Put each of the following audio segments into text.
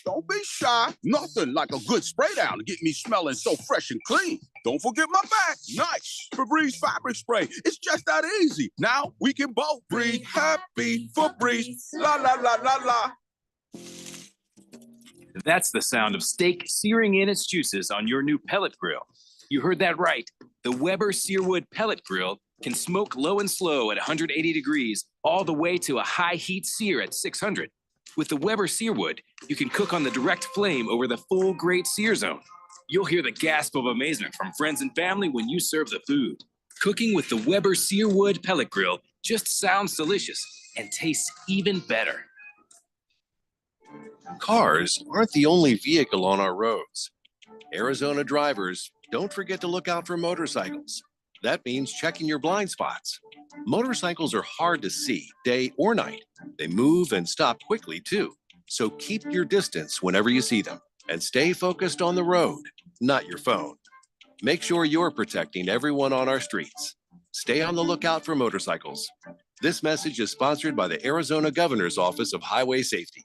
Don't be shy. Nothing like a good spray down to get me smelling so fresh and clean. Don't forget my bag. Nice. Febreze fabric spray. It's just that easy. Now we can both breathe happy. Febreze. La la la la la. That's the sound of steak searing in its juices on your new pellet grill. You heard that right. The Weber Searwood pellet grill can smoke low and slow at 180 degrees all the way to a high heat sear at 600. With the Weber Searwood, you can cook on the direct flame over the full great sear zone. You'll hear the gasp of amazement from friends and family when you serve the food. Cooking with the Weber Searwood pellet grill just sounds delicious and tastes even better. Cars aren't the only vehicle on our roads. Arizona drivers, don't forget to look out for motorcycles. That means checking your blind spots. Motorcycles are hard to see day or night. They move and stop quickly too. So keep your distance whenever you see them and stay focused on the road, not your phone. Make sure you're protecting everyone on our streets. Stay on the lookout for motorcycles. This message is sponsored by the Arizona Governor's Office of Highway Safety.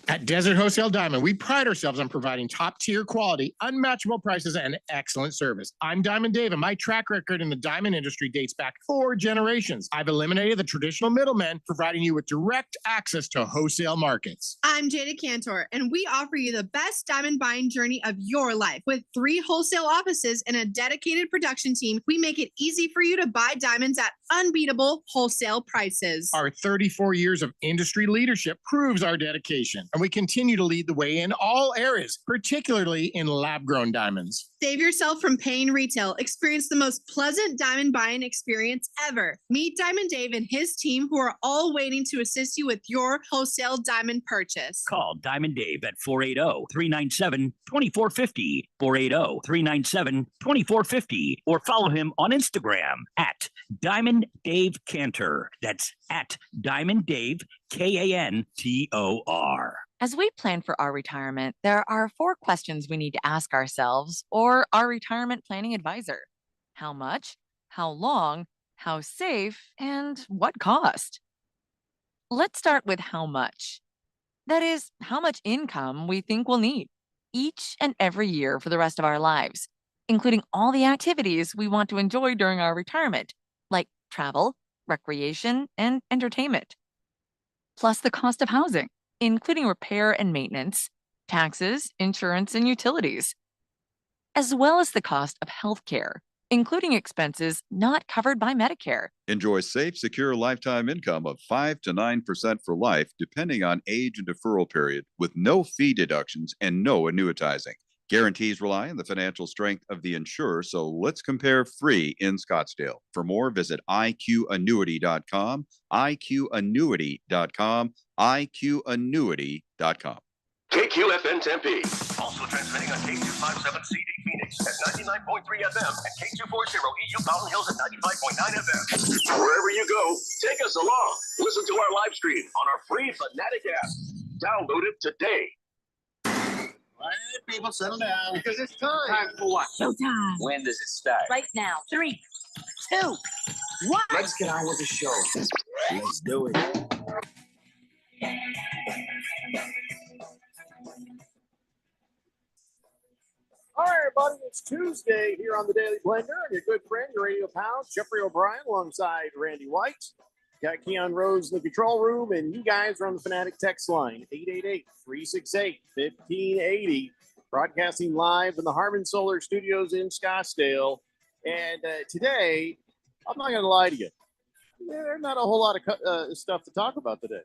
At Desert Wholesale Diamond, we pride ourselves on providing top-tier quality, unmatchable prices, and excellent service. I'm Diamond Dave, and my track record in the diamond industry dates back 4 generations. I've eliminated the traditional middlemen, providing you with direct access to wholesale markets. I'm Jada Cantor, and we offer you the best diamond buying journey of your life. With 3 wholesale offices and a dedicated production team, we make it easy for you to buy diamonds at unbeatable wholesale prices. Our 34 years of industry leadership proves our dedication, and we continue to lead the way in all areas, particularly in lab-grown diamonds. Save yourself from paying retail. Experience the most pleasant diamond buying experience ever. Meet Diamond Dave and his team, who are all waiting to assist you with your wholesale diamond purchase. Call Diamond Dave at 480-397-2450, 480-397-2450, or follow him on Instagram at Diamond Dave Cantor. That's at Diamond Dave, Kantor. As we plan for our retirement, there are 4 questions we need to ask ourselves or our retirement planning advisor. How much? How long? How safe? And what cost? Let's start with how much. That is, how much income we think we'll need each and every year for the rest of our lives, including all the activities we want to enjoy during our retirement, like travel, recreation, and entertainment. Plus the cost of housing, including repair and maintenance, taxes, insurance, and utilities, as well as the cost of healthcare, including expenses not covered by Medicare. Enjoy safe, secure lifetime income of 5 to 9% for life, depending on age and deferral period, with no fee deductions and no annuitizing. Guarantees rely on the financial strength of the insurer, so let's compare free in Scottsdale. For more, visit iqannuity.com, iqannuity.com, iqannuity.com. KQFN Tempe. Also transmitting on K257CD Phoenix at 99.3 FM and K240 EU Mountain Hills at 95.9 FM. Wherever you go, take us along. Listen to our live stream on our free Fanatic app. Download it today. All right, people, settle down. Because it's time. Time for what? Showtime. When does it start? Right now. 3, 2, 1. Let's get on with the show. Let's do it. All right, everybody, it's Tuesday here on the Daily Blender. And your good friend, your radio pal, Jeffrey O'Brien, alongside Randy White. Got Keon Rose in the control room, and you guys are on the Fanatic text line, 888-368-1580, broadcasting live in the Harmon Solar Studios in Scottsdale. And today, I'm not going to lie to you, there's not a whole lot of stuff to talk about today.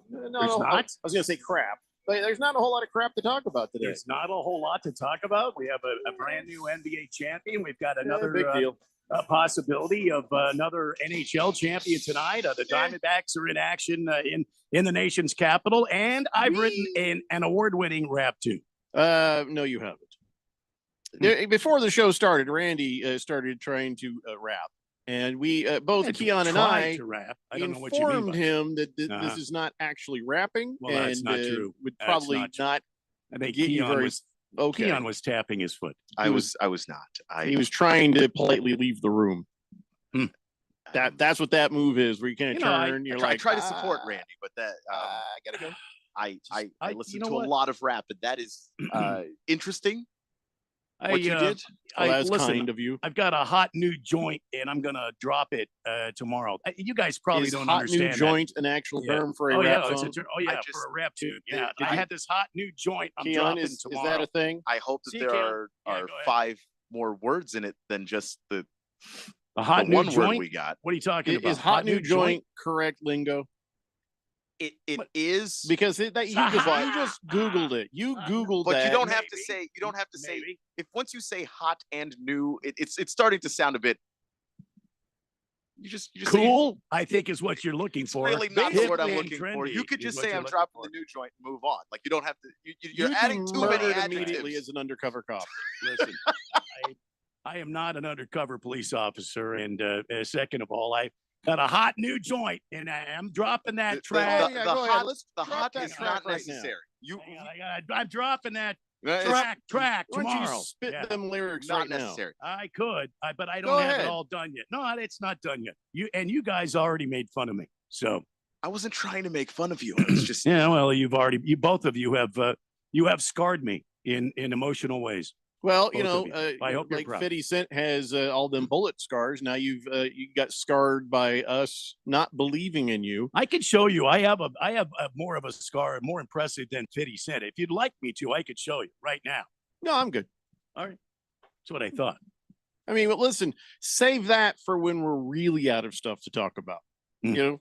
There's not? I was going to say crap, but there's not a whole lot of crap to talk about today. There's not a whole lot to talk about. We have a brand new NBA champion. We've got another big deal. Possibility of another NHL champion tonight. The Diamondbacks are in action in the nation's capital, and I've written an award-winning rap too. No, you haven't. Before the show started, Randy started trying to rap, and we both Keon and I informed him that this is not actually rapping. Well, that's not true. Would probably not. I think get you very. Okay. Keon was tapping his foot. I was not. He was trying to politely leave the room. That's what that move is, where you kind of turn. I try to support Randy, but that I gotta go. I listen you know to what? a lot of rap, and that is interesting. What you did? Well, that's listen, kind of you. I've got a hot new joint, and I'm gonna drop it tomorrow. You guys probably Is don't hot understand new that. joint an actual term for a oh rap yeah, song? for a rap tune. Yeah, did I you- had this hot new joint. I'm Keon, dropping is tomorrow. that a thing? I hope that See, there Caleb? Yeah, are go ahead. 5 more words in it than just the hot new one word joint? we got. What are you talking about? Is hot new joint correct lingo? It is Because you just Googled it. You Googled but that. you don't have to say say if once you say hot and new, it's starting to sound a bit. You just Cool, I think is what you're looking for. Really not the word I'm Hip and looking for. trendy You could is just what say you're I'm looking dropping for. the new joint and move on. Like you don't have to. You're You adding can too many murdered adjectives. immediately as an undercover cop. Listen, I am not an undercover police officer, and second of all, I got a hot new joint, and I am dropping that track. The hot is not necessary. You, I'm dropping that it's- track Why don't you tomorrow. spit Yeah. them lyrics Not right necessary. I could, but I Go don't have ahead. it all done yet. No, it's not done yet. You guys already made fun of me, so I wasn't trying to make fun of you. It's just yeah. Well, both of you have scarred me in emotional ways. Well, Both of you. I hope you're like proud. 50 Cent has all them bullet scars. Now you got scarred by us not believing in you. I can show you. I have a more of a scar, more impressive than 50 Cent. If you'd like me to, I could show you right now. No, I'm good. All right, that's what I thought. I mean, but listen, save that for when we're really out of stuff to talk about.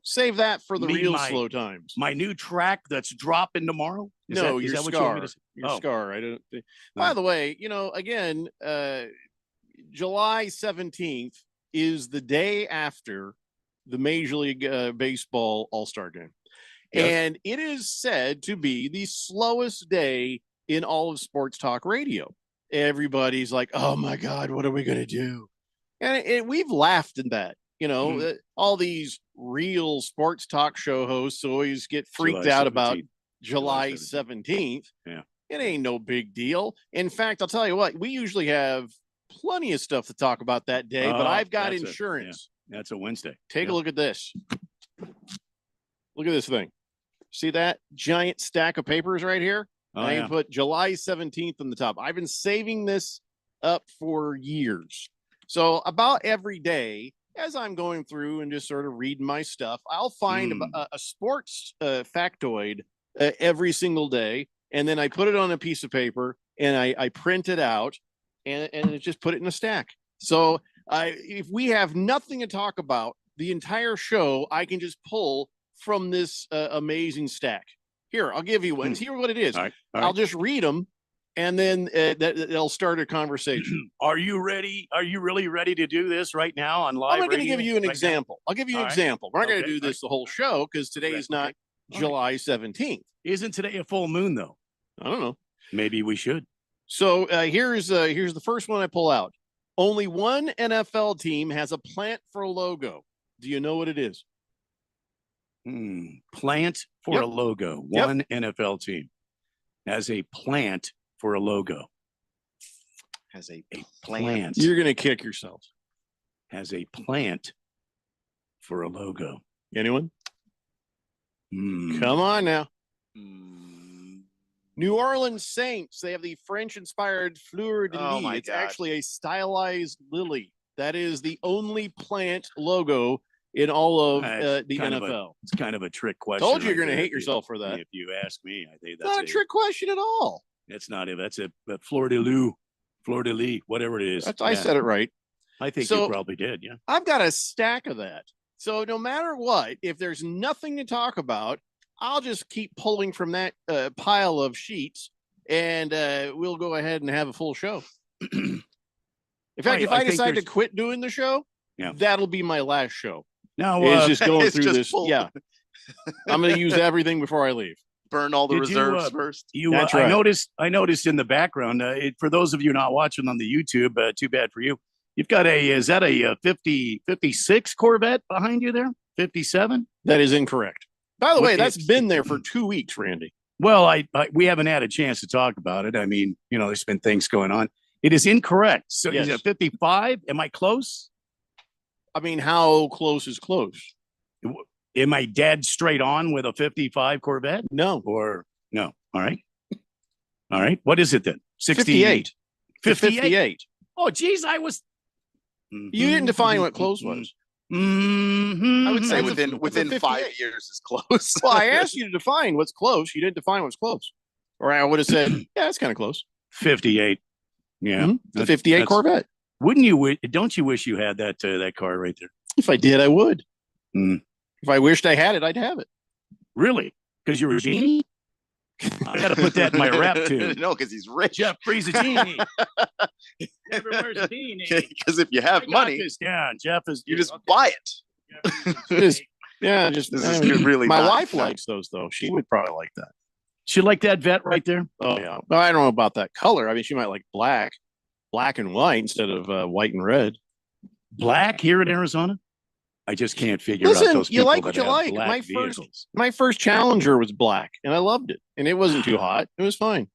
Save that for the Mean real my- slow times. My new track that's dropping tomorrow. Is No, that, is your that what you want me scar. to say? Your Oh. scar. I don't think. By the way, again, July 17th is the day after the Major League Baseball All-Star Game. Yes. And it is said to be the slowest day in all of sports talk radio. Everybody's like, oh my God, what are we going to do? And we've laughed at that. All these real sports talk show hosts always get freaked July out about 17th. July 17th. Yeah. It ain't no big deal. In fact, I'll tell you what, we usually have plenty of stuff to talk about that day, but Oh, I've got that's insurance. That's a Wednesday. Take Yeah. a look at this. Look at this thing. See that giant stack of papers right here? Oh, I yeah. can put July 17th on the top. I've been saving this up for years. So about every day, as I'm going through and just sort of reading my stuff, I'll find a sports factoid every single day. And then I put it on a piece of paper and I print it out and just put it in a stack. So if we have nothing to talk about the entire show, I can just pull from this amazing stack. Here, I'll give you one. Here's what it is. All right. I'll just read them, and then they'll start a conversation. Are you ready? Are you really ready to do this right now on live? I'm not going to radio give you an right now? example. I'll give you an All right. example. We're not going to Okay. do this the whole show because today is not Okay. July 17th. Isn't today a full moon though? I don't know. Maybe we should. So here's the first one I pull out. Only one NFL team has a plant for a logo. Do you know what it is? Plant for Yep. a logo. Yep. One NFL team has a plant for a logo. Has a Plant You're going to kick yourself. has a plant for a logo. Anyone? Hmm. Come on now. Mm, New Orleans Saints. They have the French-inspired fleur de Oh lis. my It's God. actually a stylized lily. That is the only plant logo in all of That's the kind NFL. It's kind of a trick question. Told you you're right going to there, hate yourself for that. If you ask me, I think It's that's not a trick question at all. That's not it. That's a fleur de lis, whatever it is. I Yeah. said it right. I think So- you probably did. Yeah. I've got a stack of that. So no matter what, if there's nothing to talk about, I'll just keep pulling from that pile of sheets, and we'll go ahead and have a full show. In fact, if I think decide to there's- quit doing the show, Yeah. that'll be my last show. Now, It's just going it's through just this. full. Yeah, I'm going to use everything before I leave. burn all the Did you, reserves first. That's I right. noticed in the background. For those of you not watching on the YouTube, too bad for you. You've got is that a 56 Corvette behind you there? 57? That is incorrect. By the What way, that's is- been there for 2 weeks, Randy. Well, we haven't had a chance to talk about it. I mean, there's been things going on. It is incorrect. So is Yes. it 55? Am I close? I mean, how close is close? Am I dead straight on with a 55 Corvette? No. Or no? All right. All right. What is it then? 58. 58. Oh, geez, I was. You didn't define what close was. Mm-hmm. I would say It's a within 5 58. years is close. Well, I asked you to define what's close. You didn't define what's close. Or I would have said, yeah, it's kind of close. 58. Yeah. The 58 Corvette. Wouldn't you? Don't you wish you had that car right there? If I did, I would. Mm. If I wished I had it, I'd have it. Really? Because you're a genie? I got to put that in my rap too. No, because he's rich. Jeff Breeze a genie. Never wears a genie. Because if you have money, yeah, Jeff is. you just buy it. Just This is really my not- wife likes those though. She would probably like that. She like that vet right there. Oh yeah. Well, I don't know about that color. I mean, she might like black and white instead of white and red. Black here in Arizona. I just can't figure out Listen, those you people like what that you have like. black vehicles. My first Challenger was black, and I loved it, and it wasn't too hot. It was fine.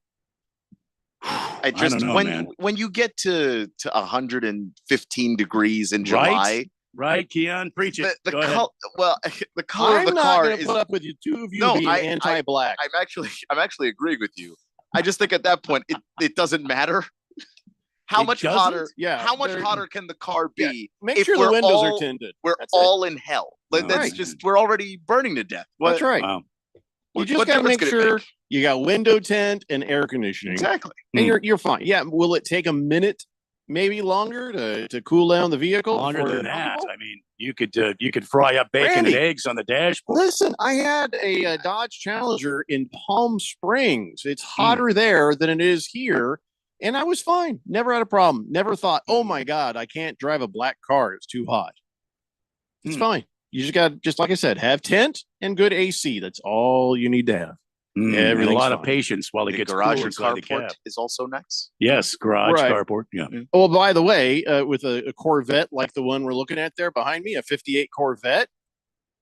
I just don't know, man. when you get to 115 degrees in July, Right, Keon, preach it. the Go ahead. the color I'm of the not car going to is put up with you two of you No, being I- anti-black. I'm actually agreeing with you. I just think at that point it doesn't matter how It much doesn't? hotter. Yeah, How much they're- hotter can the car be? Make if sure the we're windows all- are tinted. We're That's it. all in hell. Like, Oh, that's right. just we're already burning to death. That's right. Wow. You just what got to difference make could it sure make? you got window tint and air conditioning, Exactly. and you're fine. Yeah, will it take a minute, maybe longer, to cool down the vehicle? Longer before- than that. I mean, you could fry up bacon Randy. and eggs on the dashboard. Listen, I had a Dodge Challenger in Palm Springs. It's hotter there than it is here, and I was fine. Never had a problem. Never thought, oh my God, I can't drive a black car. It's too hot. It's fine. You just got, just like I said, have tint and good AC. That's all you need to have. And a Everything's lot of fine. patience while it The gets garage cool or inside the carport cab. is also nice. Yes, garage, Right. carport. Yeah. Oh, by the way, with a Corvette like the one we're looking at there behind me, a 58 Corvette,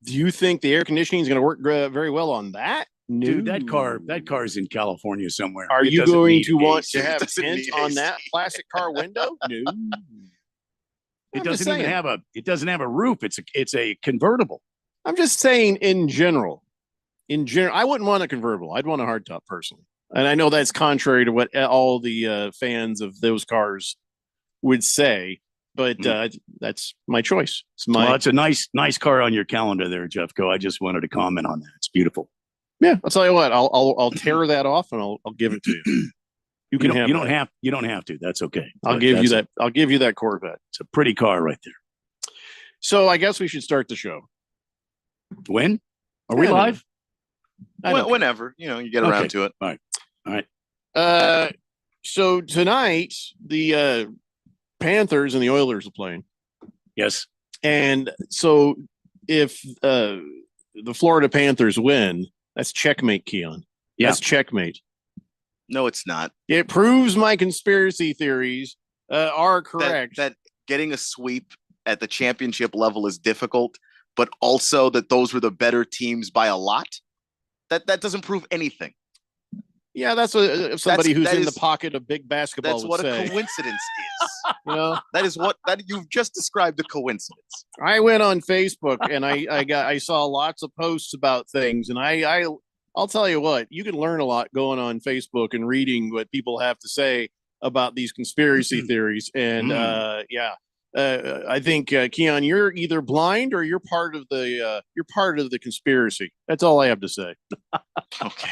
do you think the air conditioning is going to work very well on that? No. Dude, that car's in California somewhere. Are It you doesn't going need to want AC. to have doesn't tint need on AC. that plastic car window? No. It I'm just doesn't even saying. have a roof. It's a convertible. I'm just saying in general. In general, I wouldn't want a convertible. I'd want a hardtop personally. And I know that's contrary to what all the fans of those cars would say, but that's my choice. It's my Well, it's a nice car on your calendar there, Jeffco. I just wanted to comment on that. It's beautiful. yeah. I'll tell you what. I'll tear that off and I'll give it to you. You can have. You don't that. have to. That's okay. I'll But give you that's- that. I'll give you that Corvette. It's a pretty car right there. So I guess we should start the show. When? Are we I don't know. live? I don't care. Whenever you get Okay. around to it. All right. So tonight the Panthers and the Oilers are playing, Yes. and so if the Florida Panthers win, that's checkmate, Keon. Yeah. That's checkmate. No, it's not. It proves my conspiracy theories are correct. That getting a sweep at the championship level is difficult, but also that those were the better teams by a lot. That doesn't prove anything. Yeah, that's what somebody who's that in is- the pocket of big basketball That's would what say. a coincidence is. You know, That is what that you've just described a coincidence. I went on Facebook and I saw lots of posts about things, and I'll tell you what, you can learn a lot going on Facebook and reading what people have to say about these conspiracy theories. And I think Keon, you're either blind or you're part of the conspiracy. That's all I have to say. Okay.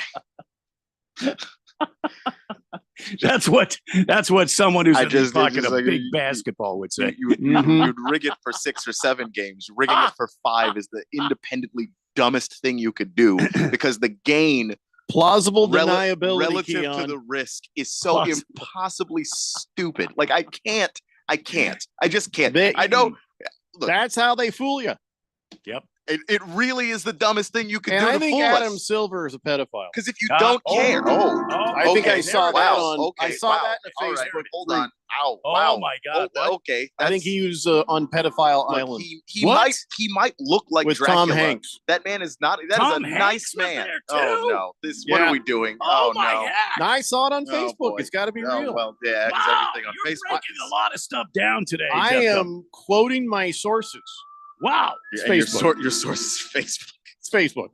That's what someone who's I in the just- pocket just of like, big you- basketball would say. Mhm. You'd rig it for 6 or 7 games. Rigging it for 5 is the independently dumbest thing you could do because the gain Plausible rel- deniability, relative Keon. to the risk is so Plausible. impossibly stupid. Like I just can't. They- I know look. That's how they fool you. Yep. it really is the dumbest thing you could And do I to think fool Adam us. Silver is a pedophile. Because if you don't care, I think I saw that on. I saw that in a All Facebook. right, hold group. on. Ow! Oh wow! my God, Oh, what? okay, I think that's- he was on Pedophile look, Island He What? might look like with Dracula. Tom Hanks. That man is not. That is Tom a Hanks nice was man. there Oh too? no! What Yeah. are we doing? Oh, Oh, my no! God. Now, I saw it on Oh, Facebook. boy. It's got to be Oh, real. well, yeah, because Wow, everything on you're Facebook. breaking a lot of stuff down today. I Jeffco. am quoting my sources. Wow. Yeah, It's and your, Facebook. your source is Facebook. It's Facebook.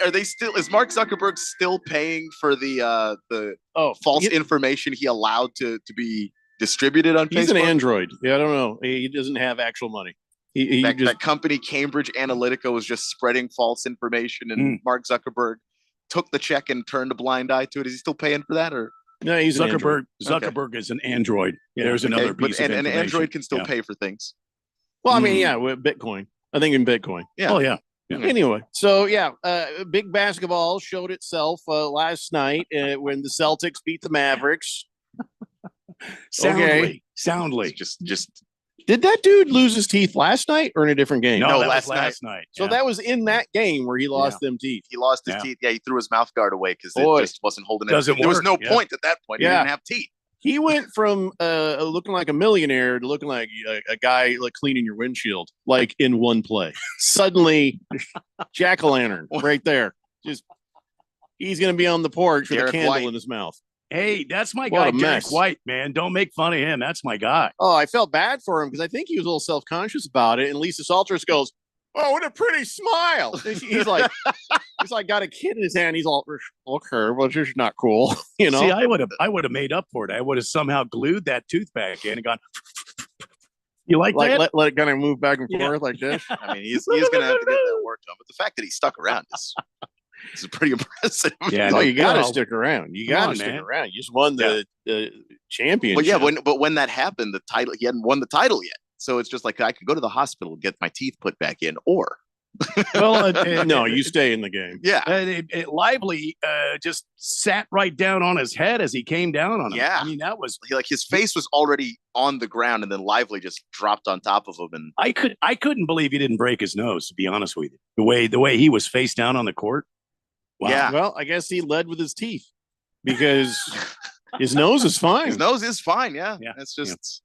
Are they still? Is Mark Zuckerberg still paying for the false information he allowed to be distributed on He's Facebook? an android. Yeah, I don't know. He doesn't have actual money. That company Cambridge Analytica was just spreading false information, and Mark Zuckerberg took the check and turned a blind eye to it. Is he still paying for that, or no? He's Zuckerberg. Zuckerberg is an android. Yeah. There's another piece of and information. an android can still pay for things. Well, I mean, with Bitcoin. I think in Bitcoin. Yeah. Oh yeah. Anyway, so big basketball showed itself last night when the Celtics beat the Mavericks. Soundly. Just did that dude lose his teeth last night or in a different game? No, that was last night. So that was in that game where he lost them teeth. He lost his teeth. Yeah, he threw his mouth guard away because it just wasn't holding it. There was no point at that point. He didn't have teeth. He went from looking like a millionaire to looking like a guy like cleaning your windshield, like in one play. Suddenly, jack-o'-lantern right there. Just he's going to be on the porch with a candle in his mouth. Hey, that's my guy, Derek White, man. Don't make fun of him. That's my guy. Oh, I felt bad for him because I think he was a little self-conscious about it. And Lisa Salters goes, "Oh, what a pretty smile." He's like, got a kid in his hand. He's all, okay, well, it's not cool, you know. See, I would have made up for it. I would have somehow glued that tooth back in and gone. You like that? Let it kind of move back and forth like this. I mean, he's going to have to get that work done. But the fact that he stuck around is pretty impressive. Yeah, no, you got to stick around. You got to stick around. You just won the championship. Well, yeah, when that happened, the title, he hadn't won the title yet. So it's just like I could go to the hospital and get my teeth put back in, or well, no, you stay in the game. Yeah, Lively just sat right down on his head as he came down on him. Yeah, I mean that was like his face was already on the ground, and then Lively just dropped on top of him. And I couldn't believe he didn't break his nose. To be honest with you, the way he was face down on the court. Wow. Yeah. Well, I guess he led with his teeth because his nose is fine. His nose is fine. Yeah. It's just.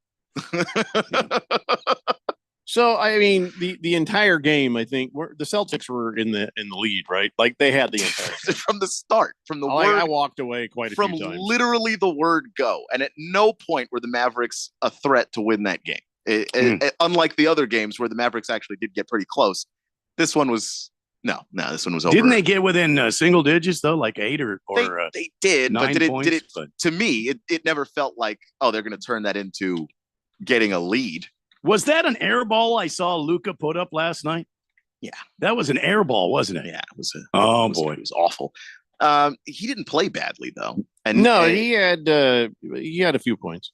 So I mean, the entire game, I think the Celtics were in the lead, right? Like they had the entire from the start, from the word. I walked away quite a few times. From literally the word go, and at no point were the Mavericks a threat to win that game. Unlike the other games where the Mavericks actually did get pretty close, this one was. No, this one was over. Didn't they get within single digits though, like 8 or they did? 9 but points, did it? To me, it never felt like they're going to turn that into getting a lead. Was that an air ball I saw Luka put up last night? Yeah, that was an air ball, wasn't it? Yeah, it was. It was awful. He didn't play badly though, and he had a few points.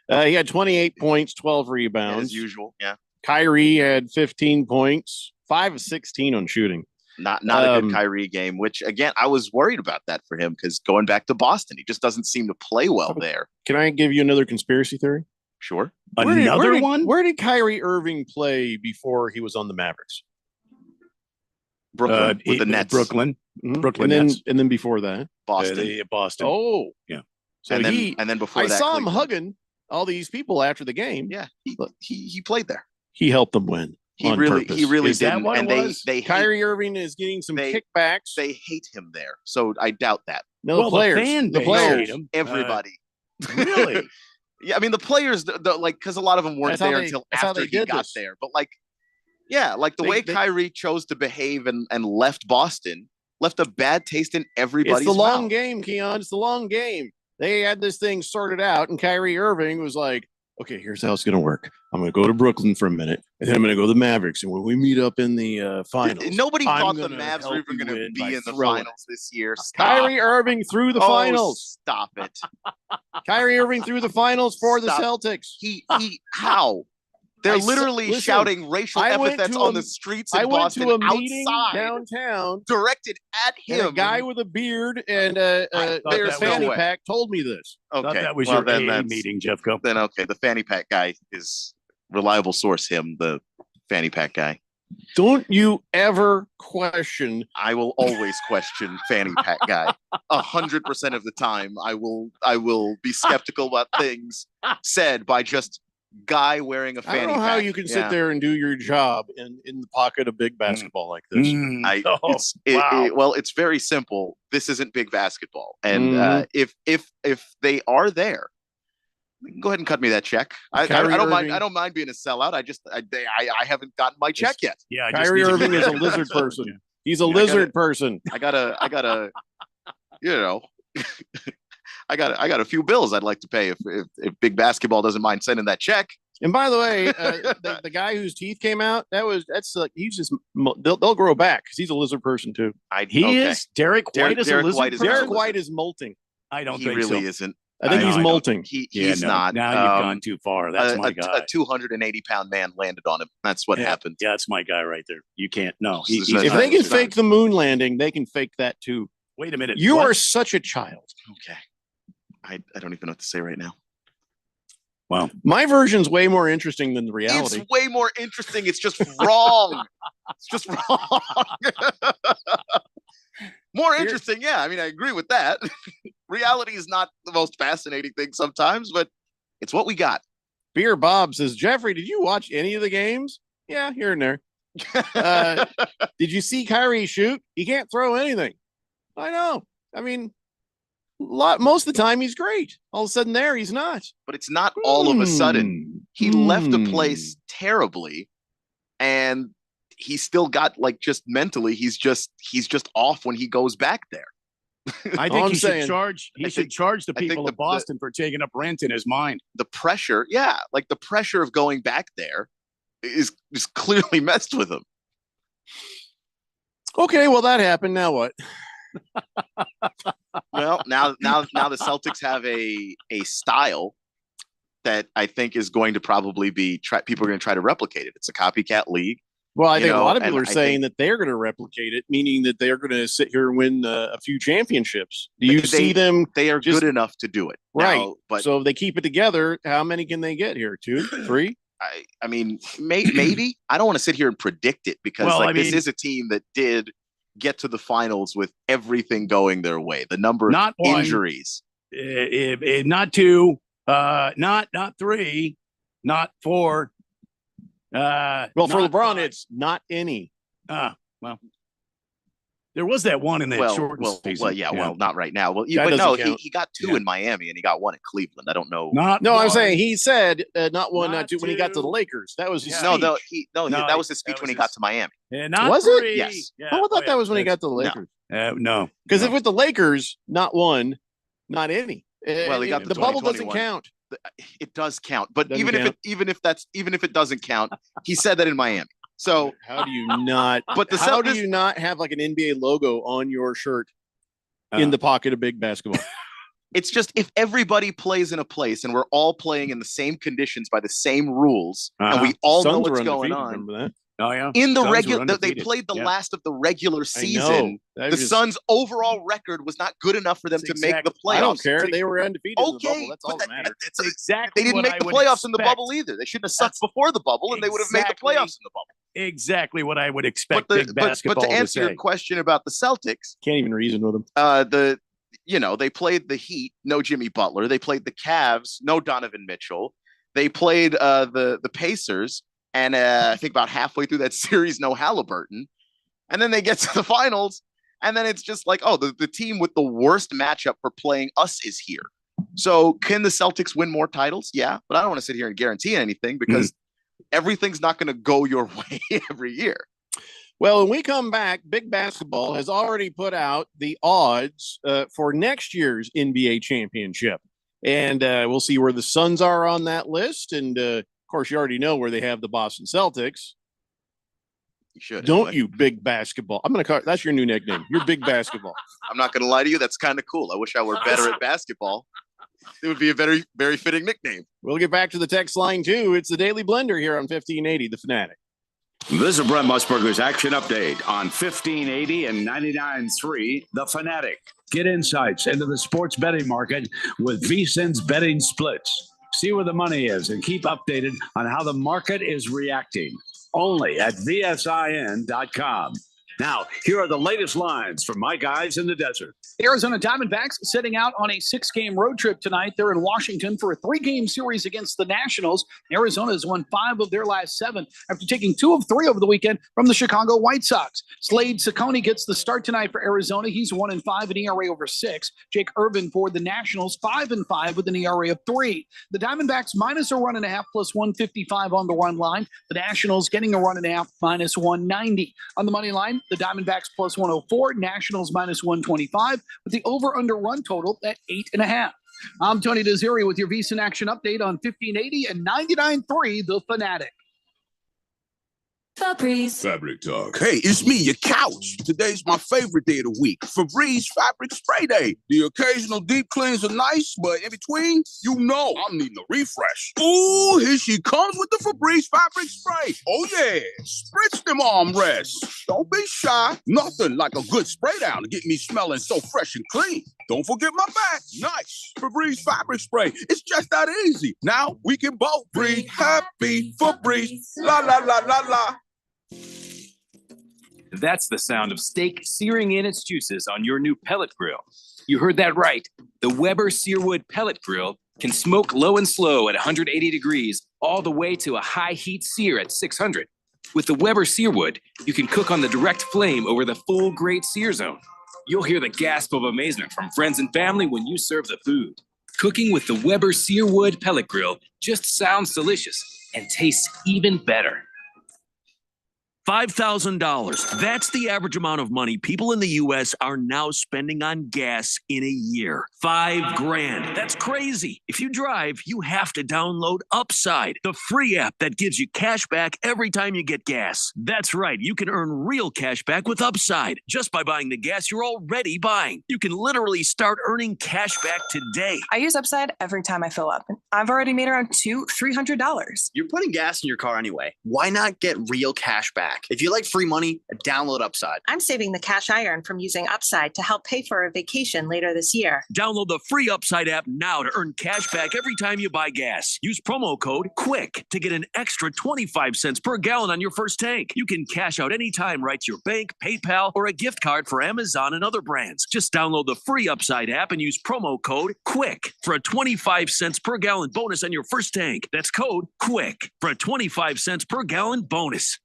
He had 28 points, 12 rebounds as usual. Yeah, Kyrie had 15 points, 5 of 16 on shooting. Not a good Kyrie game, which again, I was worried about that for him because going back to Boston, he just doesn't seem to play well there. Can I give you another conspiracy theory? Sure. Another one? Where did Kyrie Irving play before he was on the Mavericks? Brooklyn with the Nets. Brooklyn. Mm-hmm. Brooklyn Nets. And then before that? Boston. Boston. Oh. Yeah. So and then before I that, saw him hugging all these people after the game. Yeah. He played there. He helped them win. He really is did. That what and it was? they Kyrie Irving is getting some kickbacks. They hate him there, so I doubt that. No, the players. The players. Everybody. Really? Yeah, I mean the players, because a lot of them weren't there until after he got there. But the way Kyrie chose to behave and left Boston left a bad taste in everybody's mouth. It's the long game, Keon. It's the long game. They had this thing sorted out, and Kyrie Irving was like, okay, here's how it's going to work. I'm going to go to Brooklyn for a minute, and then I'm going to go to the Mavericks. And when we meet up in the finals, nobody thought the Mavs were even going to be in the finals this year. Stop. Kyrie Irving through the finals. Stop it. Kyrie Irving through the finals for the Celtics. How? They're literally shouting racial epithets on the streets in Boston. I went to a meeting downtown directed at him. And a guy with a beard and their fanny pack told me this. Okay, that was your AA meeting, Jeff. Go. Then okay, the fanny pack guy is reliable source. Him, the fanny pack guy. Don't you ever question? I will always question fanny pack guy. 100% of the time, I will be skeptical about things said by just guy wearing a fanny pack. I don't know how you can sit there and do your job in the pocket of big basketball like this. It's very simple. This isn't big basketball, and if they are there, go ahead and cut me that check. I don't mind. I don't mind being a sellout. I haven't gotten my check yet. Yeah, Kyrie Irving is a lizard person. He's a lizard person. I gotta, you know, I got a few bills I'd like to pay if Big Basketball doesn't mind sending that check. And by the way, the guy whose teeth came out, he's just they'll grow back because he's a lizard person too. He is. Derek White is a lizard person. Derek White is molting. I don't he think really so. isn't. I think he's molting. He's not. Now you've gone too far. That's my guy. A 280-pound man landed on him. That's what happened. Yeah, that's my guy right there. You can't. No. If they can fake the moon landing, they can fake that too. Wait a minute. You are such a child. Okay. I don't even know what to say right now. Wow. My version's way more interesting than the reality. It's way more interesting. It's just wrong. It's just wrong. More interesting, yeah. I mean, I agree with that. Reality is not the most fascinating thing sometimes, but it's what we got. Beer Bob says, Jeffrey, did you watch any of the games? Yeah, here and there. Did you see Kyrie shoot? He can't throw anything. I know. I mean, most of the time he's great. All of a sudden there, he's not. But it's not all of a sudden. He left a place terribly, and he's still got, like, just mentally, he's just off when he goes back there. I think he should charge the people of Boston for taking up rent in his mind. The pressure, yeah, like the pressure of going back there is clearly messed with him. Okay, well, that happened. Now what? Well, now the Celtics have a style that I think is going to probably be people are going to try to replicate it. It's a copycat league. Well, I think a lot of people are saying that they're going to replicate it, meaning that they're going to sit here and win a few championships. Do you see them? They are good enough to do it, right? Now, but so if they keep it together, how many can they get here? 2, 3? I mean, maybe. I don't want to sit here and predict it because this is a team that did get to the finals with everything going their way. The number of injuries, not 2, not 3, not 4. Well, for LeBron, it's not any. Well, there was that one in that short season. Well, yeah, well, not right now. Well, but no, he got 2 in Miami and he got 1 in Cleveland. I don't know. I'm saying he said not 1, not 2 when he got to the Lakers. That was his speech. That was his speech when he got to Miami. Was 3. it? Yes. Yeah, I thought that was when he got to the Lakers. No, because if with the Lakers, not 1, not any. Well, he got the bubble doesn't count. It does count, but even if it doesn't count, he said that in Miami. So how do you not? But how do you not have like an NBA logo on your shirt in the pocket of Big Basketball? It's just if everybody plays in a place and we're all playing in the same conditions by the same rules, and we all know what's going on. Remember that? Oh yeah. In the regular, they played the last of the regular season. The Suns' overall record was not good enough for them to make the playoffs. I don't care. They were undefeated in the bubble. That's all that matters. That's exactly. They didn't make the playoffs in the bubble either. They shouldn't have sucked before the bubble, and they would have made the playoffs in the bubble. Exactly what I would expect. Big basketball but to answer your question about the Celtics, can't even reason with them. They played the Heat, no Jimmy Butler. They played the Cavs, no Donovan Mitchell. They played the Pacers. And I think about halfway through that series, no Halliburton. And then they get to the finals. And then it's just like, oh, the team with the worst matchup for playing us is here. So can the Celtics win more titles? Yeah. But I don't want to sit here and guarantee anything because everything's not going to go your way every year. Well, when we come back, Big Basketball has already put out the odds for next year's NBA championship. And we'll see where the Suns are on that list. And, of course, you already know where they have the Boston Celtics. You should. Don't you, Big Basketball? I'm going to call that's your new nickname. You're Big Basketball. I'm not going to lie to you. That's kind of cool. I wish I were better at basketball. It would be a very, very fitting nickname. We'll get back to the text line, too. It's the Daily Blender here on 1580, The Fanatic. This is Brent Musburger's Action Update on 1580 and 99.3 The Fanatic. Get insights into the sports betting market with VSiN's betting splits. See where the money is and keep updated on how the market is reacting. Only at VSIN.com. Now, here are the latest lines from my guys in the desert. Arizona Diamondbacks setting out on a 6-game road trip tonight. They're in Washington for a 3-game series against the Nationals. Arizona has won 5 of their last 7 after taking 2 of 3 over the weekend from the Chicago White Sox. Slade Ciccone gets the start tonight for Arizona. He's 1-5, an ERA over 6. Jake Irvin for the Nationals, 5-5 with an ERA of 3. The Diamondbacks minus a run and a half plus 155 on the run line. The Nationals getting a run and a half minus 190. On the money line, the Diamondbacks plus 104, Nationals minus 125, with the over-under run total at 8.5. I'm Tony Desiri with your VSiN action update on 1580 and 99.3 The Fanatic. Febreze Fabric Talk. Hey, it's me, your couch. Today's my favorite day of the week. Febreze Fabric Spray Day. The occasional deep cleans are nice, but in between, you know I'm needing a refresh. Ooh, here she comes with the Febreze Fabric Spray. Oh yeah, spritz them armrests. Don't be shy. Nothing like a good spray down to get me smelling so fresh and clean. Don't forget my back. Nice. Febreze Fabric Spray. It's just that easy. Now we can both breathe happy. Febreze. La la la la la. That's the sound of steak searing in its juices on your new pellet grill. You heard that right. The Weber Searwood Pellet Grill can smoke low and slow at 180 degrees all the way to a high heat sear at 600. With the Weber Searwood, you can cook on the direct flame over the full grate sear zone. You'll hear the gasp of amazement from friends and family when you serve the food. Cooking with the Weber Searwood Pellet Grill just sounds delicious and tastes even better. $5,000. That's the average amount of money people in the U.S. are now spending on gas in a year. $5,000. That's crazy. If you drive, you have to download Upside, the free app that gives you cash back every time you get gas. That's right. You can earn real cash back with Upside just by buying the gas you're already buying. You can literally start earning cash back today. I use Upside every time I fill up. I've already made around $200-$300. You're putting gas in your car anyway. Why not get real cash back? If you like free money, download Upside. I'm saving the cash I earn from using Upside to help pay for a vacation later this year. Download the free Upside app now to earn cash back every time you buy gas. Use promo code QUICK to get an extra 25 cents per gallon on your first tank. You can cash out anytime right to your bank, PayPal, or a gift card for Amazon and other brands. Just download the free Upside app and use promo code QUICK for a 25 cents per gallon bonus on your first tank. That's code QUICK for a 25 cents per gallon bonus.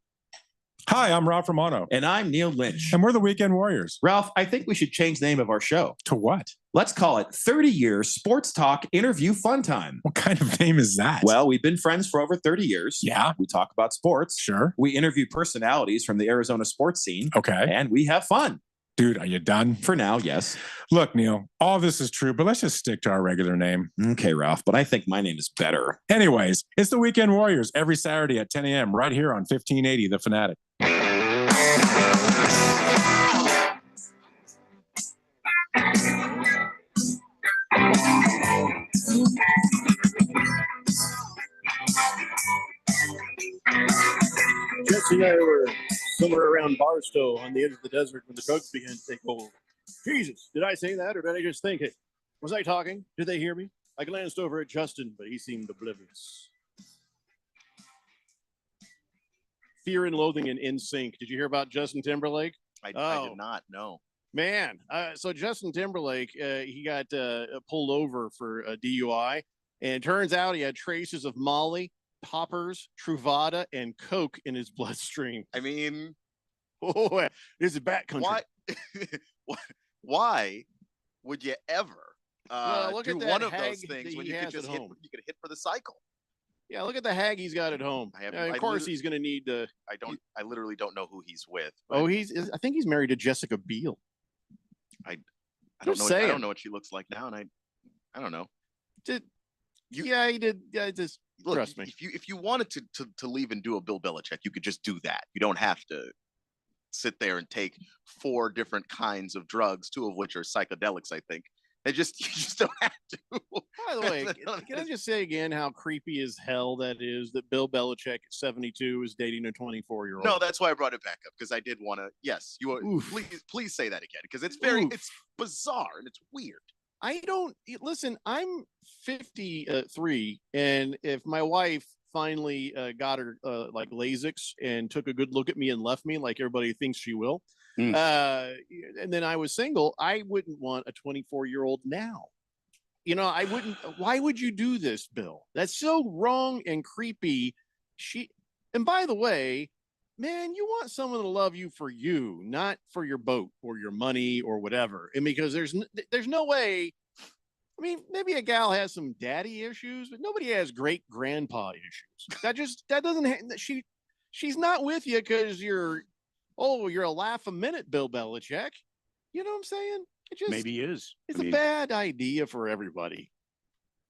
Hi, I'm Ralph Romano. And I'm Neil Lynch. And we're the Weekend Warriors. Ralph, I think we should change the name of our show. To what? Let's call it 30 Years Sports Talk Interview Fun Time. What kind of name is that? Well, we've been friends for over 30 years. Yeah. We talk about sports. Sure. We interview personalities from the Arizona sports scene. Okay. And we have fun. Dude, are you done? For now, yes. Look, Neil, all this is true, but let's just stick to our regular name. Okay, Ralph, but I think my name is better. Anyways, it's the Weekend Warriors every Saturday at 10 a.m. right here on 1580 The Fanatic. Jesse and I were somewhere around Barstow on the edge of the desert when the drugs began to take hold. Jesus, did I say that or did I just think it? Was I talking? Did they hear me? I glanced over at Justin, but he seemed oblivious. Fear and Loathing and NSYNC. Did you hear about Justin Timberlake? I did not, no. Man, so Justin Timberlake, he got pulled over for a DUI, and it turns out he had traces of Molly, poppers, Truvada, and Coke in his bloodstream. I mean, oh, this is bad country. Why would you ever look do at one that of those hag things that when he you could has just at hit? home? You could hit for the cycle. Yeah, look at the hag he's got at home. Of course, he's going to need to. I literally don't know who he's with. Oh, I think he's married to Jessica Biel. I don't know. I don't know what she looks like now, and I don't know. Yeah, he did. Yeah, just look, trust me. If you wanted to leave and do a Bill Belichick, you could just do that. You don't have to sit there and take 4 different kinds of drugs, 2 of which are psychedelics, I think. You just don't have to. By the way, can I just say again how creepy as hell that is that Bill Belichick at 72 is dating a 24-year-old? No, that's why I brought it back up, because I did want to. Yes, please say that again, because it's it's bizarre and it's weird. I don't listen. I'm 53, and if my wife finally got her like Lasix and took a good look at me and left me like everybody thinks she will, and then I was single, I wouldn't want a 24-year-old now. You know, I wouldn't. Why would you do this, Bill? That's so wrong and creepy. And by the way, man, you want someone to love you for you, not for your boat or your money or whatever. And because there's no way. I mean, maybe a gal has some daddy issues, but nobody has great grandpa issues. That doesn't. She's not with you because you're oh, you're a laugh a minute, Bill Belichick. You know what I'm saying? Maybe he is. It's a bad idea for everybody.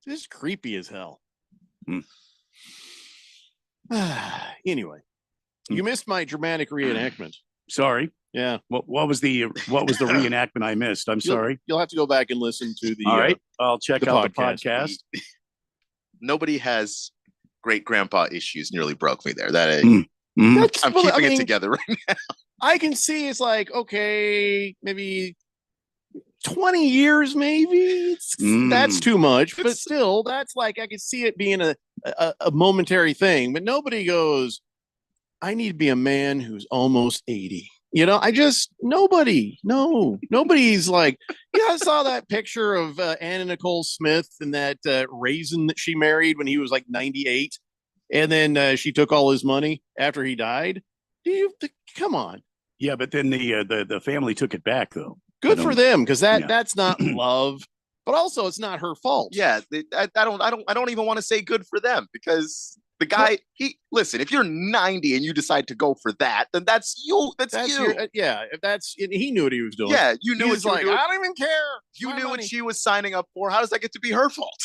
It's just creepy as hell. Anyway, you missed my dramatic reenactment. Sorry. Yeah. What was the reenactment I missed? I'm sorry. You'll have to go back and listen to the. All right. I'll check out the podcast. Nobody has great grandpa issues. Nearly broke me there. That's, I'm keeping it together right now. I can see it's like, okay, maybe 20 years, maybe that's too much, but still, that's like, I can see it being a momentary thing, but nobody goes, I need to be a man who's almost 80. You know, nobody's like, yeah, I saw that picture of Anna Nicole Smith and that raisin that she married when he was like 98. And then she took all his money after he died. Come on. Yeah, but then the family took it back, though. Good for them, because that's not love, but also it's not her fault. Yeah, I don't even want to say good for them, because the guy, listen, if you're 90 and you decide to go for that, then that's you. That's you. He knew what he was doing. Yeah, you knew what like, I don't even care. You knew what she was signing up for. How does that get to be her fault?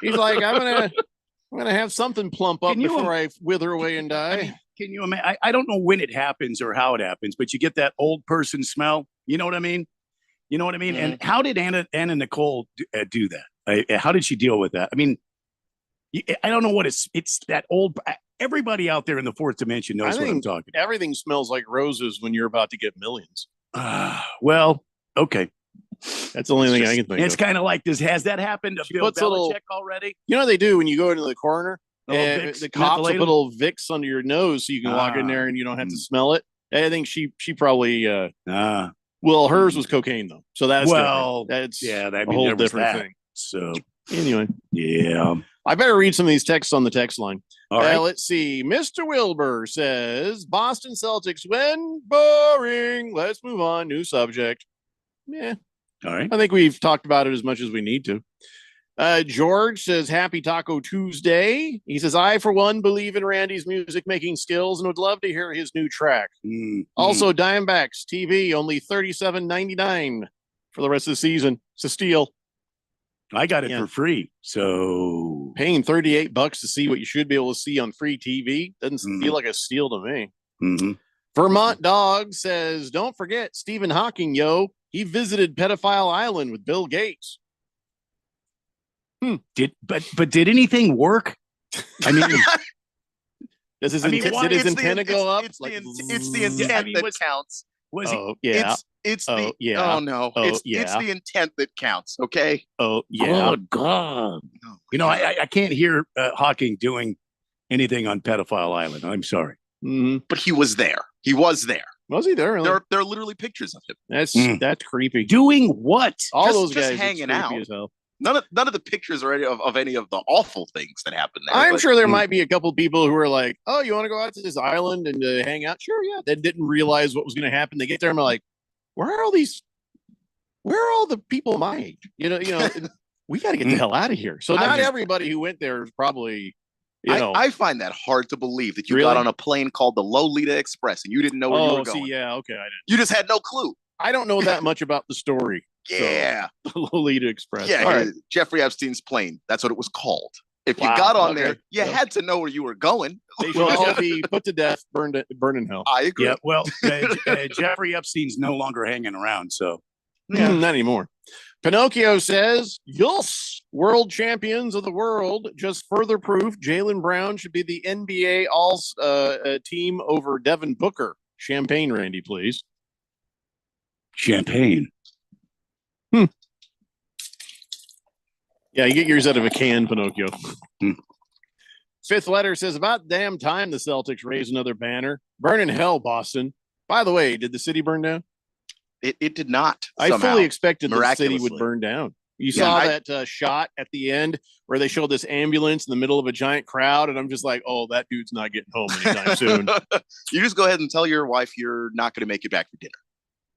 He's like, I'm gonna have something plump up before I wither away and die. Can you imagine? I don't know when it happens or how it happens, but you get that old person smell. You know what I mean? Mm-hmm. And how did Anna Nicole do that? How did she deal with that? I mean, I don't know what it's that old. Everybody out there in the fourth dimension knows what I'm talking about. Everything smells like roses when you're about to get millions. Well, okay. That's the only thing I can think of. It's kind of like this. Has that happened to Bill Belichick already? You know they do when you go into the coroner. The cops will put little Vicks under your nose so you can walk in there and you don't have to smell it. I think she probably well, hers was cocaine though, so that's a whole different thing. So anyway, yeah, I better read some of these texts on the text line. All right, let's see. Mr. Wilbur says Boston Celtics win. Boring. Let's move on. New subject. Yeah. All right. I think we've talked about it as much as we need to. George says, happy Taco Tuesday. He says, I, for one, believe in Randy's music-making skills and would love to hear his new track. Also, Diamondbacks TV, only $37.99 for the rest of the season. It's a steal. I got it for free. So paying $38 to see what you should be able to see on free TV doesn't feel like a steal to me. Vermont Dog says, don't forget Stephen Hawking, yo. He visited Pedophile Island with Bill Gates. Did anything work? I mean, did his antenna go up? It's the intent that counts. Was he? Yeah. It's the intent that counts. Okay. Oh yeah. Oh God. You know, I can't hear Hawking doing anything on Pedophile Island. I'm sorry. But he was there. He was there. Was he there? Really? There are literally pictures of him. That's creepy. Doing what? All those guys just hanging out. None of the pictures are of any of the awful things that happened there. I'm sure there might be a couple people who are like, "Oh, you want to go out to this island and hang out?" Sure, yeah. They didn't realize what was going to happen. They get there and they're like, "Where are all the people my age?" You know, we got to get the hell out of here. So not everybody who went there is probably. I find that hard to believe that you got on a plane called the Lolita Express and you didn't know where you were going. Yeah, okay, I didn't. You just had no clue. I don't know that much about the story. Yeah, so, the Lolita Express. Yeah, right. Jeffrey Epstein's plane. That's what it was called. If you got on there, you had to know where you were going. They should all be put to death, burned in hell. I agree. Yeah, well, Jeffrey Epstein's no longer hanging around, so not anymore. Pinocchio says, "Yes, world champions of the world. Just further proof Jaylen Brown should be the NBA All team over Devin Booker. Champagne, Randy, please. Champagne. Yeah, you get yours out of a can, Pinocchio. Fifth letter says, about damn time the Celtics raise another banner. Burn in hell, Boston. By the way, did the city burn down? It did not. I fully expected the city would burn down. You saw that shot at the end where they showed this ambulance in the middle of a giant crowd, and I'm just like, oh, that dude's not getting home anytime soon. You just go ahead and tell your wife you're not going to make it back for dinner.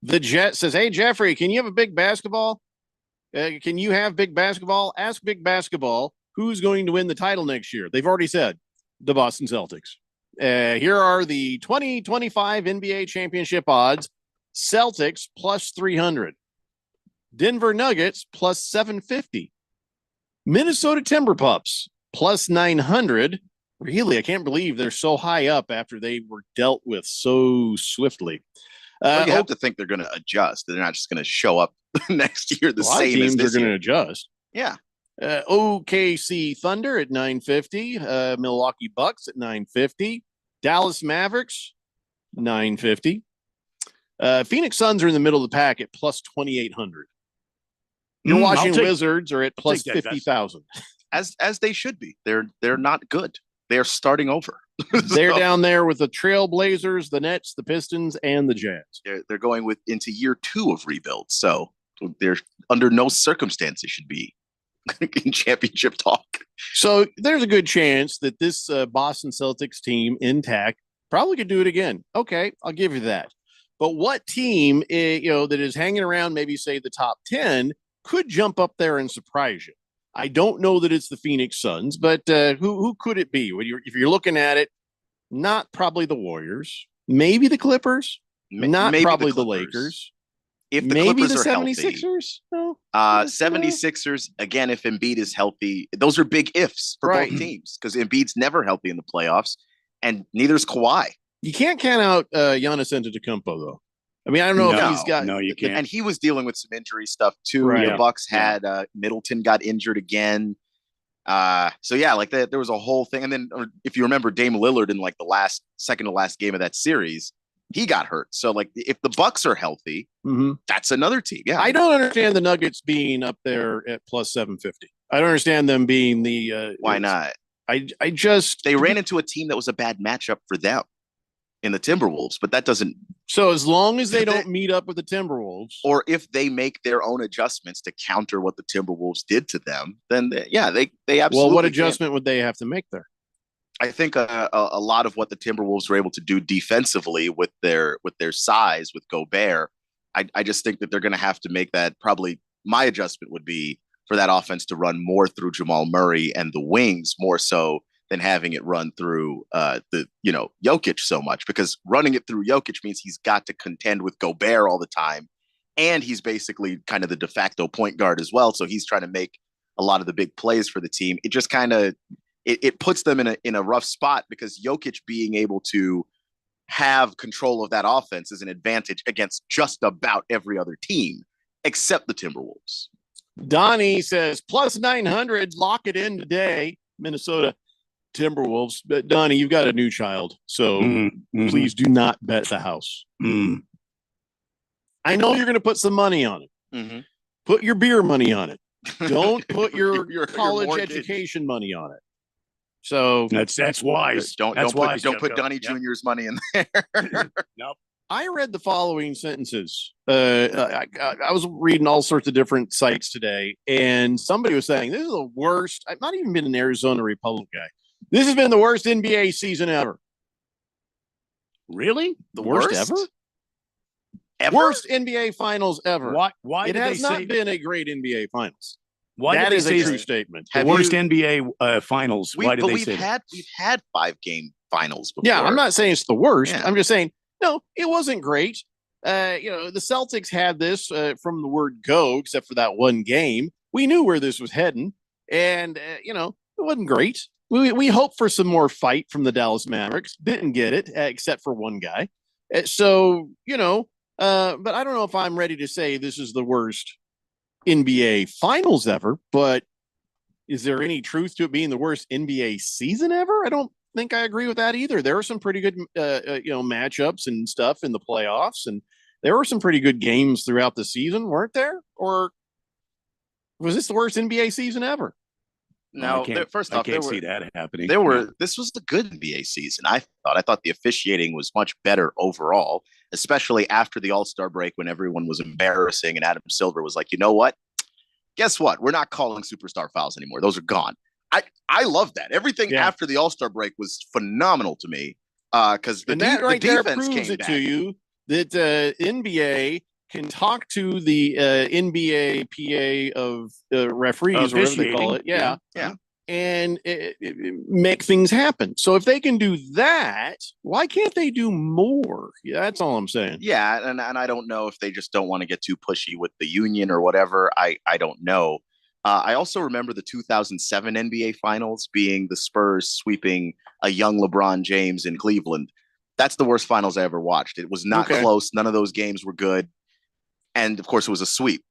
The Jet says, hey, Jeffrey, can you have a big basketball? Can you have big basketball? Ask big basketball who's going to win the title next year. They've already said the Boston Celtics. Here are the 2025 NBA championship odds. Celtics plus 300. Denver Nuggets plus 750. Minnesota Timberpups plus 900. Really, I can't believe they're so high up after they were dealt with so swiftly. Well, you have to think they're going to adjust. They're not just going to show up next year the same teams as this are going to year. adjust. Yeah. OKC Thunder at 950. Milwaukee Bucks at 950. Dallas Mavericks 950. Phoenix Suns are in the middle of the pack at plus 2,800. Your Washington Wizards are at plus 50,000. As they should be. They're not good. They're starting over. They're down there with the Trailblazers, the Nets, the Pistons, and the Jazz. They're going into year 2 of rebuild. So they're under no circumstances should be in championship talk. So there's a good chance that this Boston Celtics team intact probably could do it again. Okay, I'll give you that. But what team that is hanging around, maybe say the top 10, could jump up there and surprise you? I don't know that it's the Phoenix Suns, but who could it be? If you're looking at it, not probably the Warriors, maybe the Clippers, not maybe probably the the Lakers. If the maybe Clippers the are 76ers? healthy, No. 76ers, again, if Embiid is healthy, those are big ifs for both teams because Embiid's never healthy in the playoffs, and neither's Kawhi. You can't count out Giannis Antetokounmpo, though. I mean, I don't know if he's got. No, you can't. And he was dealing with some injury stuff too. Right. The Bucks had Middleton got injured again. So yeah, like that, there was a whole thing. And then if you remember, Dame Lillard in like the second to last game of that series, he got hurt. So like if the Bucks are healthy, that's another team. Yeah, I don't understand the Nuggets being up there at plus 750. I don't understand them being the. Why not? I just they ran into a team that was a bad matchup for them in the Timberwolves, but that doesn't. So as long as they don't meet up with the Timberwolves, or if they make their own adjustments to counter what the Timberwolves did to them, then they absolutely. Well, what adjustment would they have to make there? I think a lot of what the Timberwolves were able to do defensively with their size with Gobert, I just think that they're going to have to make that. Probably my adjustment would be for that offense to run more through Jamal Murray and the wings more so than having it run through Jokic so much, because running it through Jokic means he's got to contend with Gobert all the time. And he's basically kind of the de facto point guard as well. So he's trying to make a lot of the big plays for the team. It just kind of, it puts them in a rough spot because Jokic being able to have control of that offense is an advantage against just about every other team except the Timberwolves. Donnie says plus 900, lock it in today, Minnesota Timberwolves. But Donnie, you've got a new child, so please do not bet the house. I know you're going to put some money on it. Put your beer money on it. Don't put your college education money on it. So that's wise. Don't put Donnie Jr.'s money in there. Nope. I read the following sentences. I was reading all sorts of different sites today, and somebody was saying this is the worst. I've not even been an Arizona Republic guy. This has been the worst NBA season ever. Really? The worst ever? Worst NBA Finals ever. Why it did has they not say been a great NBA Finals. Why that did is they a say true statement. The worst NBA Finals. Why did they say that? We've had 5-game finals before. Yeah, I'm not saying it's the worst. Yeah. I'm just saying no, it wasn't great. The Celtics had this from the word go, except for that one game. We knew where this was heading, and it wasn't great. We hoped for some more fight from the Dallas Mavericks. Didn't get it, except for one guy. But I don't know if I'm ready to say this is the worst NBA Finals ever. But is there any truth to it being the worst NBA season ever? I don't think I agree with that either. There were some pretty good, matchups and stuff in the playoffs, and there were some pretty good games throughout the season, weren't there? Or was this the worst NBA season ever? No, first off, I can't see that happening. This was the good NBA season. I thought the officiating was much better overall, especially after the All-Star break when everyone was embarrassing and Adam Silver was like, you know what? Guess what? We're not calling superstar fouls anymore. Those are gone. I love that. Everything after the All-Star break was phenomenal to me because the defense proves came it back. to you that NBA can talk to the NBA PA of referees, or whatever they call it. Yeah. and make things happen. So if they can do that, why can't they do more? Yeah, that's all I'm saying. Yeah, and I don't know if they just don't want to get too pushy with the union or whatever. I don't know. I also remember the 2007 NBA Finals being the Spurs sweeping a young LeBron James in Cleveland. That's the worst finals I ever watched. It was not close. None of those games were good. And of course, it was a sweep.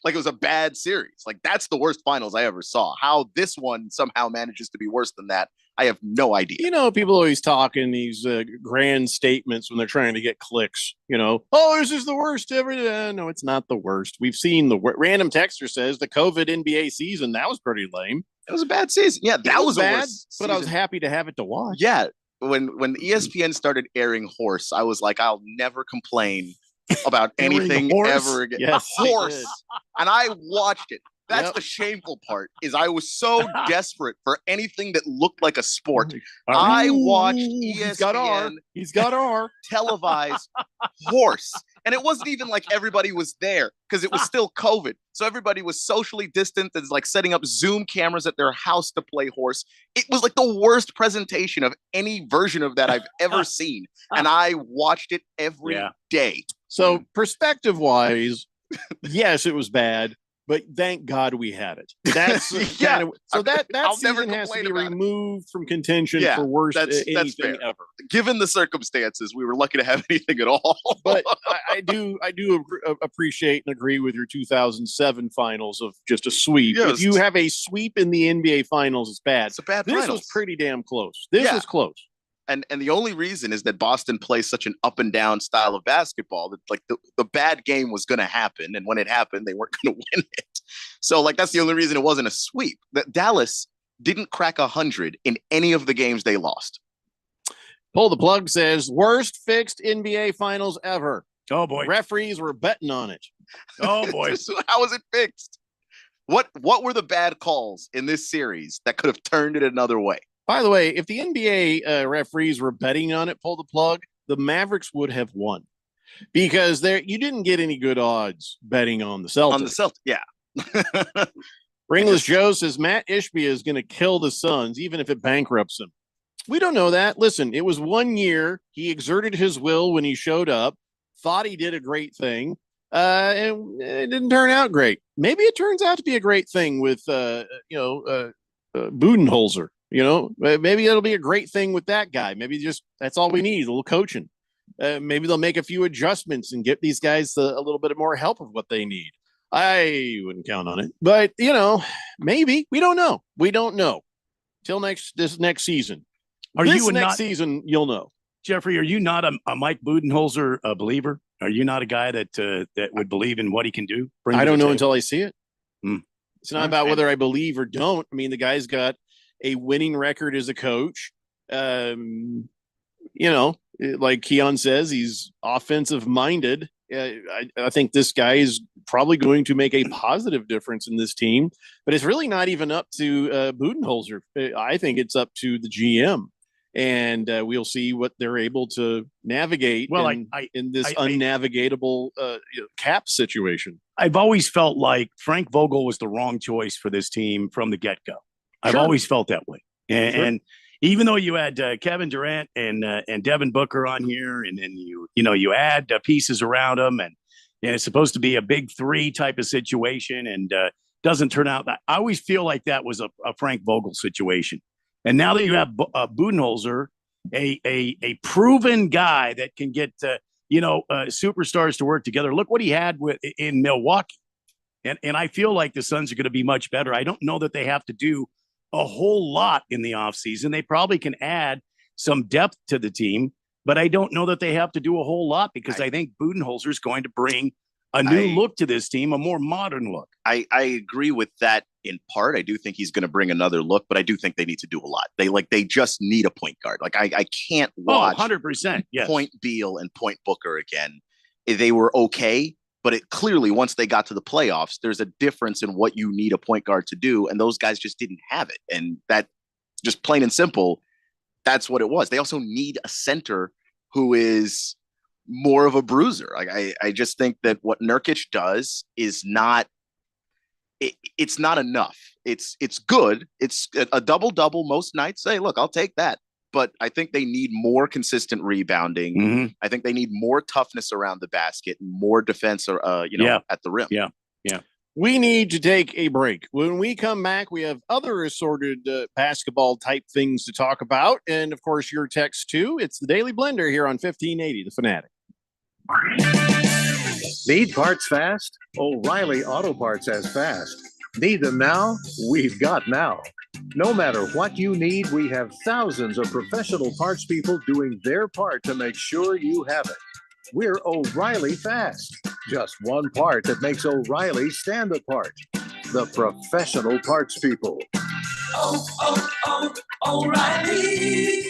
Like it was a bad series. Like that's the worst finals I ever saw. How this one somehow manages to be worse than that, I have no idea. You know, people always talk in these grand statements when they're trying to get clicks. You know, oh, this is the worst ever. No, it's not the worst. We've seen the random texter says the COVID NBA season, that was pretty lame. It was a bad season. Yeah, that was bad, worst but I was happy to have it to watch. Yeah, when ESPN started airing Horse, I was like, I'll never complain about anything ever again. Yes, Horse. And I watched it. That's the shameful part, is I was so desperate for anything that looked like a sport. I watched ESPN He's got R. televise Horse. And it wasn't even like everybody was there because it was still COVID. So everybody was socially distant and like setting up Zoom cameras at their house to play Horse. It was like the worst presentation of any version of that I've ever seen. And I watched it every day. So perspective wise, yes, it was bad. But thank God we had it. That's so that season has to be removed from contention for worst anything ever. Given the circumstances, we were lucky to have anything at all. But I do appreciate and agree with your 2007 finals of just a sweep. If you have a sweep in the NBA finals, it's bad. It's a bad. This was pretty damn close. This was close. And the only reason is that Boston plays such an up and down style of basketball that like the bad game was going to happen. And when it happened, they weren't going to win it. So like, that's the only reason it wasn't a sweep. That Dallas didn't crack 100 in any of the games they lost. Pull the Plug says worst fixed NBA finals ever. Oh boy. Referees were betting on it. Oh boy. How was it fixed? What were the bad calls in this series that could have turned it another way? By the way, if the NBA referees were betting on it, Pull the Plug, the Mavericks would have won because you didn't get any good odds betting on the Celtics. On the Celtics, yeah. Ringless Joe says Matt Ishbia is going to kill the Suns, even if it bankrupts them. We don't know that. Listen, it was 1 year. He exerted his will when he showed up, thought he did a great thing, and it didn't turn out great. Maybe it turns out to be a great thing with, Budenholzer. You know, maybe it'll be a great thing with that guy. Maybe just that's all we need, a little coaching. Maybe they'll make a few adjustments and get these guys a little bit more help of what they need. I wouldn't count on it, but you know, maybe we don't know. We don't know till this next season. Next season? You'll know. Jeffrey, are you not a Mike Budenholzer believer? Are you not a guy that would believe in what he can do? I don't know until I see it. It's not about whether I believe or don't. I mean, the guy's got a winning record as a coach. You know, like Keon says, he's offensive minded. I think this guy is probably going to make a positive difference in this team, but it's really not even up to Budenholzer. I think it's up to the GM, and we'll see what they're able to navigate in this unnavigatable cap situation. I've always felt like Frank Vogel was the wrong choice for this team from the get-go. I've always felt that way. And even though you had Kevin Durant and Devin Booker on here, and then you add pieces around them, and it's supposed to be a big three type of situation, and doesn't turn out that. I always feel like that was a Frank Vogel situation. And now that you have Budenholzer, a proven guy that can get superstars to work together. Look what he had in Milwaukee, and I feel like the Suns are going to be much better. I don't know that they have to do a whole lot in the offseason. They probably can add some depth to the team, but I don't know that they have to do a whole lot because I think Budenholzer is going to bring a new look to this team, a more modern look. I agree with that in part. I do think he's going to bring another look, but I do think they need to do a lot. They just need a point guard. Like I can't watch 100%. Yes. Point Beal and Point Booker again. They were okay, but it clearly, once they got to the playoffs, there's a difference in what you need a point guard to do. And those guys just didn't have it. And that, just plain and simple, that's what it was. They also need a center who is more of a bruiser. Like I just think that what Nurkic does is not it's not enough. It's good. It's a double-double most nights. Hey, look, I'll take that. But I think they need more consistent rebounding. Mm-hmm. I think they need more toughness around the basket and more defense, at the rim. Yeah. We need to take a break. When we come back, we have other assorted basketball type things to talk about. And of course, your text too. It's the Daily Blender here on 1580, The Fanatic. Need parts fast? O'Reilly Auto Parts has fast. Need them now? We've got now. No matter what you need, we have thousands of professional parts people doing their part to make sure you have it. We're O'Reilly Fast. Just one part that makes O'Reilly stand apart. The professional parts people. O'Reilly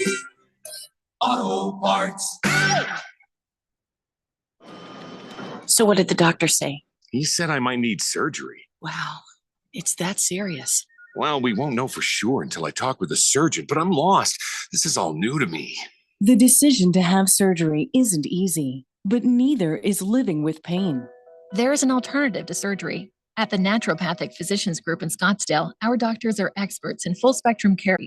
Auto Parts. So what did the doctor say? He said I might need surgery. Wow, it's that serious. Well, we won't know for sure until I talk with a surgeon, but I'm lost. This is all new to me. The decision to have surgery isn't easy, but neither is living with pain. There is an alternative to surgery. At the Naturopathic Physicians Group in Scottsdale, our doctors are experts in full spectrum care.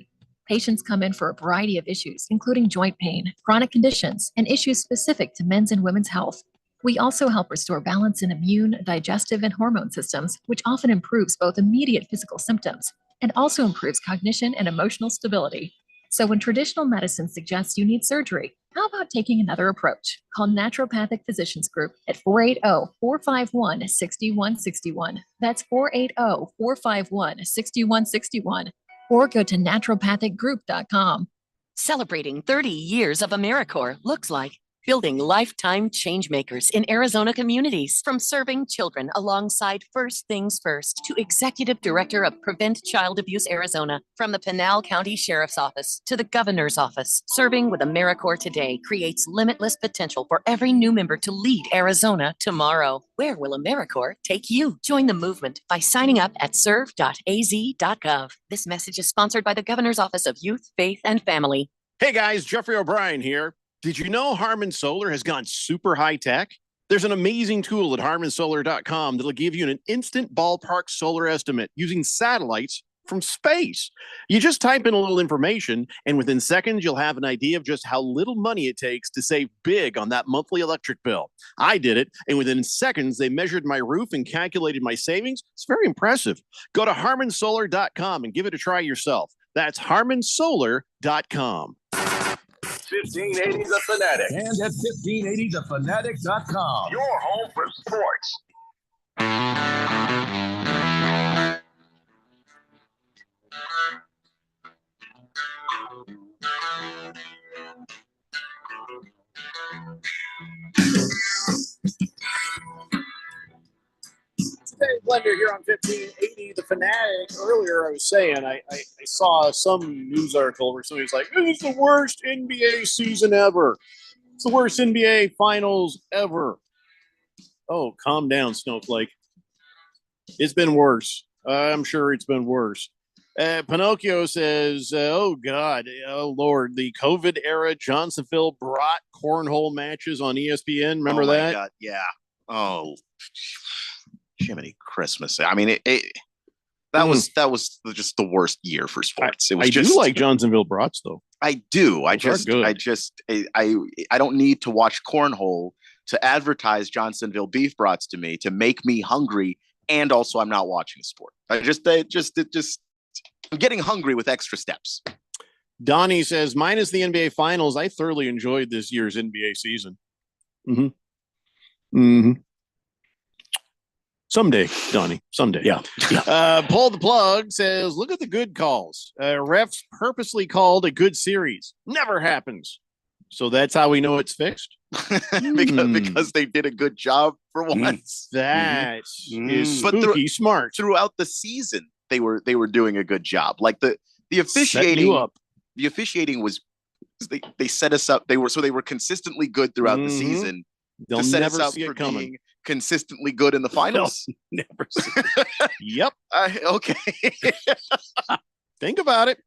Patients come in for a variety of issues, including joint pain, chronic conditions, and issues specific to men's and women's health. We also help restore balance in immune, digestive, and hormone systems, which often improves both immediate physical symptoms and also improves cognition and emotional stability. So when traditional medicine suggests you need surgery, how about taking another approach? Call Naturopathic Physicians Group at 480-451-6161. That's 480-451-6161. Or go to naturopathicgroup.com. Celebrating 30 years of AmeriCorps looks like building lifetime change makers in Arizona communities. From serving children alongside First Things First to Executive Director of Prevent Child Abuse Arizona, from the Pinal County Sheriff's Office to the Governor's Office, serving with AmeriCorps today creates limitless potential for every new member to lead Arizona tomorrow. Where will AmeriCorps take you? Join the movement by signing up at serve.az.gov. This message is sponsored by the Governor's Office of Youth, Faith, and Family. Hey guys, Jeffrey O'Brien here. Did you know Harman Solar has gone super high tech? There's an amazing tool at harmansolar.com that'll give you an instant ballpark solar estimate using satellites from space. You just type in a little information, and within seconds, you'll have an idea of just how little money it takes to save big on that monthly electric bill. I did it, and within seconds, they measured my roof and calculated my savings. It's very impressive. Go to harmansolar.com and give it a try yourself. That's harmansolar.com. 1580 The Fanatic. And at 1580thefanatic.com. Your home for sports. Dave Blender here on 1580 The Fanatic. Earlier I was saying I saw some news article where somebody's like, this is the worst NBA season ever. It's the worst NBA finals ever. Oh, calm down, Snowflake. It's been worse. I'm sure it's been worse. Pinocchio says, oh, God, oh, Lord, the COVID era Johnsonville brought cornhole matches on ESPN. Remember that? God, yeah. Oh, Jiminy Christmas. I mean, that was just the worst year for sports. It was do like Johnsonville brats, though. I do. I don't need to watch cornhole to advertise Johnsonville beef brats to me to make me hungry, and also I'm not watching a sport. I'm getting hungry with extra steps. Donnie says, minus the NBA finals, I thoroughly enjoyed this year's NBA season. Someday, Donnie. Someday. Yeah. Pull the Plug says, look at the good calls. Refs purposely called a good series. Never happens. So that's how we know it's fixed. because they did a good job for once. That is spooky smart. Throughout the season, they were doing a good job. Like the officiating the officiating was they set us up. They were consistently good throughout the season. They'll set never us up see it for coming. being consistently good in the finals. Never see Yep. Okay. Think about it.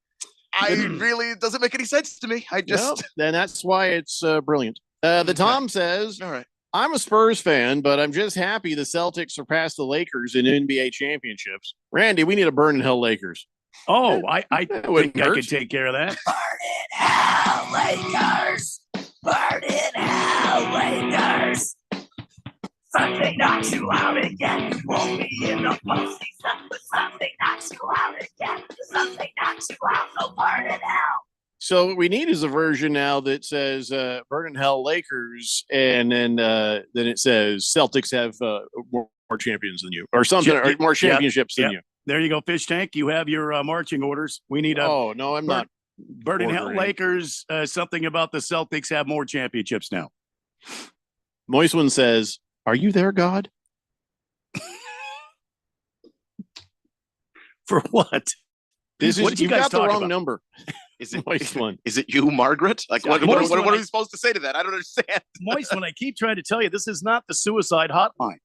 It doesn't make any sense to me. Then that's why it's brilliant. The Tom says, all right. I'm a Spurs fan, but I'm just happy the Celtics surpassed the Lakers in NBA championships. Randy, we need a burn in hell Lakers. Oh, I think I could take care of that. Burn in hell, Lakers! Burn in hell, Lakers! Something knocks you out again. You won't be in the postseason, but something knocks you out again. Something knocks you out, so burn in hell. So what we need is a version now that says "Burn in Hell Lakers," and then it says Celtics have more champions than you, or something, or more championships than you. There you go, Fish Tank. You have your marching orders. We need a. Oh no, I'm not. Burn in Hell Lakers. Something about the Celtics have more championships now. Moist One says, "Are you there, God?" For what? You got the wrong number. Is it you, Margaret? Like, what are we supposed to say to that? I don't understand. Moist One, I keep trying to tell you, this is not the suicide hotline.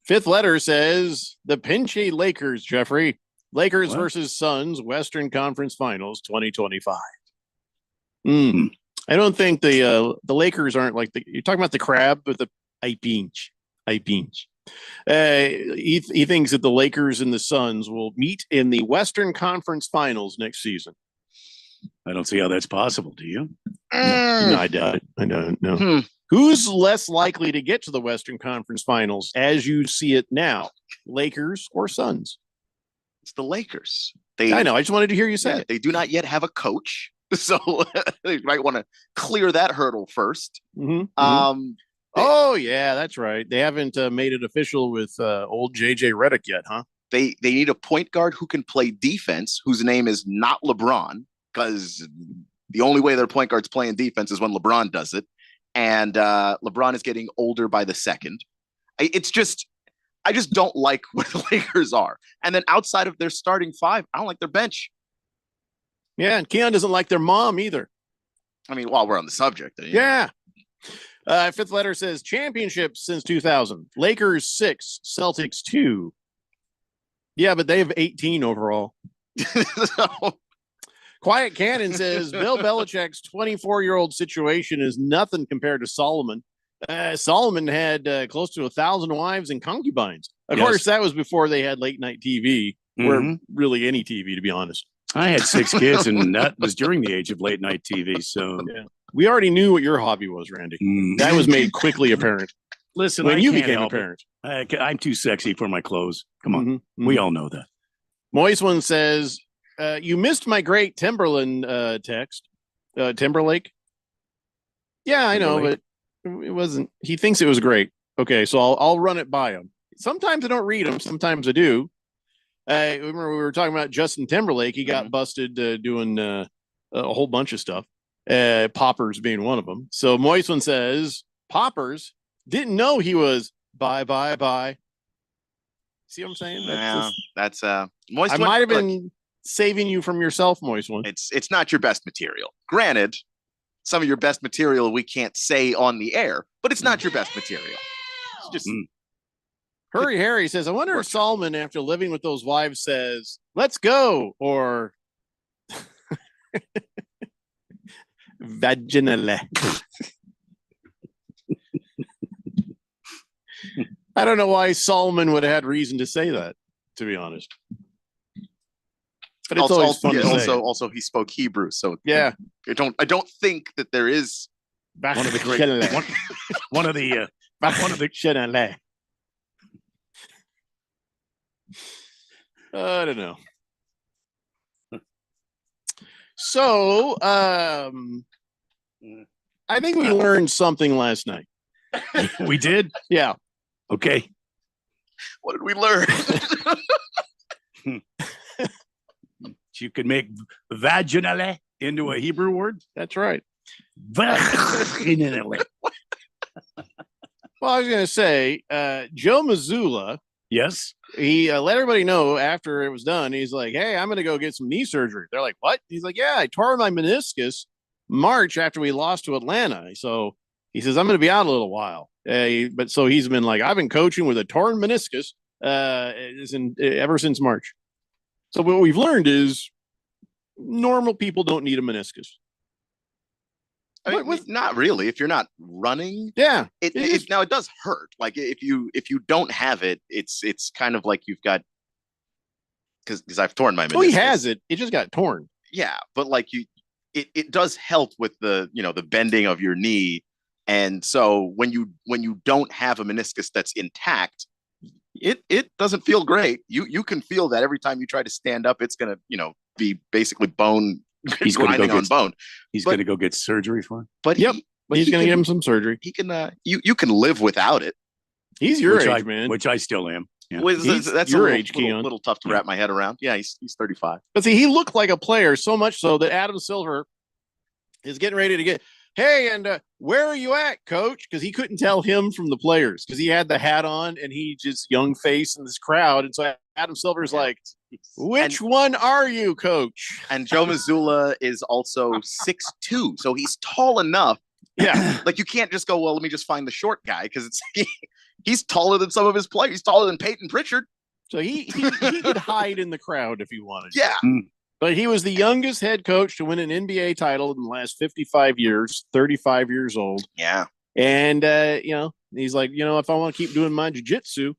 Fifth letter says the Pinchy Lakers, Jeffrey. Lakers versus Suns, Western Conference Finals 2025. I don't think the Lakers aren't like you're talking about the crab with the I pinch. He thinks that the Lakers and the Suns will meet in the Western Conference Finals next season. I don't see how that's possible. Do you? No, I doubt it. I don't know. Who's less likely to get to the Western Conference Finals as you see it now, Lakers or Suns? It's the Lakers. I know. I just wanted to hear you say it. They do not yet have a coach, so they might want to clear that hurdle first. Oh yeah, that's right. They haven't made it official with old JJ Redick yet, huh? They need a point guard who can play defense, whose name is not LeBron, because the only way their point guard's playing defense is when LeBron does it, and LeBron is getting older by the second. I just don't like where the Lakers are. And then outside of their starting five, I don't like their bench. Yeah, and Keon doesn't like their mom either. I mean, while we're on the subject. Yeah. Fifth letter says championships since 2000. Lakers 6, Celtics 2. Yeah, but they have 18 overall. Quiet Cannon says Bill Belichick's 24-year-old situation is nothing compared to Solomon. Solomon had close to 1,000 wives and concubines. Of course, that was before they had late night TV, or really any TV, to be honest. I had 6 kids, and that was during the age of late night TV. So we already knew what your hobby was, Randy. That was made quickly apparent. Listen, when you became a parent, I'm too sexy for my clothes. Come on, we all know that. Moist One says, "You missed my great Timberland text, Timberlake." Yeah, I know, but it wasn't. He thinks it was great. Okay, so I'll run it by him. Sometimes I don't read them. Sometimes I do. Remember we were talking about Justin Timberlake. He got busted doing a whole bunch of stuff. Poppers being one of them. So Moist One says Poppers didn't know he was bye. See what I'm saying? That's Moist I might have been saving you from yourself, Moist One. It's not your best material. Granted, some of your best material we can't say on the air, but it's not your best material. It's just Hurry Harry says, I wonder if Solomon, after living with those wives, says, let's go, or vaginally. I don't know why Solomon would have had reason to say that, to be honest. But it's always fun to say. Also, he spoke Hebrew, so yeah. I don't think that there is one of the great one of the I don't know. So, I think we learned something last night. We did? Yeah. Okay. What did we learn? You could make vaginally into a Hebrew word. That's right. Vaginally. Well, I was going to say, Joe Mazzulla. Yes. He let everybody know after it was done. He's like, hey, I'm going to go get some knee surgery. They're like, what? He's like, yeah, I tore my meniscus March after we lost to Atlanta. So he says, I'm going to be out a little while. But so he's been like, I've been coaching with a torn meniscus ever since March. So what we've learned is normal people don't need a meniscus. I mean, not really. If you're not running, yeah, it now it does hurt. Like if you don't have it, it's kind of like you've got because I've torn my meniscus. Oh, he has it. It just got torn. Yeah, but like it does help with the the bending of your knee, and so when you don't have a meniscus that's intact, it doesn't feel great. You can feel that every time you try to stand up, it's gonna be basically bone. He's grinding on bone. He's going to go get surgery for it. But he's going to give him some surgery. He can. You can live without it. He's your age, man. Which I still am. Yeah. That's your age, Keon. A little tough to wrap my head around. Yeah, he's 35. But see, he looked like a player so much so that Adam Silver is getting ready to get. Hey, and where are you at, coach? Because he couldn't tell him from the players because he had the hat on and he just young face in this crowd. And so Adam Silver's like, which one are you, coach? And Joe Mazzulla is also 6'2", so he's tall enough. Yeah. Like you can't just go, well, let me just find the short guy because he's taller than some of his players. He's taller than Peyton Pritchard. So he could hide in the crowd if he wanted. Yeah. But he was the youngest head coach to win an NBA title in the last 55 years, 35 years old. Yeah. And, he's like, if I want to keep doing my jiu-jitsu,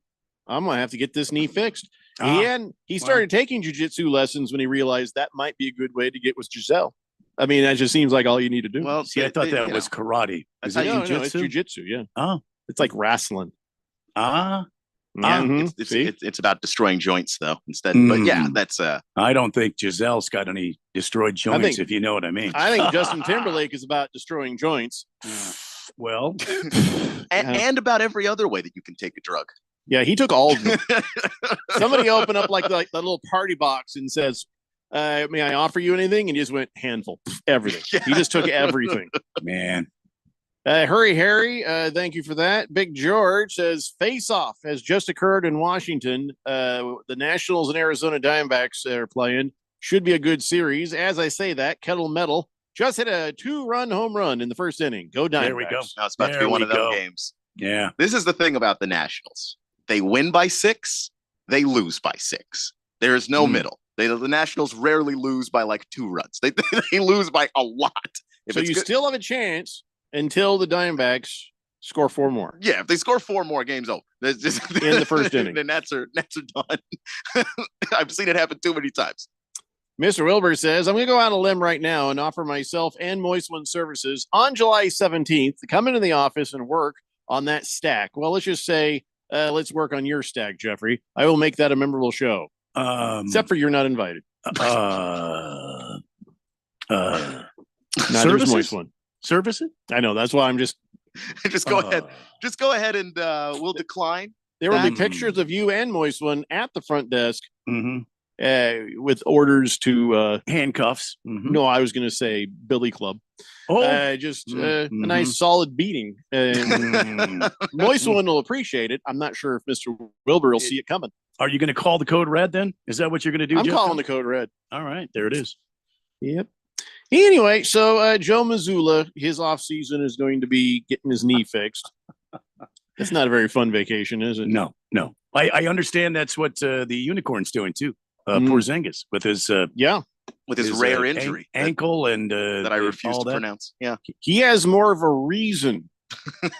I'm going to have to get this knee fixed. He started taking jiu-jitsu lessons when he realized that might be a good way to get with Giselle. I mean, that just seems like all you need to do. Well, see, I thought that was karate. Is it jiu-jitsu? No, it's jiu-jitsu, yeah. Oh. It's like wrestling. It's about destroying joints though instead. But yeah, that's I don't think Giselle's got any destroyed joints, if you know what I mean. I think Justin Timberlake is about destroying joints. Well, and about every other way that you can take a drug. Yeah, he took all of them. Somebody opened up like the little party box and says, may I offer you anything? And he just went handful, everything. Yeah. He just took everything. Man. Hurry Harry, thank you for that. Big George says face-off has just occurred in Washington. The Nationals and Arizona Diamondbacks are playing. Should be a good series. As I say that, Kettle Metal just hit a 2-run home run in the first inning. Go Diamondbacks. There we go. Now it's about to be one of those games. Yeah. This is the thing about the Nationals. They win by 6. They lose by 6. There is no middle. The Nationals rarely lose by like 2 runs. They lose by a lot. So you still have a chance until the Diamondbacks score 4 more. Yeah, if they score 4 more, game's over. Just, in the first inning. The Nats are done. I've seen it happen too many times. Mr. Wilbur says, I'm going to go out on a limb right now and offer myself and Moist One Services on July 17th to come into the office and work on that stack. Well, let's just say, let's work on your stack, Jeffrey. I will make that a memorable show. Except for you're not invited. There's Moist One. Services? I know. That's why I'm just go ahead. Just go ahead and we'll decline. There will be pictures of you and Moist One at the front desk with orders to handcuffs. No, I was going to say Billy Club. Just a nice solid beating. Moist One will appreciate it. I'm not sure if Mr. Wilbur will see it coming. Are you going to call the code red then? Is that what you're going to do? I'm calling the code red. All right, there it is. Yep. Anyway, so Joe Mazzulla, his off season is going to be getting his knee fixed. It's not a very fun vacation, is it? No. I understand that's what the Unicorn's doing too. Porzingis with his with his rare injury, ankle, and that I refuse to pronounce. Yeah, he has more of a reason.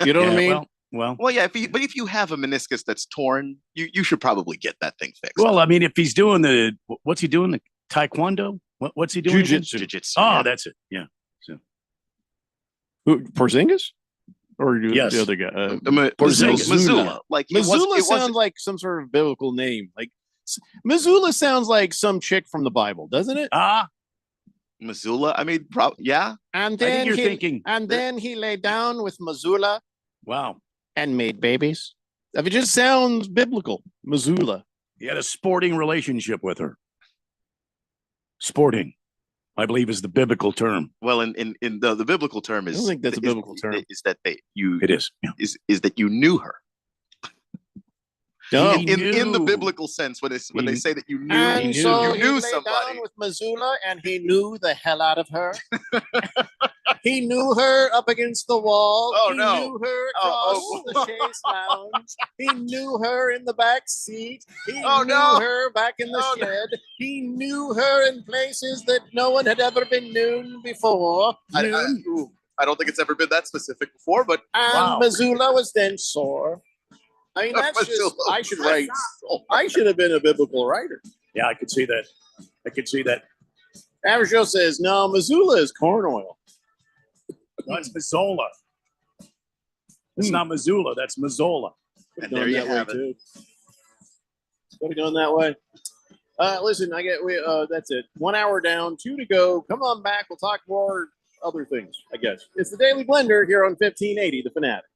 You know what I mean? Well, yeah. But if you have a meniscus that's torn, you should probably get that thing fixed. Well, I mean, if he's doing what's he doing? The taekwondo? What's he doing? Jiu-jitsu. Oh, that's it. Yeah. So, Porzingis? Or yes. The other guy? Mazzulla. Like Mazzulla sounds like some sort of biblical name. Like Mazzulla sounds like some chick from the Bible, doesn't it? Mazzulla. I mean, yeah. And then you're thinking. And then he lay down with Mazzulla. Wow. And made babies. If it just sounds biblical, Mazzulla. He had a sporting relationship with her. Sporting, I believe, is the biblical term. Well, in the biblical term is. I don't think that's a biblical term. Is that it is. Yeah. Is that you knew her. In the biblical sense, when they say that you knew, and so you knew he somebody. Down with Mazzulla, and he knew the hell out of her. He knew her up against the wall. He knew her across the chaise lounge. He knew her in the back seat. He knew her back in the shed. He knew her in places that no one had ever been known before. I don't think it's ever been that specific before, but and Missoula was then sore. I mean, that's just, I should write. I should have been a biblical writer. Yeah, I could see that. Average Joe says, no, Missoula is corn oil. That's Missoula. It's not Missoula. That's Missoula. And there you have it. Could have gone that way. Listen, that's it. 1 hour down, 2 to go. Come on back. We'll talk more other things, I guess. It's the Daily Blender here on 1580, The Fanatic.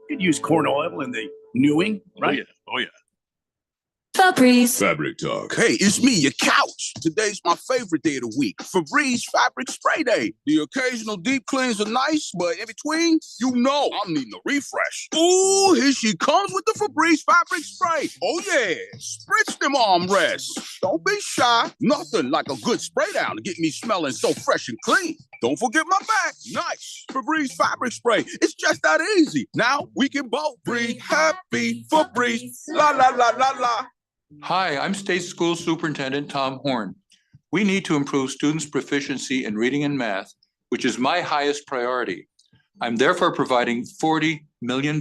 You could use corn oil in the newing, right? Oh, yeah. Febreze. Fabric Talk. Hey, it's me, your couch. Today's my favorite day of the week. Febreze Fabric Spray Day. The occasional deep cleans are nice, but in between, I'm needing a refresh. Ooh, here she comes with the Febreze Fabric Spray. Oh, yeah. Spritz them armrests. Don't be shy. Nothing like a good spray down to get me smelling so fresh and clean. Don't forget my back. Nice. Febreze Fabric Spray. It's just that easy. Now we can both breathe happy. Febreze. La, la, la, la, la. Hi, I'm State School Superintendent Tom Horn. We need to improve students' proficiency in reading and math, which is my highest priority. I'm therefore providing $40 million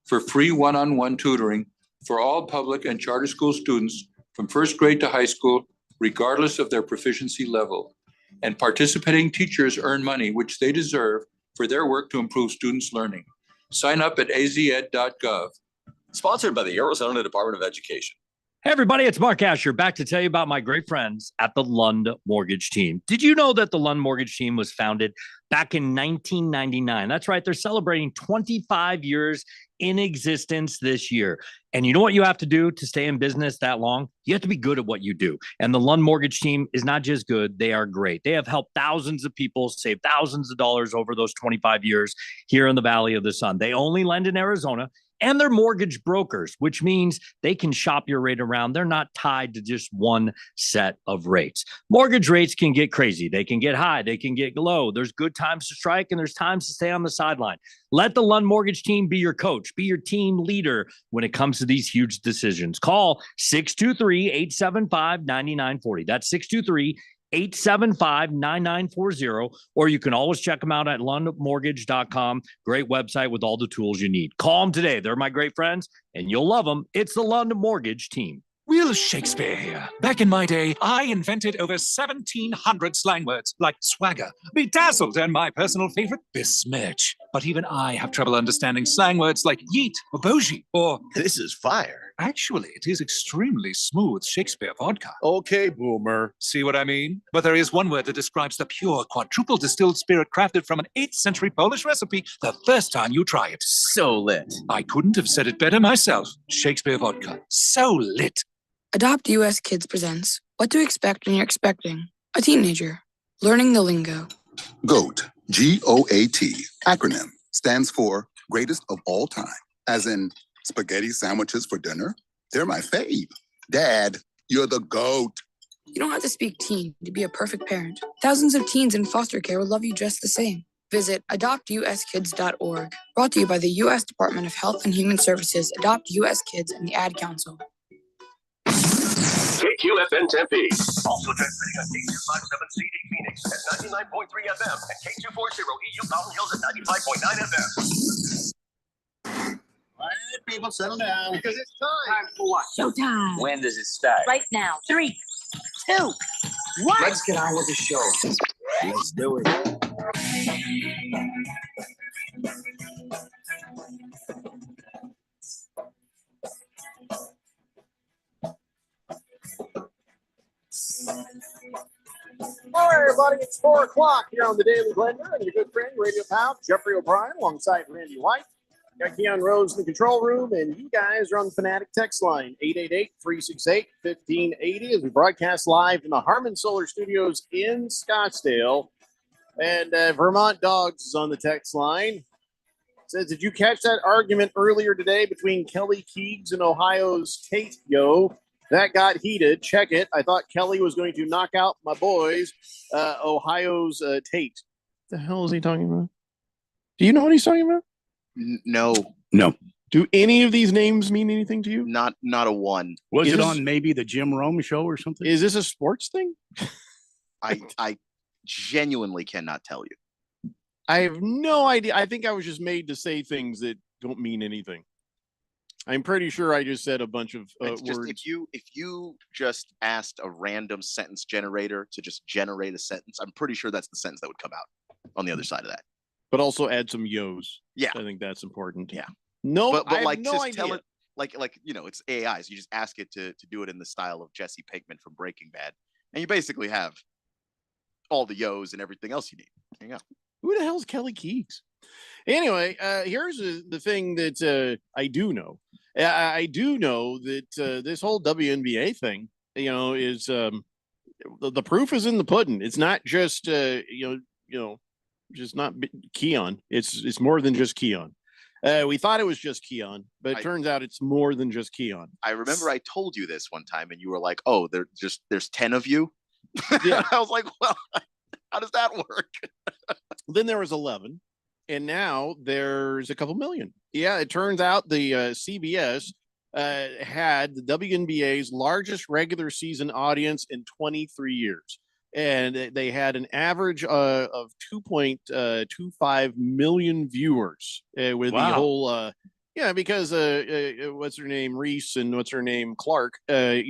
for free one-on-one tutoring for all public and charter school students from first grade to high school, regardless of their proficiency level. And participating teachers earn money, which they deserve, for their work to improve students' learning. Sign up at azed.gov. Sponsored by the Arizona Department of Education. Hey, everybody, it's Mark Asher back to tell you about my great friends at the Lund Mortgage Team. Did you know that the Lund Mortgage Team was founded back in 1999? That's right. They're celebrating 25 years in existence this year. And you know what you have to do to stay in business that long? You have to be good at what you do. And the Lund Mortgage Team is not just good, they are great. They have helped thousands of people save thousands of dollars over those 25 years here in the Valley of the Sun. They only lend in Arizona. And they're mortgage brokers, which means they can shop your rate around. They're not tied to just one set of rates. Mortgage rates can get crazy. They can get high. They can get low. There's good times to strike and there's times to stay on the sideline. Let the Lund Mortgage Team be your coach, be your team leader when it comes to these huge decisions. Call 623-875-9940. That's 623-875-9940, or you can always check them out at lundmortgage.com. Great website with all the tools you need. Call them today. They're my great friends, and you'll love them. It's the Lund Mortgage Team. Will Shakespeare here. Back in my day, I invented over 1,700 slang words like swagger, bedazzled, and my personal favorite, besmirch. But even I have trouble understanding slang words like yeet or bougie or this is fire. Actually, it is extremely smooth Shakespeare vodka. Okay, boomer. See what I mean? But there is one word that describes the pure quadruple distilled spirit crafted from an 8th century Polish recipe the first time you try it. So lit. I couldn't have said it better myself. Shakespeare vodka. So lit. Adopt US Kids presents What to Expect When You're Expecting a Teenager. Learning the lingo. GOAT, G-O-A-T, acronym, stands for greatest of all time. As in spaghetti sandwiches for dinner? They're my fave. Dad, you're the GOAT. You don't have to speak teen to be a perfect parent. Thousands of teens in foster care will love you just the same. Visit adoptuskids.org. Brought to you by the U.S. Department of Health and Human Services, Adopt U.S. Kids, and the Ad Council. KQFN Tempe. Also transmitting on K257CD Phoenix at 99.3 FM and K240 EU Mountain Hills at 95.9 FM. All right, people, settle down because it's time for what? Showtime. When does it start? Right now. 3, 2, 1. Let's get on with the show. Let's do it. All right, everybody, it's 4 o'clock here on the Daily Blender, and your good friend, radio pal, Jeffrey O'Brien, alongside Randy White. Got Keon Rose in the control room, and you guys are on the Fanatic text line, 888-368-1580, as we broadcast live from the Harmon Solar Studios in Scottsdale. And Vermont Dogs is on the text line. Says, did you catch that argument earlier today between Kelly Keegs and Ohio's Tate Yo? That got heated. Check it. I thought Kelly was going to knock out my boys, Ohio's Tate. What the hell is he talking about? Do you know what he's talking about? No. Do any of these names mean anything to you? Not a one. Was it on maybe the Jim Rome show or something? Is this a sports thing? I genuinely cannot tell you. I have no idea. I think I was just made to say things that don't mean anything. I'm pretty sure I just said a bunch of It's just words. if you just asked a random sentence generator to just generate a sentence, I'm pretty sure that's the sentence that would come out on the other side of that. But also add some yos. Yeah, I think that's important. Yeah. No, but I have like no just idea. tell it like it's AI, so you just ask it to do it in the style of Jesse Pinkman from Breaking Bad, and you basically have all the yos and everything else you need. There you go. Who the hell's Kelly Keegs? Anyway, here's the thing that I do know. I do know that this whole WNBA thing, is the proof is in the pudding. It's not just just not Keon. It's more than just Keon. We thought it was just Keon, but it turns out it's more than just Keon. I remember I told you this one time, and you were like, "Oh, there's 10 of you." Yeah. I was like, "Well, how does that work?" Then there was 11, and now there's a couple million. Yeah, it turns out the CBS had the WNBA's largest regular season audience in 23 years. And they had an average of 2.25 million viewers with the whole, because what's her name, Reese, and what's her name, Clark, they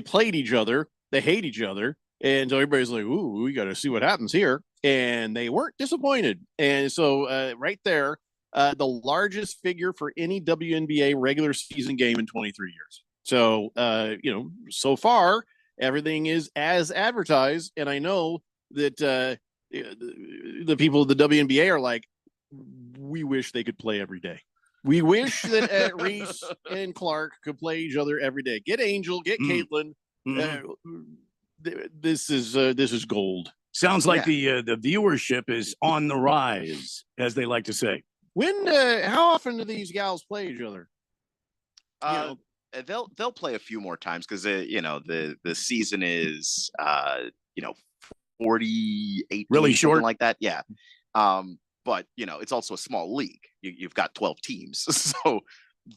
played each other, they hate each other. And so everybody's like, ooh, we got to see what happens here. And they weren't disappointed. And so right there, the largest figure for any WNBA regular season game in 23 years. So, so far, everything is as advertised. And I know that the people of the WNBA are like, we wish they could play every day. We wish that Reese and Clark could play each other every day. Get Angel, get Caitlin. This is gold. Sounds like the viewership is on the rise, as they like to say. How often do these gals play each other? They'll play a few more times because the season is 48 really games, short, something like that. Yeah. But it's also a small league. You've got 12 teams, so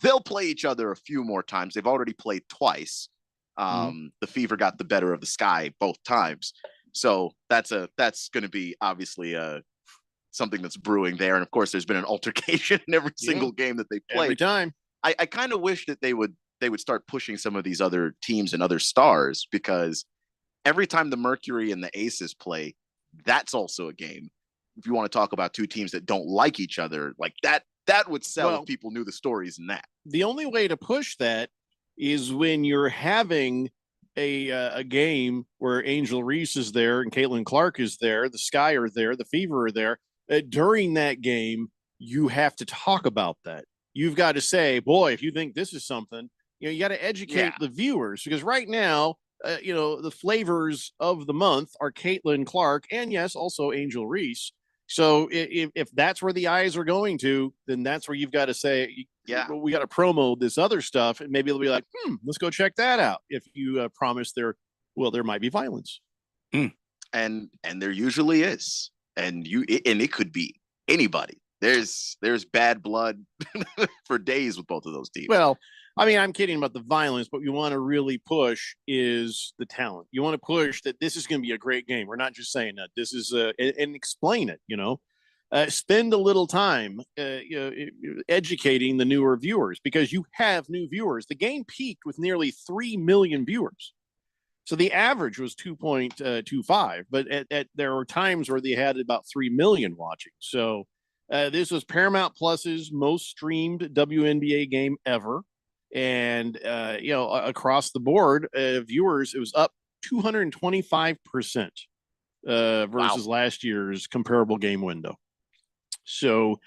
they'll play each other a few more times. They've already played twice. The Fever got the better of the Sky both times, so that's going to be obviously something that's brewing there. And of course, there's been an altercation in every single game that they play. Every time. I kind of wish that they would start pushing some of these other teams and other stars, because every time the Mercury and the Aces play, that's also a game. If you want to talk about two teams that don't like each other, like that would sell if people knew the stories in that. The only way to push that is when you're having a game where Angel Reese is there and Caitlin Clark is there, the Sky are there, the Fever are there. During that game, you have to talk about that. You've got to say, boy, if you think this is something, you got to educate the viewers, because right now, the flavors of the month are Caitlin Clark and yes, also Angel Reese. So if that's where the eyes are going to, then that's where you've got to say, we got to promo this other stuff, and maybe they'll be like, let's go check that out. If you promise there might be violence, and there usually is, and it could be anybody. There's bad blood for days with both of those teams. Well, I mean, I'm kidding about the violence, but we want to really push is the talent. You want to push that this is going to be a great game. We're not just saying that this is and explain it, spend a little time, educating the newer viewers, because you have new viewers. The game peaked with nearly 3 million viewers. So the average was 2.25, but there were times where they had about 3 million watching. So this was Paramount Plus's most streamed WNBA game ever. And, across the board, viewers, it was up 225% versus last year's comparable game window. So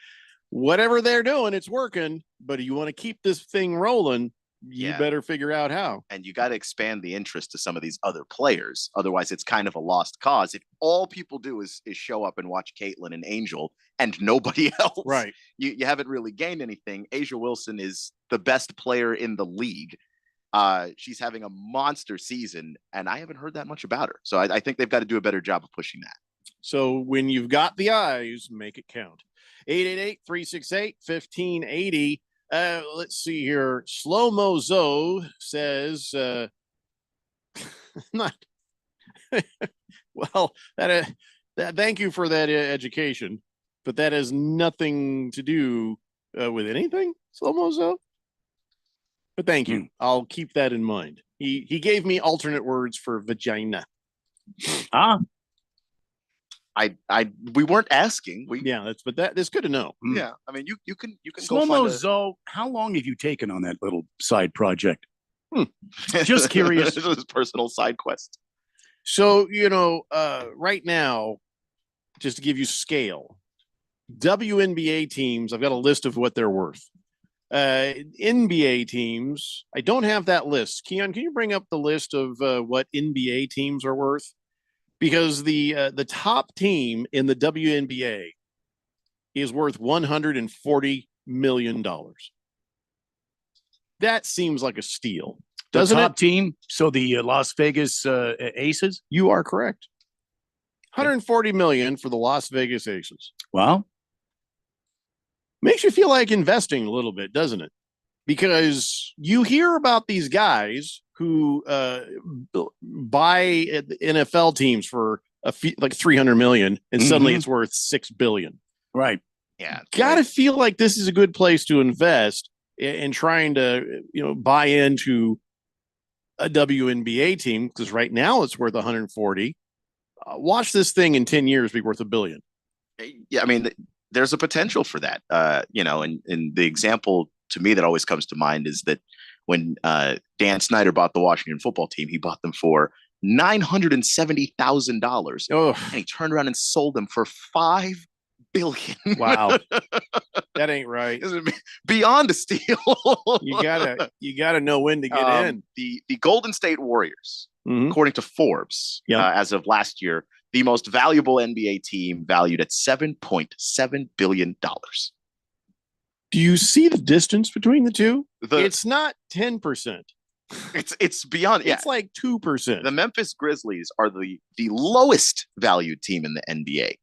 whatever they're doing, it's working. But if you want to keep this thing rolling, you better figure out how. And you got to expand the interest to some of these other players. Otherwise, it's kind of a lost cause. If all people do is show up and watch Caitlin and Angel and nobody else, right? You haven't really gained anything. A'ja Wilson is the best player in the league. She's having a monster season, and I haven't heard that much about her. So I think they've got to do a better job of pushing that. So when you've got the eyes, make it count. 888-368-1580. Let's see here. Slow Mo Zo says, not well, that Thank you for that education, but that has nothing to do with anything, Slow-Mo. But thank you. I'll keep that in mind. He gave me alternate words for vagina. We weren't asking. That's good to know. Yeah, I mean, you can Slow-Mo Zoe, how long have you taken on that little side project? Just curious. This is his personal side quest. So, right now, just to give you scale, WNBA teams, I've got a list of what they're worth. NBA teams, I don't have that list. Keon, can you bring up the list of what NBA teams are worth? Because the top team in the WNBA is worth $140 million. That seems like a steal. Doesn't the top it? Team, so the Las Vegas Aces? You are correct. $140 million for the Las Vegas Aces. Wow. Makes you feel like investing a little bit, doesn't it? Because you hear about these guys who buy NFL teams for like $300 million, and suddenly it's worth $6 billion. Right. Yeah. Gotta feel like this is a good place to invest in trying to, buy into a WNBA team, because right now it's worth 140. Watch this thing in 10 years be worth $1 billion. Yeah, I mean, there's a potential for that. And the example to me that always comes to mind is that when Dan Snyder bought the Washington football team, he bought them for $970,000. And he turned around and sold them for $5 billion. Wow. That ain't right. Beyond a steal. you gotta know when to get in. The Golden State Warriors, according to Forbes, as of last year, the most valuable NBA team, valued at $7.7 billion. Do you see the distance between the two? It's not 10%. It's beyond. It's like 2%. The Memphis Grizzlies are the lowest valued team in the NBA,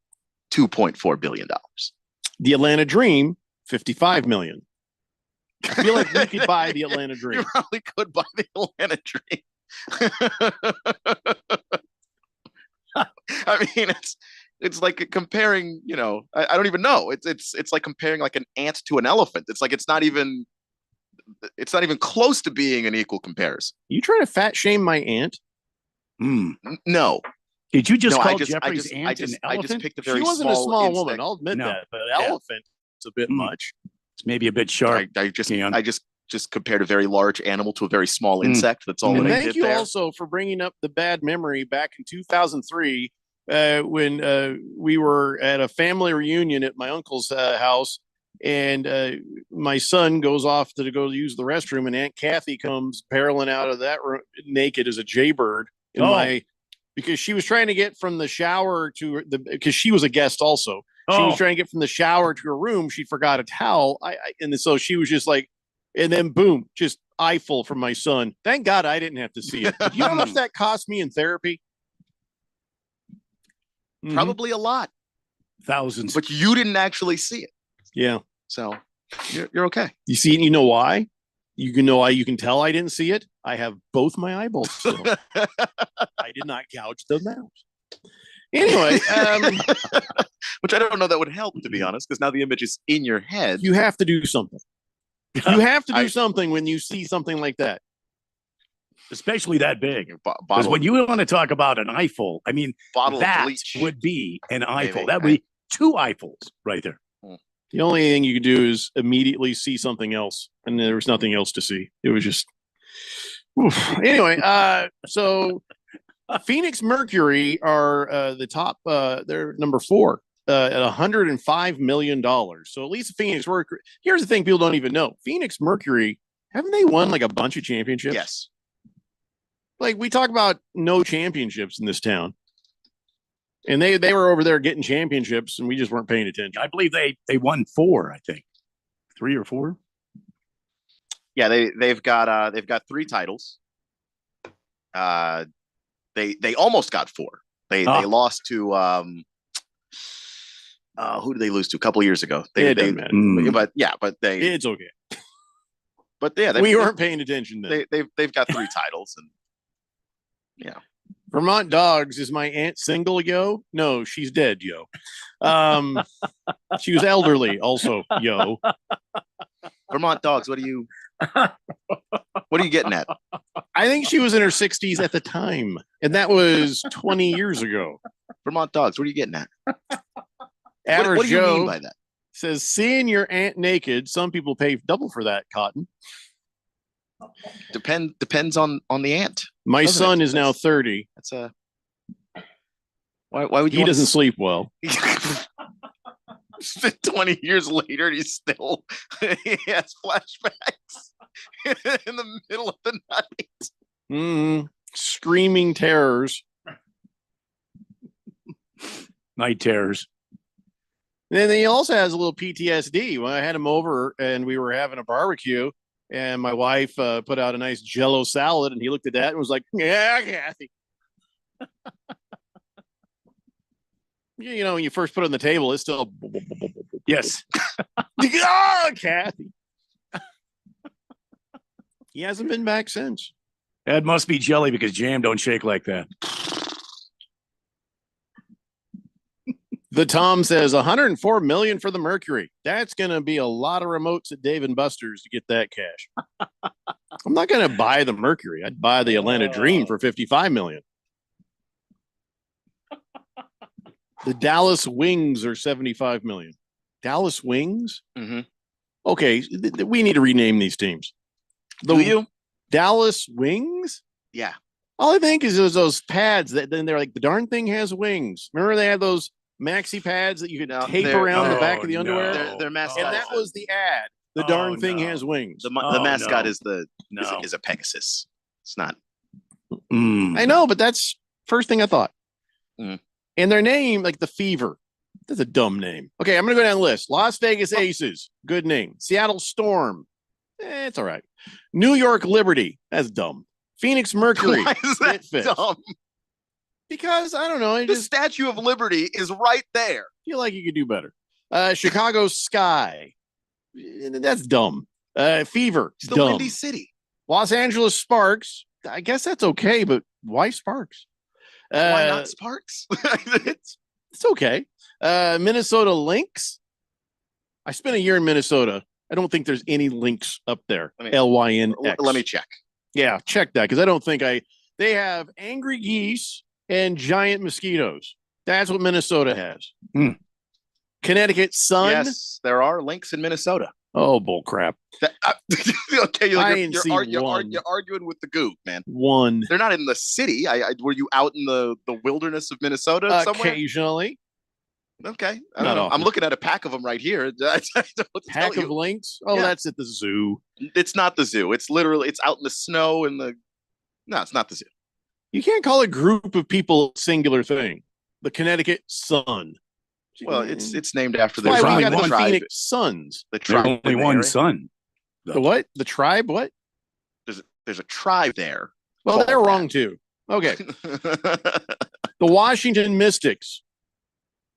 $2.4 billion. The Atlanta Dream, $55 million. I feel like we could buy the Atlanta Dream. You probably could buy the Atlanta Dream. I mean, it's like comparing, I don't even know. It's like comparing like an ant to an elephant. It's like it's not even close to being an equal comparison. You trying to fat shame my aunt? No. Did you just call Jeffrey's aunt an elephant? I just picked a very She wasn't a small insect. woman. I'll admit that, but an elephant is a bit much. It's maybe a bit sharp. I just compared a very large animal to a very small insect. That's all. And thank you also for bringing up the bad memory back in 2003 when we were at a family reunion at my uncle's house, and my son goes off to go use the restroom, and Aunt Kathy comes barreling out of that room naked as a jaybird because she was trying to get from the shower to because she was a guest also. She was trying to get from the shower to her room. She forgot a towel. And so she was just like, and then boom, just eyeful from my son. Thank God I didn't have to see it. You know how much that cost me in therapy? Probably a lot. Thousands. But you didn't actually see it. Yeah. So you're okay. You see, you know why? You know why you can tell I didn't see it? I have both my eyeballs still. I did not gouge them out. Anyway, which I don't know that would help, to be honest, because now the image is in your head. You have to do something. You have to do something when you see something like that. Especially that big. Because when you want to talk about an eyeful, I mean, that would be an eyeful. That would be 2 eyefuls right there. The only thing you could do is immediately see something else, and there was nothing else to see. It was just anyway. So Phoenix Mercury are the top. They're number 4 at $105 million. So at least Phoenix Mercury. Here's the thing: people don't even know Phoenix Mercury. Haven't they won like a bunch of championships? Yes. Like we talk about no championships in this town. And they were over there getting championships, and we just weren't paying attention. I believe they won 4, I think. 3 or 4. Yeah, they've got 3 titles. They almost got 4. They lost to who did they lose to a couple of years ago? But it's okay. But yeah, we weren't paying attention then. They've got 3 titles, and Vermont Dogs, is my aunt single, yo? No, she's dead, yo. She was elderly, also, yo. Vermont Dogs, what are you getting at? I think she was in her 60s at the time, and that was 20 years ago. Vermont Dogs, what are you getting at? Average what do you Joe mean by that? Says, seeing your aunt naked, some people pay double for that, Cotton. Depends on the aunt. My son is now 30. That's a why would you? He doesn't sleep well. 20 years later, he has flashbacks in the middle of the night. Screaming terrors. Night terrors. And then he also has a little PTSD. When I had him over and we were having a barbecue, and my wife put out a nice Jell-O salad, and he looked at that and was like, "Yeah, Kathy." You know, when you first put it on the table, it's still yes. Oh, Kathy. He hasn't been back since. That must be jelly because jam don't shake like that. The Tom says 104 million for the Mercury. That's going to be a lot of remotes at Dave and Buster's to get that cash. I'm not going to buy the Mercury. I'd buy the Atlanta Dream for 55 million. The Dallas Wings are 75 million. Dallas Wings? Mm-hmm. Okay, we need to rename these teams. Do you? Dallas Wings? Yeah. All I think is those pads that then they're like, the darn thing has wings. Remember they had those maxi pads that you could tape around the back of the underwear? Their mascot. And that was the ad. The darn thing has wings. The mascot is is a Pegasus. It's not. I know, but that's first thing I thought. Mm. And their name, like the Fever. That's a dumb name. Okay, I'm going to go down the list. Las Vegas Aces. Good name. Seattle Storm. It's all right. New York Liberty. That's dumb. Phoenix Mercury. Why is that dumb? Because, I don't know. The Statue of Liberty is right there. Feel like you could do better. Chicago Sky. That's dumb. Fever. It's the dumb. Windy City. Los Angeles Sparks. I guess that's okay, but why Sparks? Why not Sparks? It's okay. Minnesota Lynx. I spent a year in Minnesota. I don't think there's any links up there. LYNX. Let me check. Yeah, check that because I don't think they have angry geese and giant mosquitoes. That's what Minnesota has. Connecticut Sun. Yes, there are links in Minnesota. Oh, bull crap. Okay, you're arguing with the goop, man. One. They're not in the city. Were you out in the wilderness of Minnesota somewhere? Occasionally. Okay. I'm looking at a pack of them right here. Pack of links? Oh, yeah. That's at the zoo. It's not the zoo. It's out in the snow and No, it's not the zoo. You can't call a group of people a singular thing. The Connecticut Sun. Well, it's named after the tribe. We got the Phoenix Suns. The tribe. There's only one son. The what? The tribe? What? There's a tribe there. Well, they're wrong too. Okay. The Washington Mystics.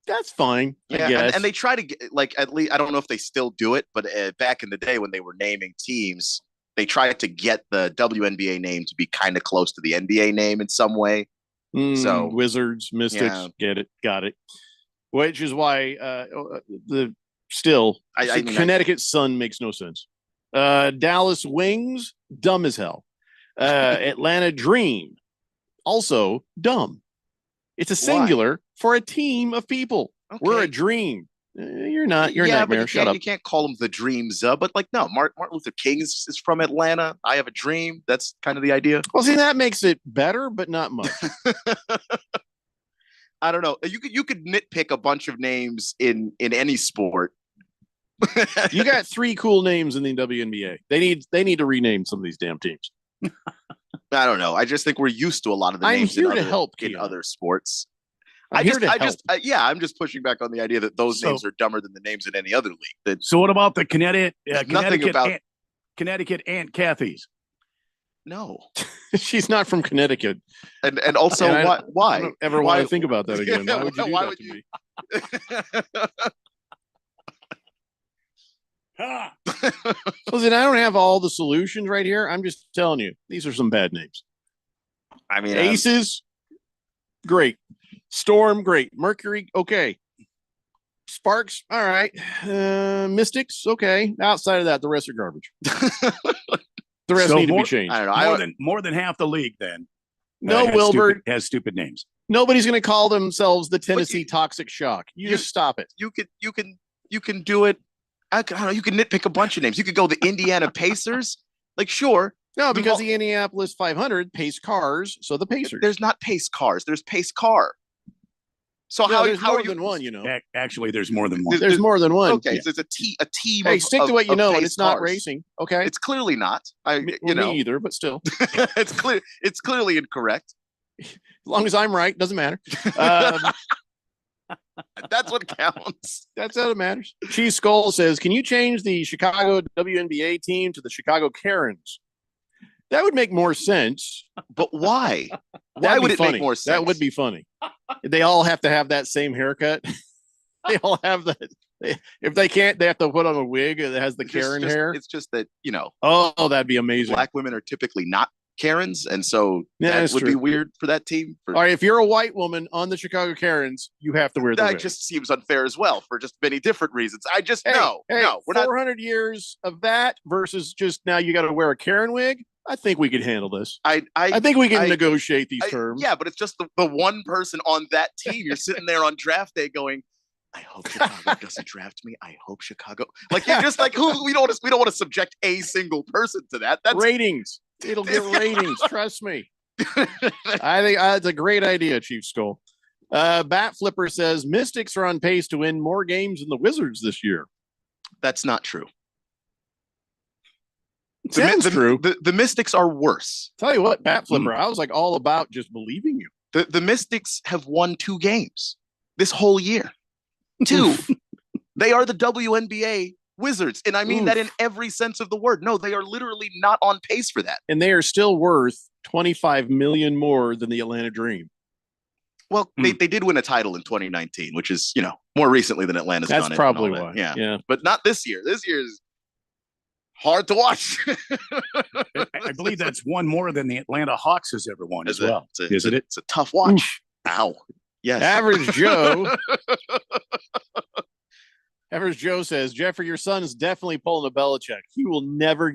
That's fine. Yeah, I guess. And they try to get at least I don't know if they still do it, but back in the day when they were naming teams, they tried to get the WNBA name to be kind of close to the NBA name in some way. So Wizards, Mystics, got it. Which is why Connecticut Sun makes no sense. Dallas Wings, dumb as hell. Atlanta Dream, also dumb. It's a singular for a team of people. Okay. We're a dream. You're not. You're a nightmare. Shut up. You can't call them the Dreams. But no, Martin Luther King is from Atlanta. I have a dream. That's kind of the idea. Well, see, that makes it better, but not much. I don't know. You could nitpick a bunch of names in any sport. You got 3 cool names in the WNBA. They need to rename some of these damn teams. I don't know. I just think we're used to a lot of the names in other sports. I'm just pushing back on the idea that those names are dumber than the names in any other league. So what about the Connecticut Aunt Kathy's? No, she's not from Connecticut. And also, why? I don't ever want to think about that again. Why would you do that to me? Listen, I don't have all the solutions right here. I'm just telling you, these are some bad names. I mean, Aces, great. Storm, great. Mercury, okay. Sparks, all right. Mystics, okay. Outside of that, the rest are garbage. The rest need to be changed. I don't know. More than half the league then. No, Wilbert has stupid names. Nobody's going to call themselves the Tennessee Toxic Shock. You just stop it. You can do it. I don't know. You can nitpick a bunch of names. You could go the Indiana Pacers. Like, sure. No, because the Indianapolis 500 pace cars. So the Pacers. There's not pace cars. There's pace car. So no, how more than one, you know? Actually, there's more than one. There's more than one. Okay, so it's a team. Hey, stick to what you know, and it's not racing. Okay, it's clearly not. Me either, but still, it's clear. It's clearly incorrect. As long as I'm right, doesn't matter. That's what counts. That's how it matters. Chief Skull says, "Can you change the Chicago WNBA team to the Chicago Karens?" That would make more sense. But why? Why would it make more sense? That would be funny. They all have to have that same haircut. They all have that. If they can't, they have to put on a wig that has the Karen hair. It's just that, you know. Oh, that'd be amazing. Black women are typically not Karens, and so that would be weird for that team. All right, if you're a white woman on the Chicago Karens, you have to wear the wig. That just seems unfair as well for just many different reasons. I just no, we're 400 years of that versus just now you got to wear a Karen wig. I think we could handle this. I think we can negotiate these terms. Yeah, but it's just the one person on that team. You're sitting there on draft day going, I hope Chicago doesn't draft me. I hope Chicago. Like, you're just like, we don't want to subject a single person to that. That's ratings. It'll get ratings. Trust me. I think it's a great idea, Chief Skull. Bat Flipper says Mystics are on pace to win more games than the Wizards this year. That's not true. Sounds true. The Mystics are worse. Tell you what, Bat Flipper, I was like all about just believing you. The Mystics have won 2 games this whole year. 2. They are the WNBA Wizards. And I mean that in every sense of the word. No, they are literally not on pace for that. And they are still worth $25 million more than the Atlanta Dream. Well, they did win a title in 2019, which is, you know, more recently than Atlanta's done. That's probably why. Yeah. But not this year. This year is hard to watch. I believe that's one more than the Atlanta Hawks has ever won as well. Isn't it? It's a tough watch. Ow. Yes. Average Joe. Average Joe says, Jeffrey, your son is definitely pulling a Belichick. He will never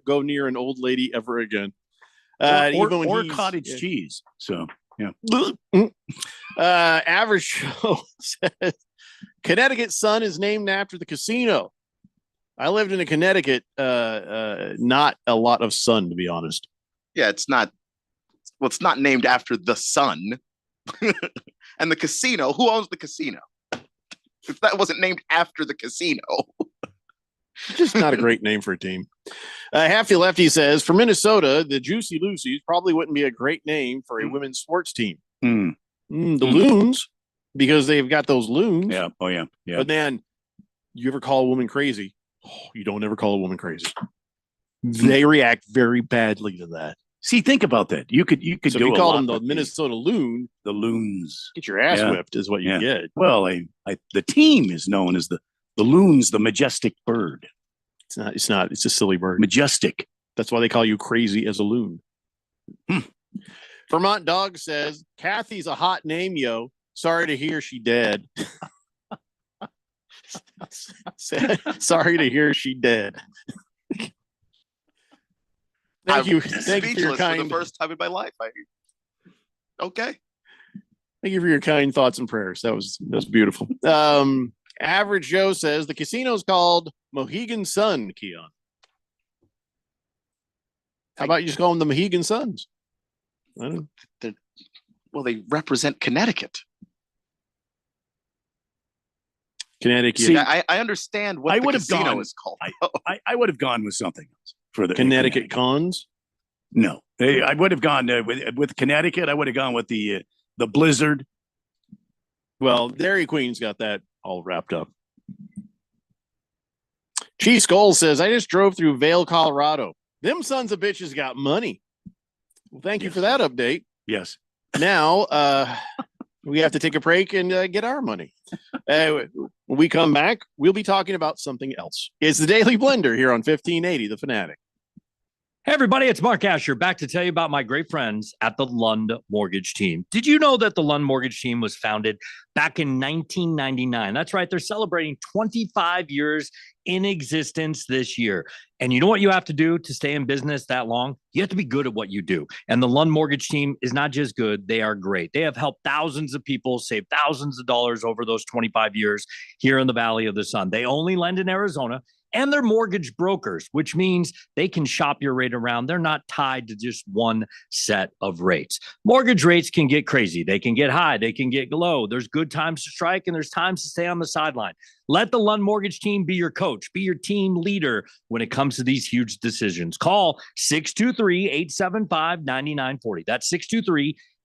go near an old lady ever again. Or cottage cheese. So, yeah. Average Joe says, Connecticut Sun is named after the casino. I lived in Connecticut, not a lot of sun, to be honest. Yeah, it's not named after the sun. And the casino, who owns the casino? If that wasn't named after the casino. Just not a great name for a team. Halfy Lefty says, for Minnesota, the Juicy Lucy's probably wouldn't be a great name for a women's sports team. The Loons, because they've got those loons. Yeah. Oh, yeah. Yeah. But then, you ever call a woman crazy? Oh, you don't ever call a woman crazy. They react very badly to that. See, think about that. You could so do. If you call them the Minnesota Loon, the Loons, get your ass whipped is what you get. Well, the team is known as the Loons, the majestic bird. It's not. It's a silly bird. Majestic. That's why they call you crazy as a loon. Vermont Dog says Kathy's a hot name, yo. Sorry to hear she dead. Sorry to hear she dead. Thank you for your kind. For the first time in my life. Okay. Thank you for your kind thoughts and prayers. That was beautiful. Average Joe says the casino is called Mohegan Sun, Keon. How about you just call them the Mohegan Suns? Well, they represent Connecticut. Connecticut. See, I understand what the casino is called. I would have gone with something else for the Connecticut Cons. No, I would have gone with Connecticut. I would have gone with the Blizzard. Well, Dairy Queen's got that all wrapped up. Chief Skull says, I just drove through Vail, Colorado. Them sons of bitches got money. Well, thank you for that update. Yes. Now, we have to take a break and get our money. When we come back, we'll be talking about something else. It's the Daily Blender here on 1580, The Fanatic. Hey, everybody, it's Mark Asher back to tell you about my great friends at the Lund Mortgage Team. Did you know that the Lund Mortgage Team was founded back in 1999? That's right. They're celebrating 25 years in existence this year. And you know what you have to do to stay in business that long? You have to be good at what you do. And the Lund Mortgage Team is not just good, they are great. They have helped thousands of people save thousands of dollars over those 25 years here in the Valley of the Sun. They only lend in Arizona. And they're mortgage brokers, which means they can shop your rate around. They're not tied to just one set of rates. Mortgage rates can get crazy. They can get high. They can get low. There's good times to strike and there's times to stay on the sideline. Let the Lund Mortgage Team be your coach, be your team leader when it comes to these huge decisions. Call 623-875-9940. That's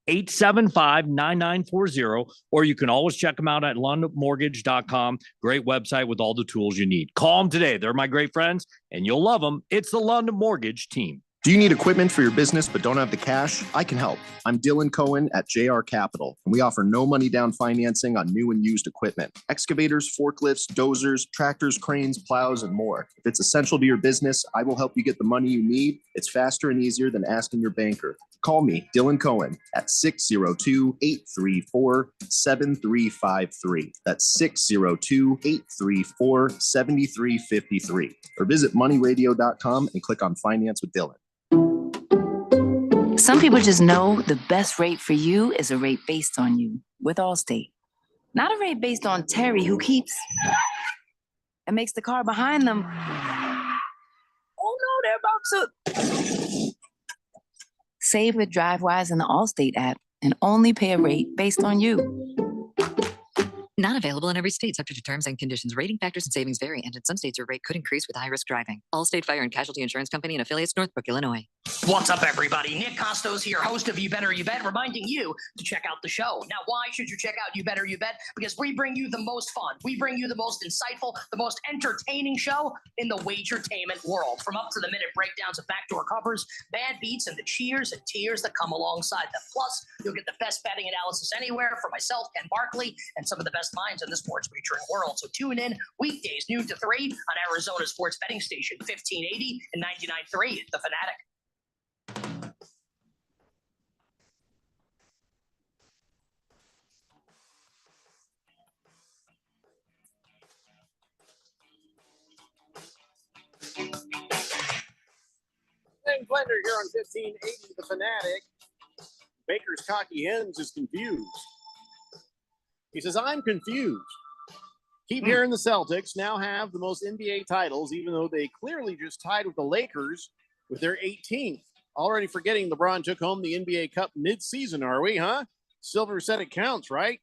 623-875-9940, or you can always check them out at lundmortgage.com. Great website with all the tools you need. Call them today. They're my great friends, and you'll love them. It's the Lund Mortgage Team. Do you need equipment for your business but don't have the cash? I can help. I'm Dylan Cohen at JR Capital, and we offer no money down financing on new and used equipment. Excavators, forklifts, dozers, tractors, cranes, plows, and more. If it's essential to your business, I will help you get the money you need. It's faster and easier than asking your banker. Call me, Dylan Cohen, at 602-834-7353. That's 602-834-7353. Or visit moneyradio.com and click on Finance with Dylan. Some people just know the best rate for you is a rate based on you with Allstate. Not a rate based on Terry, who keeps and makes the car behind them. Oh no, they're about to. Save with DriveWise in the Allstate app and only pay a rate based on you. Not available in every state, subject to terms and conditions. Rating factors and savings vary, and in some states your rate could increase with high-risk driving. Allstate Fire and Casualty Insurance Company and affiliates, Northbrook, Illinois. What's up, everybody? Nick Costos here, host of You Better You Bet, reminding you to check out the show. Now, why should you check out You Better You Bet? Because we bring you the most fun. We bring you the most insightful, the most entertaining show in the wagertainment world. From up-to-the-minute breakdowns of backdoor covers, bad beats, and the cheers and tears that come alongside them. Plus, you'll get the best betting analysis anywhere from myself, Ken Barkley, and some of the best minds in the sports wagering world. So tune in weekdays, noon to 3 on Arizona sports betting station, 1580 and 99.3 The Fanatic. Ben Blender here on 1580 The Fanatic. Baker's Cocky Hens is confused. He says, I'm confused. Keep hearing the Celtics now have the most NBA titles, even though they clearly just tied with the Lakers with their 18th. Already forgetting LeBron took home the NBA Cup mid-season, are we, huh? Silver said it counts, right?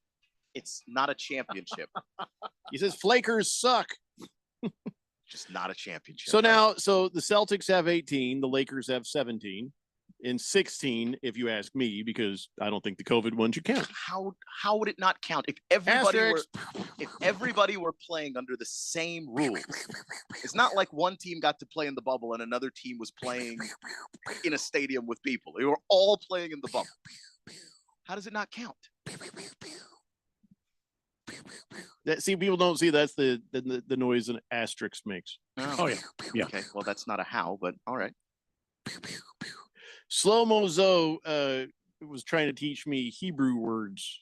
It's not a championship. He says, Flakers suck. Just not a championship. So now, so the Celtics have 18, the Lakers have 17. In 16, if you ask me, because I don't think the COVID one should count. How would it not count if everybody were playing under the same rules? It's not like one team got to play in the bubble and another team was playing in a stadium with people. They were all playing in the bubble. How does it not count? See, people don't see that's the noise an asterisk makes. Oh yeah. Okay, well that's not a how, but all right. Slow Mozo was trying to teach me Hebrew words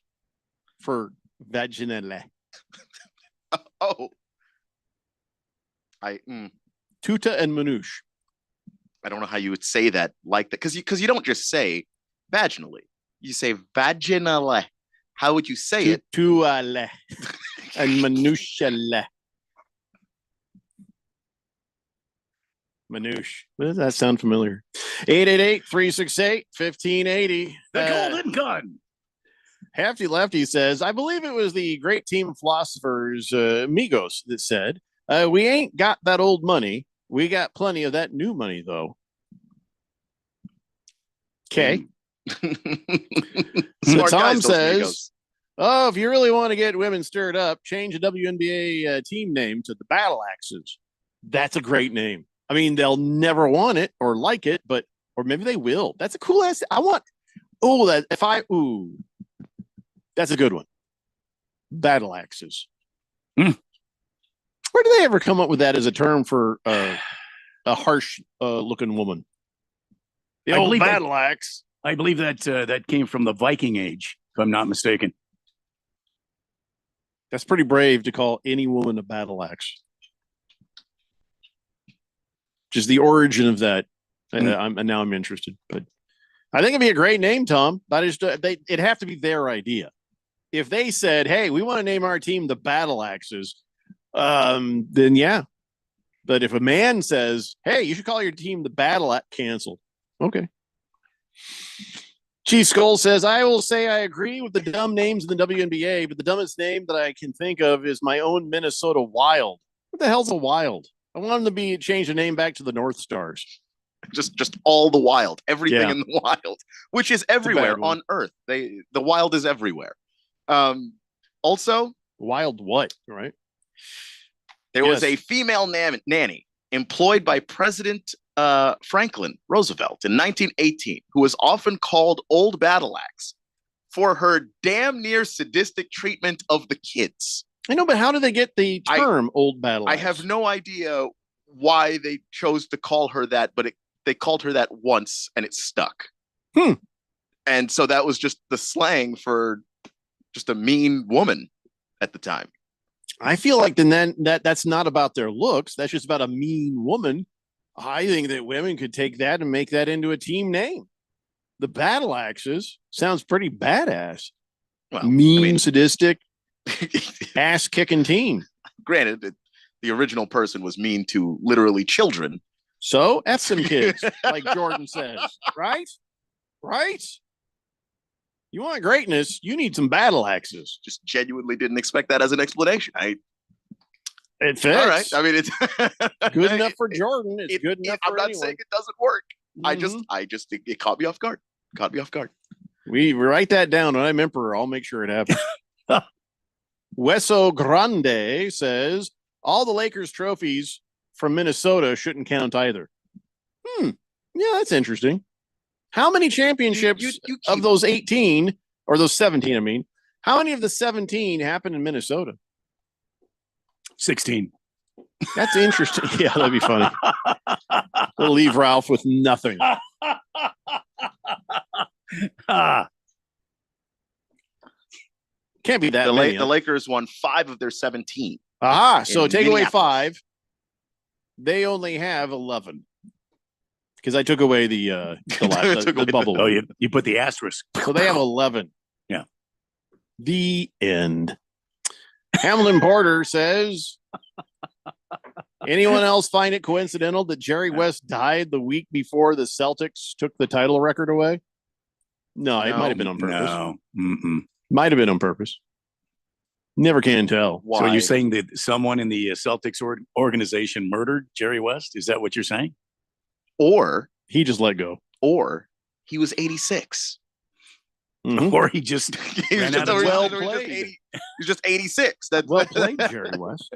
for vaginale. Tuta and Manouche. I don't know how you would say that like that because you don't just say vaginally. You say vaginale. How would you say it? Tutuale and Manouchale. Manouche. Does that sound familiar? 888-368-1580. The Golden Gun. Hefty Lefty says, I believe it was the great team of philosophers, Migos, that said, we ain't got that old money. We got plenty of that new money, though. Okay. So Tom says, oh, if you really want to get women stirred up, change the WNBA team name to the Battle Axes. That's a great name. I mean, they'll never want it or like it, but or maybe they will. That's a cool ass. That's a good one. Battle Axes. Where do they ever come up with that as a term for a harsh looking woman? The old battle axe. I believe that that came from the Viking Age, if I'm not mistaken. That's pretty brave to call any woman a battle axe. Just the origin of that. Now I'm interested, but I think it'd be a great name, Tom. But it'd have to be their idea. If they said, "Hey, we want to name our team the Battle Axes," then yeah. But if a man says, "Hey, you should call your team the Battle Axe," cancel. Okay. Chief Skull says, "I will say I agree with the dumb names in the WNBA, but the dumbest name that I can think of is my own Minnesota Wild. What the hell's a Wild? I want them to change the name back to the North Stars. Just all the Wild, everything in the Wild, which is everywhere on Earth. The Wild is everywhere. Also, Wild what? Right? There was a female nanny employed by President Franklin Roosevelt in 1918, who was often called Old Battle Axe for her damn near sadistic treatment of the kids. I know, but how did they get the term Old Battle Axe? I have no idea why they chose to call her that, but they called her that once and it stuck. And so that was just the slang for just a mean woman at the time. I feel like then that's not about their looks. That's just about a mean woman. I think that women could take that and make that into a team name. The Battle Axes sounds pretty badass. Well, mean, sadistic, ass-kicking team. Granted, the original person was mean to literally children. So, F some kids, like Jordan says. Right? Right? You want greatness, you need some battle axes. Just genuinely didn't expect that as an explanation. It fits. All right. I mean, it's good enough for Jordan. It's good enough for I'm not anyone. saying it doesn't work. I just think it caught me off guard. We write that down. When I'm emperor, I'll make sure it happens. Weso Grande says all the Lakers trophies from Minnesota shouldn't count either. Yeah, that's interesting. How many championships of those 18 or those 17? I mean, how many of the 17 happened in Minnesota? 16. That's interesting. Yeah, that'd be funny. We'll leave Ralph with nothing. Can't be that many. The Lakers won 5 of their 17. Aha. So take away 5. They only have 11. Because I took away the bubble. Oh, you put the asterisk. So they have 11. Yeah. The end. Hamilton Porter says, anyone else find it coincidental that Jerry West died the week before the Celtics took the title record away? No, it might have been on purpose. No. Might have been on purpose. Never can tell. Why? So you're saying that someone in the Celtics organization murdered Jerry West? Is that what you're saying? Or he just let go. Or he was 86. Or he just ran out of well played. He's just 86. That's well played, Jerry West.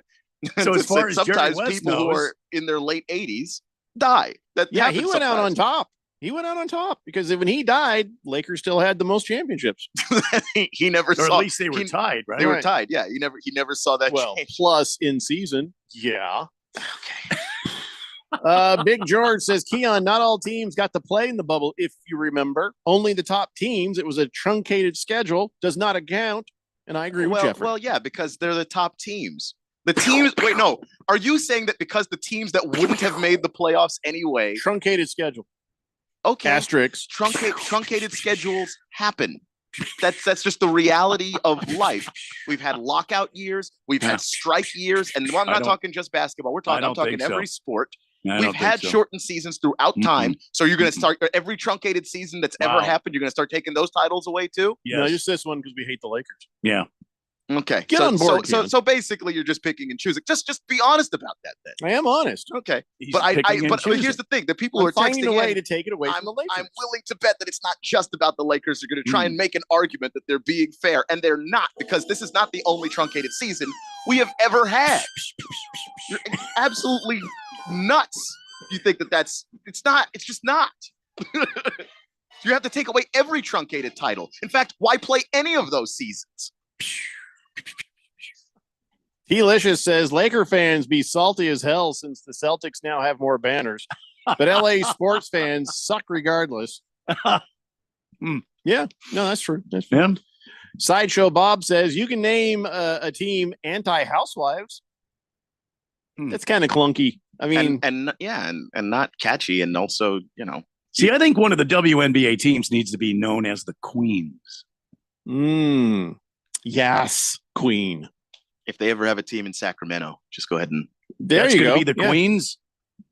So as far as sometimes Jerry West people who are in their late 80s die. Yeah, he went out on top. He went out on top because when he died, Lakers still had the most championships. He never saw. Or at least they were tied, right? They were tied. Yeah, he never saw that. Well, change. plus in season. Yeah. Okay. Big George says, Keon, not all teams got to play in the bubble, if you remember. Only the top teams. It was a truncated schedule. Does not account. And I agree with Jeffrey. Well, yeah, because they're the top teams. The teams. Wait, no. Are you saying that because the teams that wouldn't have made the playoffs anyway? Truncated schedule. Okay. Asterisks. Truncated schedules happen. That's just the reality of life. We've had lockout years. We've had strike years. And I'm not talking just basketball. I'm talking every sport. We've had shortened seasons throughout time. So you're going to start every truncated season that's ever happened. You're going to start taking those titles away too. Yeah, no, just this one because we hate the Lakers. Yeah. Okay. Get on board. So basically, you're just picking and choosing. Just be honest about that. Then I am honest. Okay. But here's the thing: the people who are finding texting a way to take it away from the Lakers. I'm willing to bet that it's not just about the Lakers. They're going to try and make an argument that they're being fair, and they're not, because this is not the only truncated season we have ever had. You're absolutely nuts. You think that's it's not. It's just not. You have to take away every truncated title. In fact, why play any of those seasons? Delicious says Laker fans be salty as hell since the Celtics now have more banners. But LA sports fans suck regardless. Yeah, no, that's true. That's true. Yeah. Sideshow Bob says you can name a team anti-housewives. That's kind of clunky. I mean, and not catchy, and also, See, I think one of the WNBA teams needs to be known as the Queens. Yes, Queen. If they ever have a team in Sacramento, just go ahead and there you go. Be the Queens.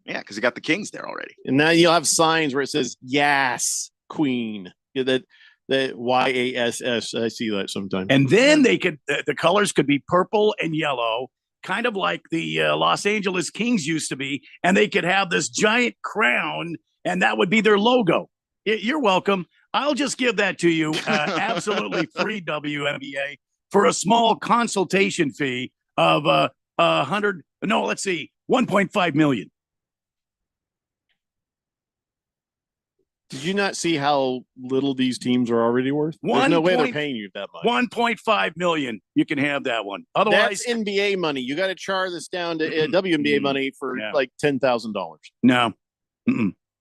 Yeah, because you got the Kings there already. And now you'll have signs where it says "Yes, Queen." Yeah, that YASS. I see that sometimes. And then they could the colors could be purple and yellow, kind of like the Los Angeles Kings used to be, and they could have this giant crown, and that would be their logo. You're welcome. I'll just give that to you, absolutely free, WNBA, for a small consultation fee of $1.5 million. Did you not see how little these teams are already worth? There's no way they're paying you that much. $1.5 million. You can have that one. Otherwise, that's NBA money. You got to char this down to WNBA money for like $10,000. No.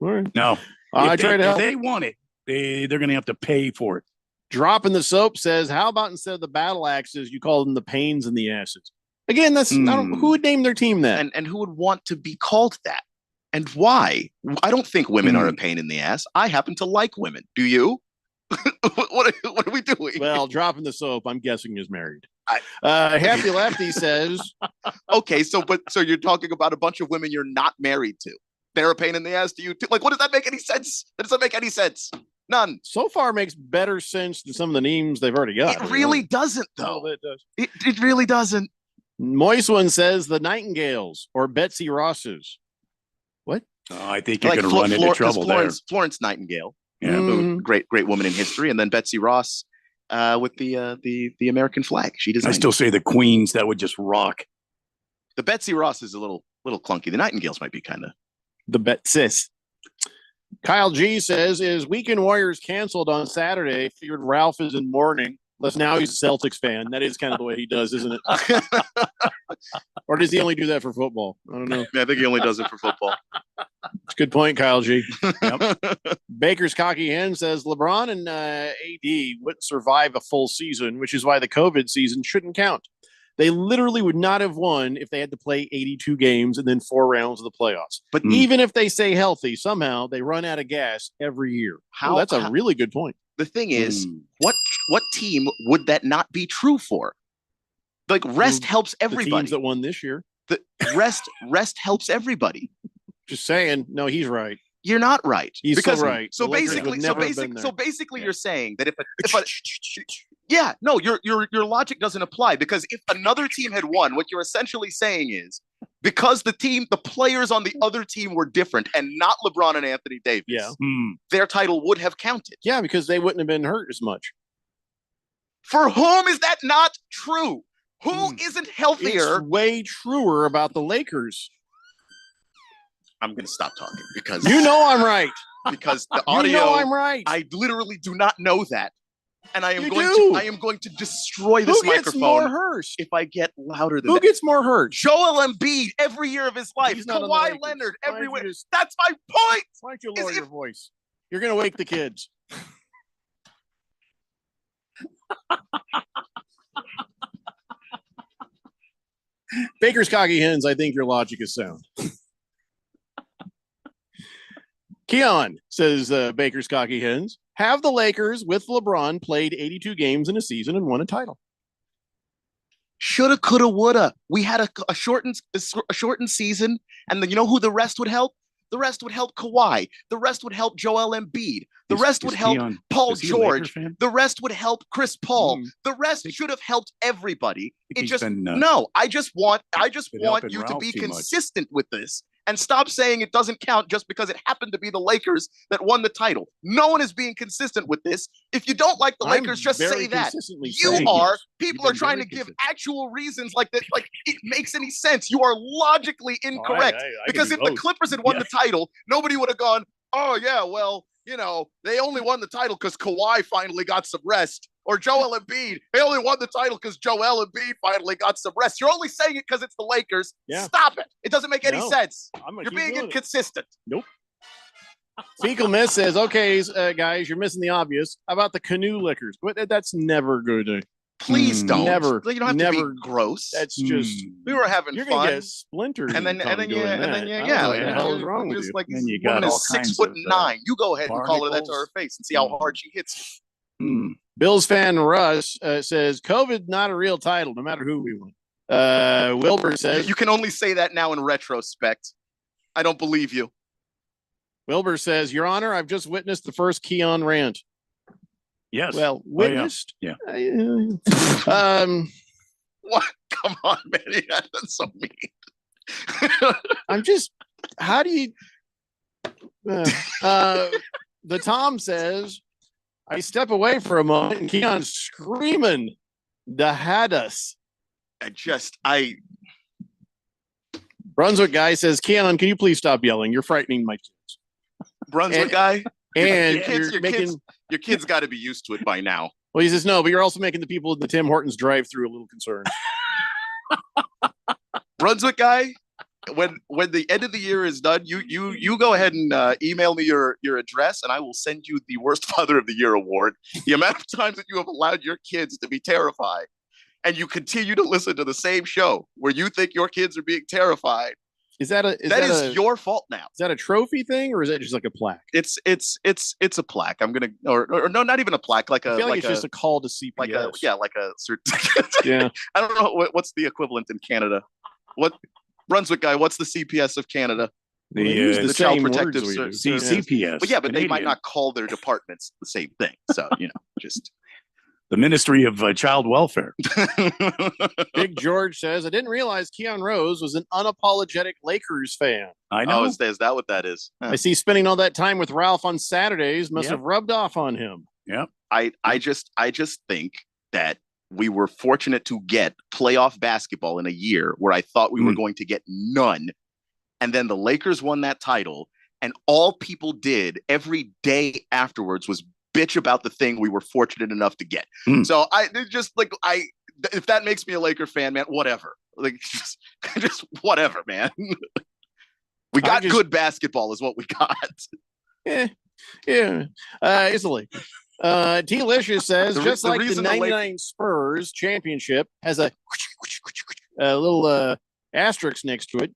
Right. No. I try to help. If they want it, they're going to have to pay for it. Dropping the Soap says, how about instead of the battle axes, you call them the pains in the asses? Again, that's who would name their team that? And who would want to be called that? And why? I don't think women are a pain in the ass. I happen to like women. Do you? What are we doing? Well, Dropping the Soap, I'm guessing, is married. Happy Lefty says, okay, so you're talking about a bunch of women you're not married to. They're a pain in the ass to you too. Like, what does that make any sense? That doesn't make any sense. None. So far makes better sense than some of the names they've already got. It really doesn't, though. No, it does. It really doesn't. Moist One says the Nightingales or Betsy Rosses. What? Oh, I think you're going to run into trouble there. Florence Nightingale, great woman in history, and then Betsy Ross with the American flag. She designed. I still say the Queens. That would just rock. The Betsy Ross is a little clunky. The Nightingales might be kind of the Betsis. Kyle G says, is Weekend Warriors canceled on Saturday? Figured Ralph is in mourning. Unless now he's a Celtics fan. That is kind of the way he does, isn't it? Or does he only do that for football? I don't know. Yeah, I think he only does it for football. It's a good point, Kyle G. Yep. Baker's Cocky Hen says LeBron and AD wouldn't survive a full season, which is why the COVID season shouldn't count. They literally would not have won if they had to play 82 games and then 4 rounds of the playoffs. But even if they stay healthy, somehow they run out of gas every year. That's a really good point. The thing is, what team would that not be true for? Like, rest helps everybody. The teams that won this year. The rest helps everybody. Just saying. No, he's right. You're not right. He's so right. So basically, you're saying that if your logic doesn't apply, because if another team had won, what you're essentially saying is because the players on the other team were different and not LeBron and Anthony Davis, their title would have counted. Yeah, because they wouldn't have been hurt as much. For whom is that not true? Who isn't healthier? It's way truer about the Lakers. I'm going to stop talking because you know I'm right. Because the audio, you know I'm right. I literally do not know that, and I am going to destroy this microphone. Who gets more hurt if I get louder than Who gets more hurt? Joel Embiid every year of his life. Kawhi Leonard everywhere. That's my point. Why don't you lower your voice? You're going to wake the kids. Baker's Cocky Hens, I think your logic is sound. Keon says, Baker's Cocky Hens, have the Lakers with LeBron played 82 games in a season and won a title? Shoulda, coulda, woulda. We had a shortened season, and then you know who the rest would help? The rest would help Kawhi. The rest would help Joel Embiid. The rest would help Paul George. The rest would help Chris Paul. The rest should have helped everybody. It just no. I just want you to be consistent with this and stop saying it doesn't count just because it happened to be the Lakers that won the title. No one is being consistent with this. If you don't like the Lakers, just say that. You are. People are trying to give actual reasons like that. Like it makes any sense. You are logically incorrect. Because if the Clippers had won the title, nobody would have gone, oh yeah, well, you know, they only won the title because Kawhi finally got some rest. Or Joel Embiid, they only won the title because Joel Embiid finally got some rest. You're only saying it because it's the Lakers. Yeah. Stop it. It doesn't make any sense. You're being inconsistent. Nope. Fecal Miss says, okay, guys, you're missing the obvious. How about the canoe liquors? That's never good to. Please don't. Never. You don't have to be gross. That's just. We were having you're fun. Gonna get splintered. And then yeah. What the hell is wrong with you? Like, then you woman got is 6'9". You go ahead and call her that to her face and see how hard she hits. Bills fan Russ says, COVID not a real title, no matter who we win. Wilbur says, you can only say that now in retrospect. I don't believe you. Wilbur says, Your Honor, I've just witnessed the first Keon rant. Yes. Well, witnessed. Yeah. What? Come on, man. That's so mean. I'm just. How do you? The Tom says, I step away for a moment, and Keon's screaming, "The had us." Brunswick guy says, Keon, can you please stop yelling? You're frightening my kids. Brunswick guy. And your kids got to be used to it by now. Well, he says no, but you're also making the people in the Tim Hortons drive-through a little concerned. Brunswick guy, when the end of the year is done, you go ahead and email me your address, and I will send you the Worst Father of the Year award. The amount of times that you have allowed your kids to be terrified, and you continue to listen to the same show where you think your kids are being terrified. Is that your fault now? Is that a trophy thing, or is that just like a plaque? It's a plaque. I'm gonna or no, not even a plaque. I feel like it's just a call to CPS. Like a certificate. Yeah. I don't know what's the equivalent in Canada. What Brunswick guy? What's the CPS of Canada? The Child Protective Service. CPS. But yeah, but they might not call their departments the same thing. So just. The Ministry of Child Welfare. Big George says, I didn't realize Keon Rose was an unapologetic Lakers fan. I know. Oh, is that what that is? I see spending all that time with Ralph on Saturdays must have rubbed off on him. Yep. I just think that we were fortunate to get playoff basketball in a year where I thought we were going to get none. And then the Lakers won that title. And all people did every day afterwards was bitch about the thing we were fortunate enough to get. So if that makes me a Laker fan, man, whatever. Like just whatever, man. We got good basketball is what we got. Yeah. It's a Laker. T-Licious says, just like the 99 Spurs championship has a little asterisk next to it.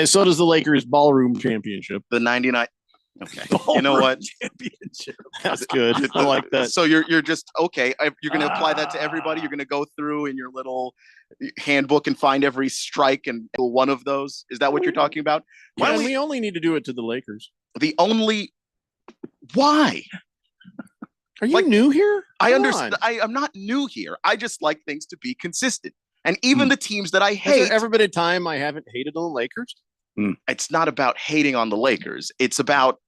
So does the Lakers ballroom championship. The 99. Okay. You know what? Championship. That's good. I like that. So you're just okay. You're going to apply that to everybody. You're going to go through in your little handbook and find every strike and one of those. Is that what you're talking about? We only need to do it to the Lakers. Why? Are you new here? I understand. I'm not new here. I just like things to be consistent. And even the teams that I hate. Has there ever been a time I haven't hated on the Lakers? It's not about hating on the Lakers. It's about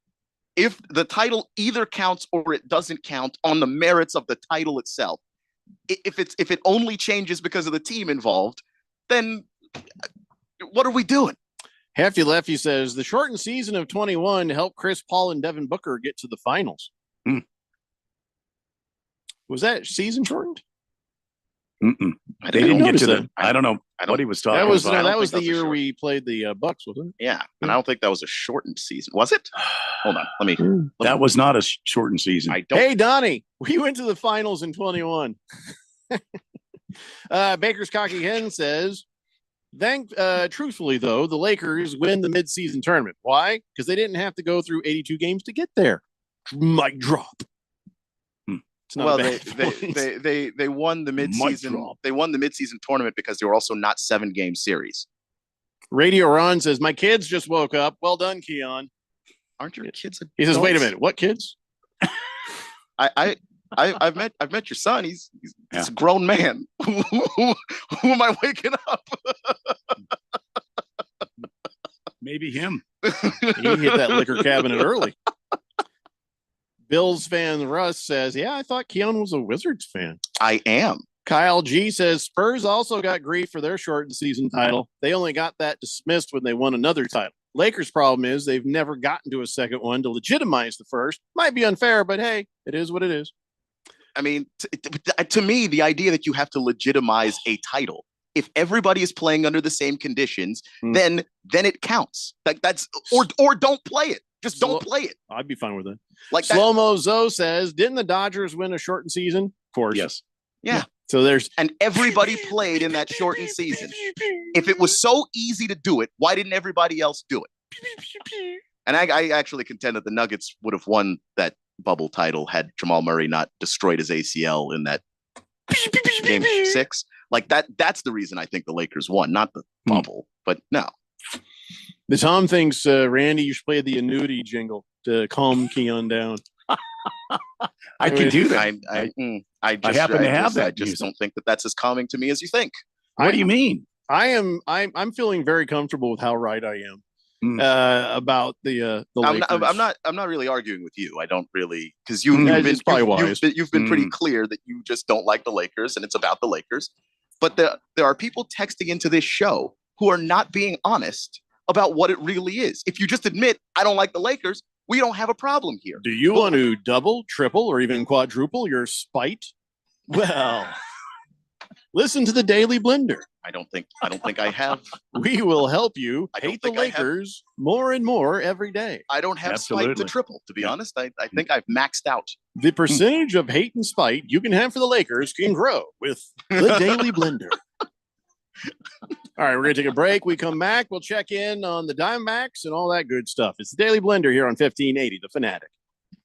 if the title either counts or it doesn't count on the merits of the title itself. If it only changes because of the team involved, then what are we doing? Hefty Lefty says the shortened season of 21 helped Chris Paul and Devin Booker get to the finals. Was that season shortened? They didn't get to the. I don't know what he was talking about. That was the year we played the Bucks, wasn't it? Yeah, and I don't think that was a shortened season. Was it? Hold on, let me. That was not a shortened season. Hey, Donnie, we went to the finals in 21. Baker's Cocky Hen says, truthfully though, the Lakers win the midseason tournament. Why? Because they didn't have to go through 82 games to get there. Mic drop. Well, they won the midseason. They won the midseason tournament because they were also not 7-game series. Radio Ron says, "My kids just woke up. Well done, Keon." Aren't your kids adults? He says, "Wait a minute, what kids?" I've met your son. He's a grown man. Who am I waking up? Maybe him. He hit that liquor cabinet early. Bills fan Russ says, yeah, I thought Keon was a Wizards fan. I am. Kyle G says, Spurs also got grief for their shortened season title. They only got that dismissed when they won another title. Lakers' problem is they've never gotten to a second one to legitimize the first. Might be unfair, but hey, it is what it is. I mean, to me, the idea that you have to legitimize a title If everybody is playing under the same conditions, then it counts. Like that's or don't play it. Just don't play it. I'd be fine with it. Like Slow Mo Zoe says, didn't the Dodgers win a shortened season? Of course. Yes. Yeah. So and everybody played in that shortened season. If it was so easy to do it, why didn't everybody else do it? And I actually contend that the Nuggets would have won that bubble title had Jamal Murray not destroyed his ACL in that game 6. Like that's the reason I think the Lakers won, not the bubble. But no. The Tom thinks, Randy, you should play the annuity jingle to calm Keon down. I can do that. I just don't think that that's as calming to me as you think. What do you mean? I'm feeling very comfortable with how right I am about the Lakers. I'm not really arguing with you. I don't really, because you've been pretty clear that you just don't like the Lakers and it's about the Lakers. But there are people texting into this show who are not being honest about what it really is. If you just admit I don't like the Lakers, we don't have a problem here. Do you want to double, triple, or even quadruple your spite? Well, listen to the Daily Blender. I don't think I have. We will help you hate the Lakers more and more every day. I don't have spite to triple, to be honest. I think I've maxed out. The percentage of hate and spite you can have for the Lakers can grow with the Daily Blender. All right, we're going to take a break. We come back. We'll check in on the Diamondbacks and all that good stuff. It's the Daily Blender here on 1580, The Fanatic.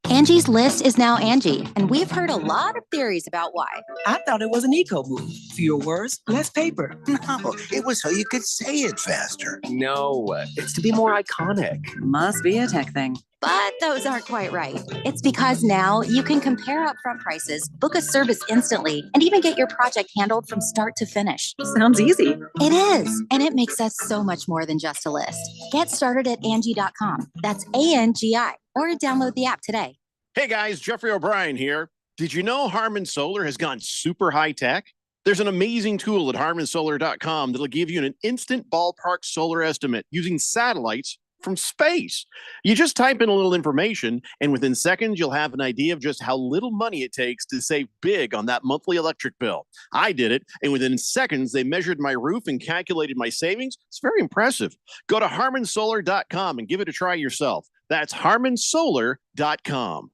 Angie's List is now Angie, and we've heard a lot of theories about why. I thought it was an eco move. Fewer words, less paper. No, it was so you could say it faster. No, it's to be more iconic. Must be a tech thing. But those aren't quite right. It's because now you can compare upfront prices, book a service instantly, and even get your project handled from start to finish. Sounds easy. It is, and it makes us so much more than just a list. Get started at Angie.com. That's ANGI, or download the app today. Hey guys, Jeffrey O'Brien here. Did you know Harman Solar has gone super high tech? There's an amazing tool at harmansolar.com that'll give you an instant ballpark solar estimate using satellites from space. You just type in a little information, and within seconds, you'll have an idea of just how little money it takes to save big on that monthly electric bill. I did it, and within seconds, they measured my roof and calculated my savings. It's very impressive. Go to harmansolar.com and give it a try yourself. That's harmansolar.com.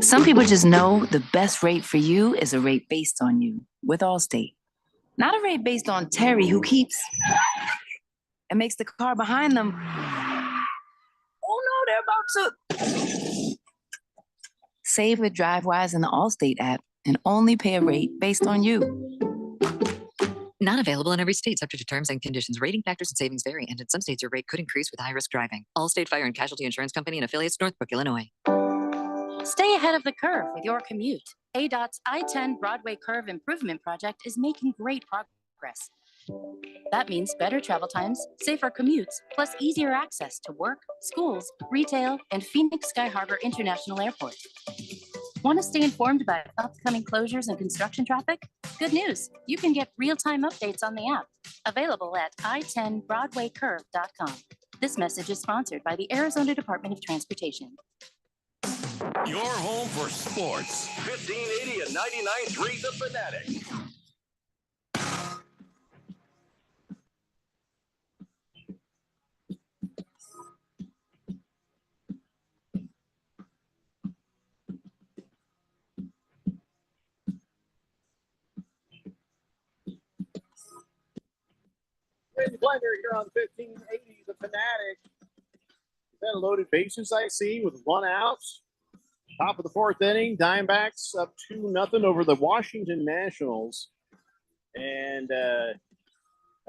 Some people just know the best rate for you is a rate based on you with Allstate. Not a rate based on Terry who keeps and makes the car behind them. Oh no, they're about to. Save with DriveWise in the Allstate app and only pay a rate based on you. Not available in every state, subject to terms and conditions. Rating factors and savings vary, and in some states your rate could increase with high-risk driving. Allstate Fire and Casualty Insurance Company and affiliates, Northbrook, Illinois. Stay ahead of the curve with your commute. ADOT's I-10 Broadway Curve Improvement Project is making great progress. That means better travel times, safer commutes, plus easier access to work, schools, retail, and Phoenix Sky Harbor International Airport. Want to stay informed about upcoming closures and construction traffic? Good news, you can get real-time updates on the app, available at i10broadwaycurve.com. This message is sponsored by the Arizona Department of Transportation. Your home for sports. 1580 and 99.3 The Fanatic. Blender here on 1580 The Fanatic. That loaded bases I see with one out. Top of the fourth inning, Diamondbacks up 2-0 over the Washington Nationals. And I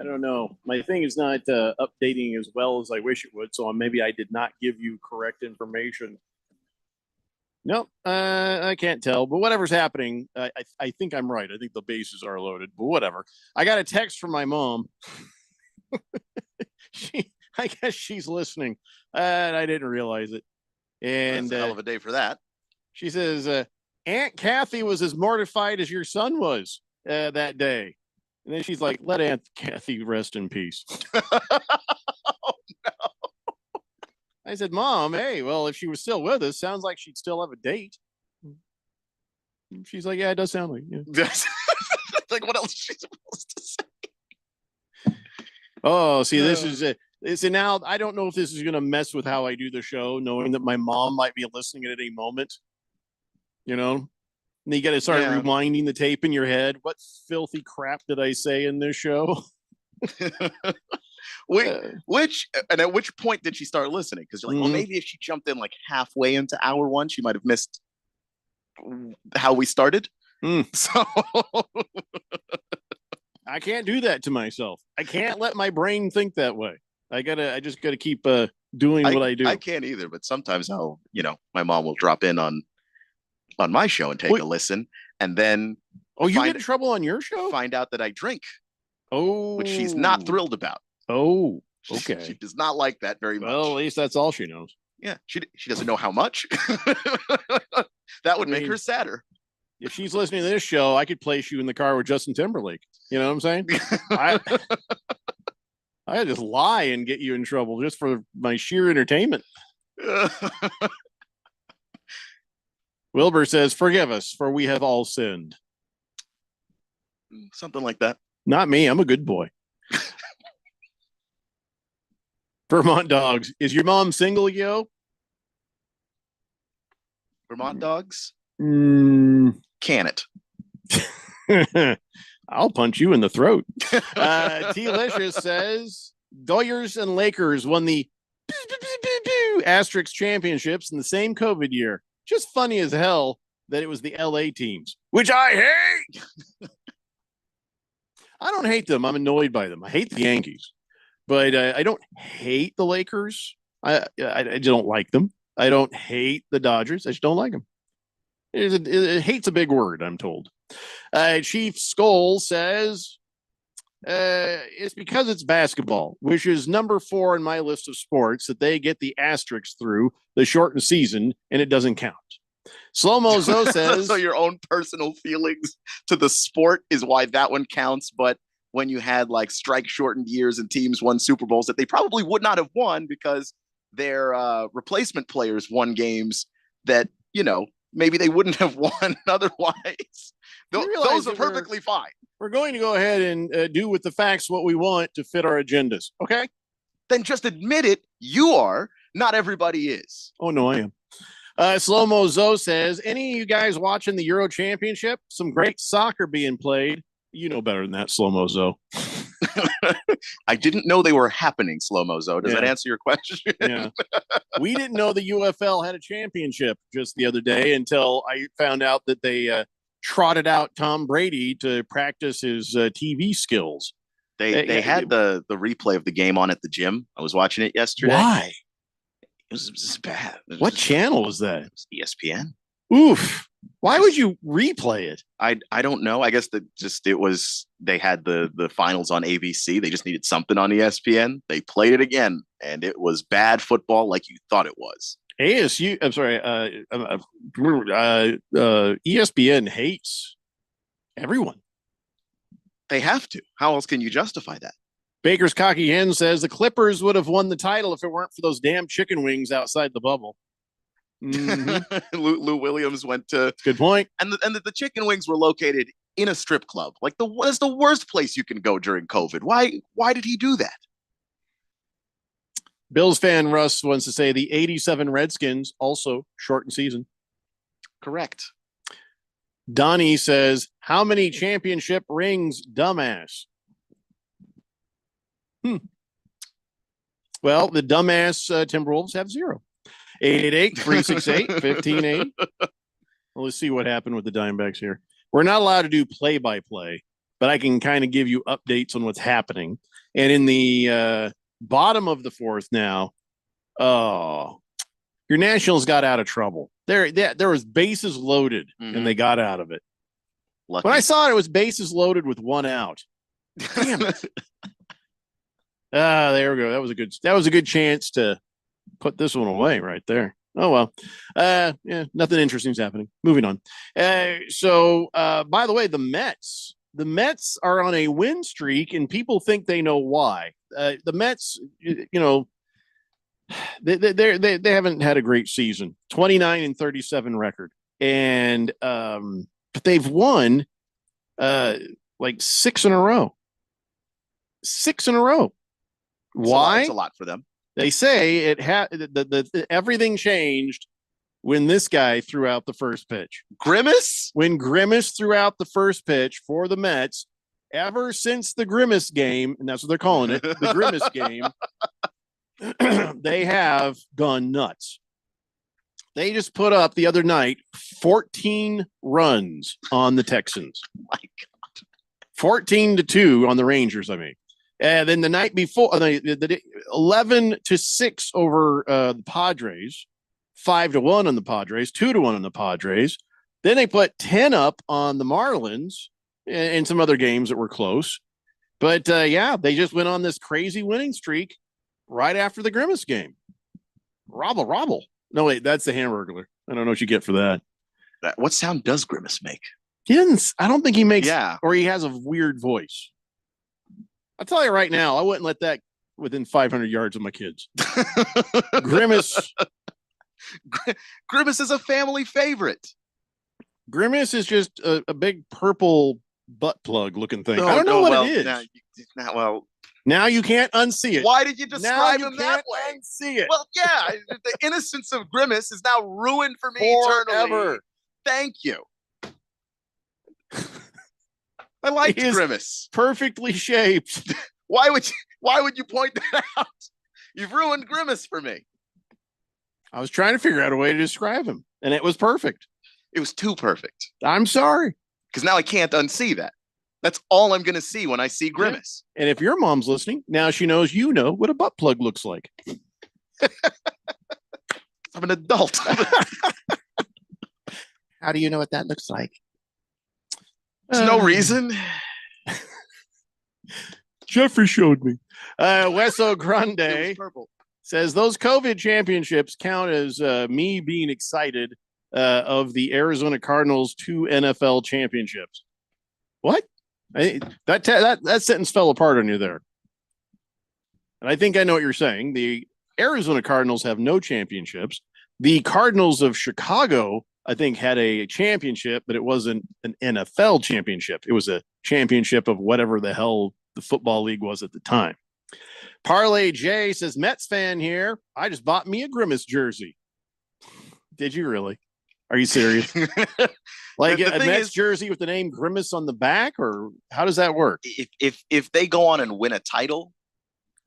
don't know. My thing is not updating as well as I wish it would, so maybe I did not give you correct information. Nope, I can't tell. But whatever's happening, I think I'm right. I think the bases are loaded, but whatever. I got a text from my mom. I guess she's listening, and I didn't realize it. And that's a hell of a day for that. She says, Aunt Kathy was as mortified as your son was that day. And then she's like, let Aunt Kathy rest in peace. Oh, no. I said, Mom, hey, well, if she was still with us, sounds like she'd still have a date. She's like, yeah, it does sound like it. Yeah. Like, what else is she supposed to say? Oh, see, this is it. So now I don't know if this is going to mess with how I do the show, knowing that my mom might be listening at any moment. You know, and you got to start rewinding the tape in your head. What filthy crap did I say in this show? And at which point did she start listening? Because you're like, well, maybe if she jumped in like halfway into hour one, she might have missed how we started. So I can't do that to myself. I can't let my brain think that way. I just gotta keep doing what I do. I can't either, but sometimes my mom will drop in on my show and take a listen, and then you get in trouble on your show? Find out that I drink. Oh, which she's not thrilled about. Oh, okay. She does not like that very much. Well, at least that's all she knows. Yeah, she doesn't know how much. That would make her sadder. If she's listening to this show, I could place you in the car with Justin Timberlake. You know what I'm saying? I just lie and get you in trouble just for my sheer entertainment. Wilbur says, "Forgive us, for we have all sinned." Something like that. Not me. I'm a good boy. Vermont Dogs. Is your mom single, yo? Vermont Dogs? Can it? I'll punch you in the throat. T-Licious says, Doyers and Lakers won the Asterisk championships in the same COVID year. Just funny as hell that it was the LA teams, which I hate. I don't hate them. I'm annoyed by them. I hate the Yankees, but I don't hate the Lakers. I don't like them. I don't hate the Dodgers. I just don't like them. Hate's a big word, I'm told. Chief Skull says, it's because it's basketball, which is number 4 in my list of sports that they get the asterisks through the shortened season, and it doesn't count. Slow-Mo Zo says... So your own personal feelings to the sport is why that one counts, but when you had like strike-shortened years and teams won Super Bowls that they probably would not have won because their replacement players won games that, maybe they wouldn't have won otherwise. Those are perfectly fine. We're going to go ahead and do with the facts what we want to fit our agendas, okay? Then just admit it. You are. Not everybody is. Oh, no, I am. Slow-Mo Zo says, any of you guys watching the Euro Championship? Some great soccer being played. You know better than that, Slow-Mo Zo. I didn't know they were happening, Slow-Mo Zo. Does that answer your question? Yeah. We didn't know the UFL had a championship just the other day until I found out that they trotted out Tom Brady to practice his TV skills. They had the replay of the game on at the gym. I was watching it yesterday. Why? It was bad. What channel was that? It was ESPN. Oof. Why would you replay it? I don't know. I guess they had the finals on ABC. They just needed something on ESPN. They played it again, and it was bad football like you thought it was. ASU. I'm sorry. ESPN hates everyone. They have to. How else can you justify that? Baker's Cocky Hen says the Clippers would have won the title if it weren't for those damn chicken wings outside the bubble. Mm-hmm. Lou Williams went to good point, and the chicken wings were located in a strip club. Like that's the worst place you can go during COVID. Why did he do that? Bills fan Russ wants to say the '87 Redskins also shortened season. Correct. Donnie says, "How many championship rings, dumbass?" Well, the dumbass Timberwolves have 0. 888-368-1580. Well, let's see what happened with the Diamondbacks here. We're not allowed to do play-by-play, but I can kind of give you updates on what's happening. And in the bottom of the 4th now, your Nationals got out of trouble. There was bases loaded, and they got out of it. Lucky. When I saw it was bases loaded with 1 out. Damn it. There we go. That was a good chance to put this one away right there. Oh, well. Yeah, nothing interesting is happening. Moving on. So, by the way, the Mets are on a win streak, and people think they know why. The Mets, they haven't had a great season. 29-37 record, and but they've won. like 6 in a row. 6 in a row. Why? It's a lot for them. They say it had everything changed when this guy threw out the first pitch. Grimace? When Grimace threw out the first pitch for the Mets, ever since the Grimace game, and that's what they're calling it, the Grimace game, they have gone nuts. They just put up the other night 14 runs on the Texans. My God. 14-2 on the Rangers, I mean. And then the night before, 11-6 over the Padres, 5-1 on the Padres, 2-1 on the Padres. Then they put 10 up on the Marlins and some other games that were close. But yeah, they just went on this crazy winning streak right after the Grimace game. Robble. No, wait, that's the Hamburglar. I don't know what you get for that. What sound does Grimace make? He didn't. I don't think he makes. Yeah. Or he has a weird voice. I'll tell you right now, I wouldn't let that within 500 yards of my kids. Grimace. Grimace is a family favorite. Grimace is just a big purple butt plug looking thing. I don't know what it is. Now you can't unsee it. Why did you describe him that way? Unsee it. Well, yeah, the innocence of Grimace is now ruined for me eternally. Thank you. I like Grimace. Perfectly shaped. Why would you point that out? You've ruined Grimace for me. I was trying to figure out a way to describe him, and it was perfect. It was too perfect. I'm sorry. Because now I can't unsee that. That's all I'm going to see when I see Grimace. And if your mom's listening, now she knows you know what a butt plug looks like. I'm an adult. How do you know what that looks like? There's no reason. Jeffrey showed me. Weso Grande says those COVID championships count as me being excited of the Arizona Cardinals 2 NFL championships. What? That sentence fell apart on you there. And I think I know what you're saying. The Arizona Cardinals have no championships. The Cardinals of Chicago, I think, had a championship, but it wasn't an NFL championship. It was a championship of whatever the hell the football league was at the time. Parlay J says, Mets fan here. I just bought me a Grimace jersey. Did you really? Are you serious? Like a Mets jersey with the name Grimace on the back, or how does that work? If they go on and win a title,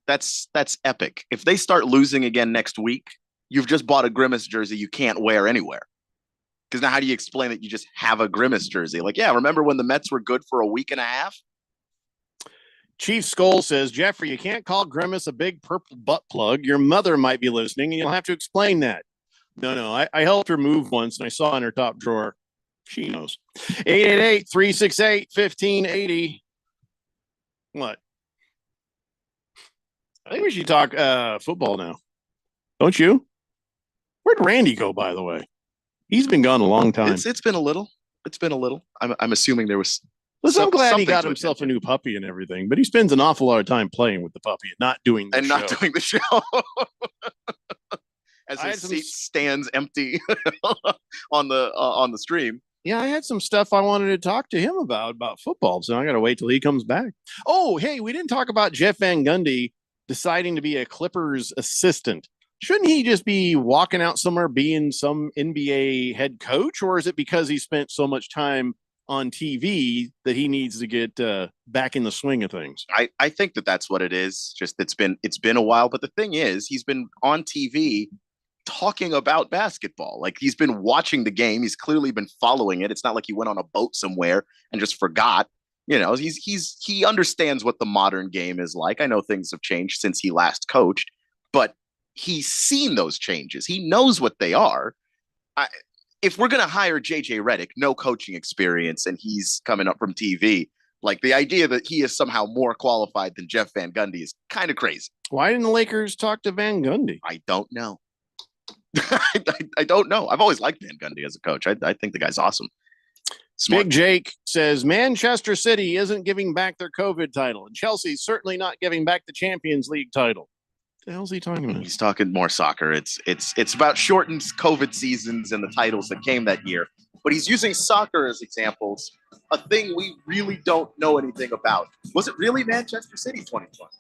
that's epic. If they start losing again next week, you've just bought a Grimace jersey you can't wear anywhere. Because now how do you explain that you just have a Grimace jersey? Like, yeah, remember when the Mets were good for a week and a half? Chief Skull says, Jeffrey, you can't call Grimace a big purple butt plug. Your mother might be listening, and you'll have to explain that. No, I helped her move once, and I saw in her top drawer. She knows. 888-368-1580. What? I think we should talk football now. Don't you? Where'd Randy go, by the way? He's been gone a long time. It's been a little. It's been a little. I'm assuming there was. Listen, I'm glad he got himself a new puppy and everything, but he spends an awful lot of time playing with the puppy and not doing the show. Not doing the show. As his seat stands empty on the stream. Yeah, I had some stuff I wanted to talk to him about football, so I got to wait till he comes back. Oh, hey, we didn't talk about Jeff Van Gundy deciding to be a Clippers assistant. Shouldn't he just be walking out somewhere being some NBA head coach, or is it because he spent so much time on TV that he needs to get back in the swing of things? I think that's what it is. Just it's been a while, but the thing is, he's been on TV talking about basketball. Like, he's been watching the game. He's clearly been following it. It's not like he went on a boat somewhere and just forgot. You know, he understands what the modern game is like. I know things have changed since he last coached, but he's seen those changes. He knows what they are. If we're going to hire JJ Redick, no coaching experience, and he's coming up from TV, like, the idea that he is somehow more qualified than Jeff Van Gundy is kind of crazy. Why didn't the Lakers talk to Van Gundy? I don't know. I don't know. I've always liked Van Gundy as a coach. I think the guy's awesome. Smart. Big Jake says Manchester City isn't giving back their COVID title, and Chelsea's certainly not giving back the Champions League title. What the hell's he talking about? He's talking more soccer. It's about shortened COVID seasons and the titles that came that year. but he's using soccer as examples, a thing we really don't know anything about. Was it really Manchester City 2020?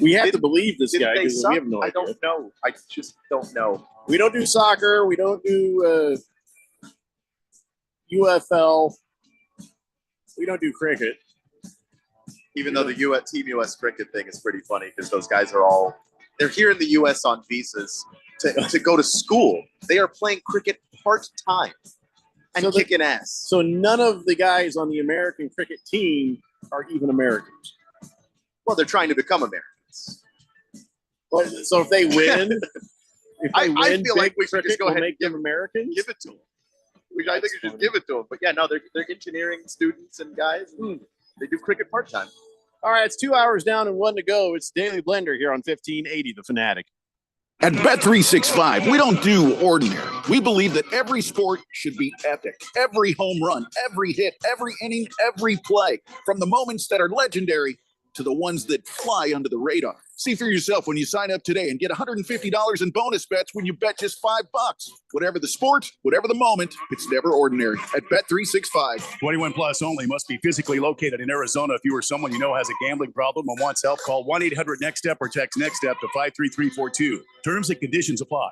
We have to believe this guy because we have no idea. I don't know. I just don't know. We don't do soccer. We don't do UFL. We don't do cricket. Even though the Team US cricket thing is pretty funny because those guys are they're here in the US on visas to go to school. They are playing cricket part-time and kicking ass. So none of the guys on the American cricket team are even Americans. Well, they're trying to become Americans. Well, so if they win, I feel like we should just go ahead and give Americans. Give it to them. I think we should give it to them. But yeah, no, they're engineering students and guys. They do cricket part-time. All right, it's 2 hours down and 1 to go. It's Daily Blender here on 1580 The Fanatic. At Bet365, we don't do ordinary. We believe that every sport should be epic. Every home run, every hit, every inning, every play. From the moments that are legendary to the ones that fly under the radar. See for yourself when you sign up today and get $150 in bonus bets when you bet just $5. Whatever the sport, whatever the moment, it's never ordinary at Bet365. 21 plus only. Must be physically located in Arizona. If you or someone you know has a gambling problem and wants help, call 1-800-NEXT-STEP or text NEXT STEP to 53342. Terms and conditions apply.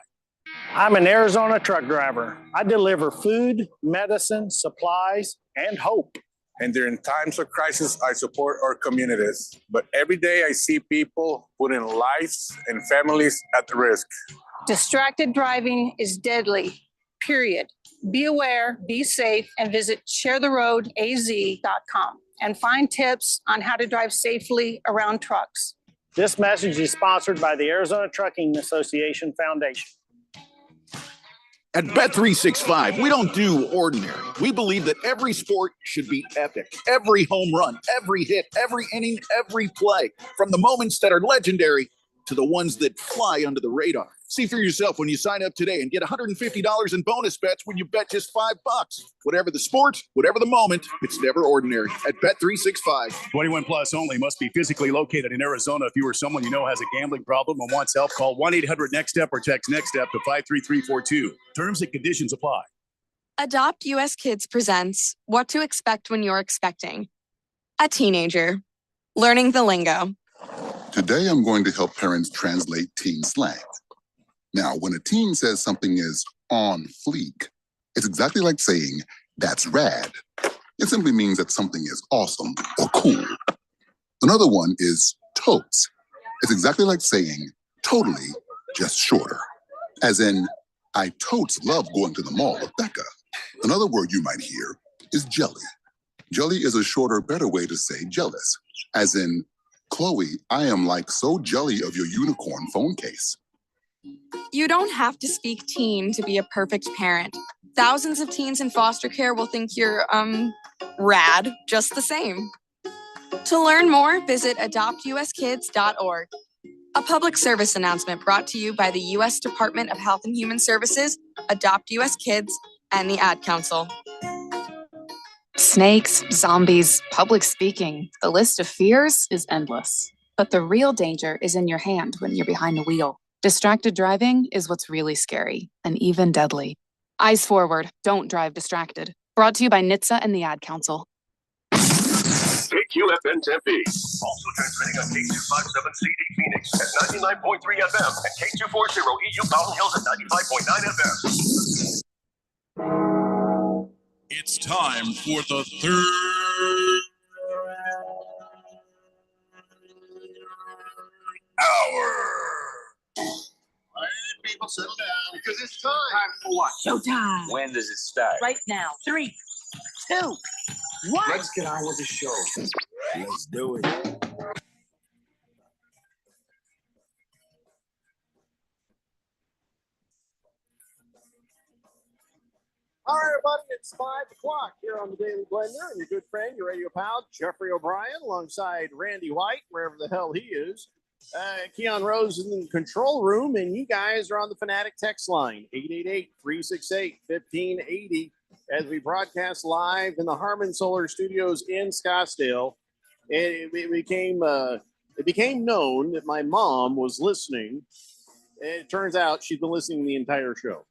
I'm an Arizona truck driver. I deliver food, medicine, supplies, and hope. And during times of crisis, I support our communities. But every day I see people putting lives and families at risk. Distracted driving is deadly, period. Be aware, be safe, and visit sharetheroadaz.com and find tips on how to drive safely around trucks. This message is sponsored by the Arizona Trucking Association Foundation. At Bet365, we don't do ordinary. We believe that every sport should be epic. Every home run, every hit, every inning, every play. From the moments that are legendary to the ones that fly under the radar. See for yourself when you sign up today and get $150 in bonus bets when you bet just $5. Whatever the sport, whatever the moment, it's never ordinary at Bet365. 21 plus only. Must be physically located in Arizona. If you or someone you know has a gambling problem and wants help, call 1-800-NEXT-STEP or text NEXT STEP to 53342. Terms and conditions apply. Adopt US Kids presents What to Expect When You're Expecting. A teenager. Learning the lingo. Today, I'm going to help parents translate teen slang. Now, when a teen says something is on fleek, it's exactly like saying, that's rad. It simply means that something is awesome or cool. Another one is totes. It's exactly like saying, totally, just shorter. As in, I totes love going to the mall with Becca. Another word you might hear is jelly. Jelly is a shorter, better way to say jealous. As in, Chloe, I am like so jelly of your unicorn phone case. You don't have to speak teen to be a perfect parent. Thousands of teens in foster care will think you're, rad just the same. To learn more, visit adoptuskids.org. A public service announcement brought to you by the U.S. Department of Health and Human Services, Adopt U.S. Kids, and the Ad Council. Snakes, zombies, public speaking. The list of fears is endless. But the real danger is in your hand when you're behind the wheel. Distracted driving is what's really scary and even deadly. Eyes forward, don't drive distracted. Brought to you by NHTSA and the Ad Council. KQFN Tempe. Also transmitting on K257CD Phoenix at 99.3 FM and K240 EU Mountain Hills at 95.9 FM. It's time for the third hour. All right, people, settle down because it's time. Time for what? Showtime. When does it start? Right now. 3, 2, 1. Let's get on with the show. Let's do it. All right, everybody, it's 5 o'clock here on the Daily Blender, and your good friend, your radio pal, Jeffrey O'Brien, alongside Randy White, wherever the hell he is. Keon Rose is in the control room, and you guys are on the Fanatic text line, 888-368-1580, as we broadcast live in the Harmon Solar Studios in Scottsdale. And it became known that my mom was listening, and it turns out she's been listening the entire show.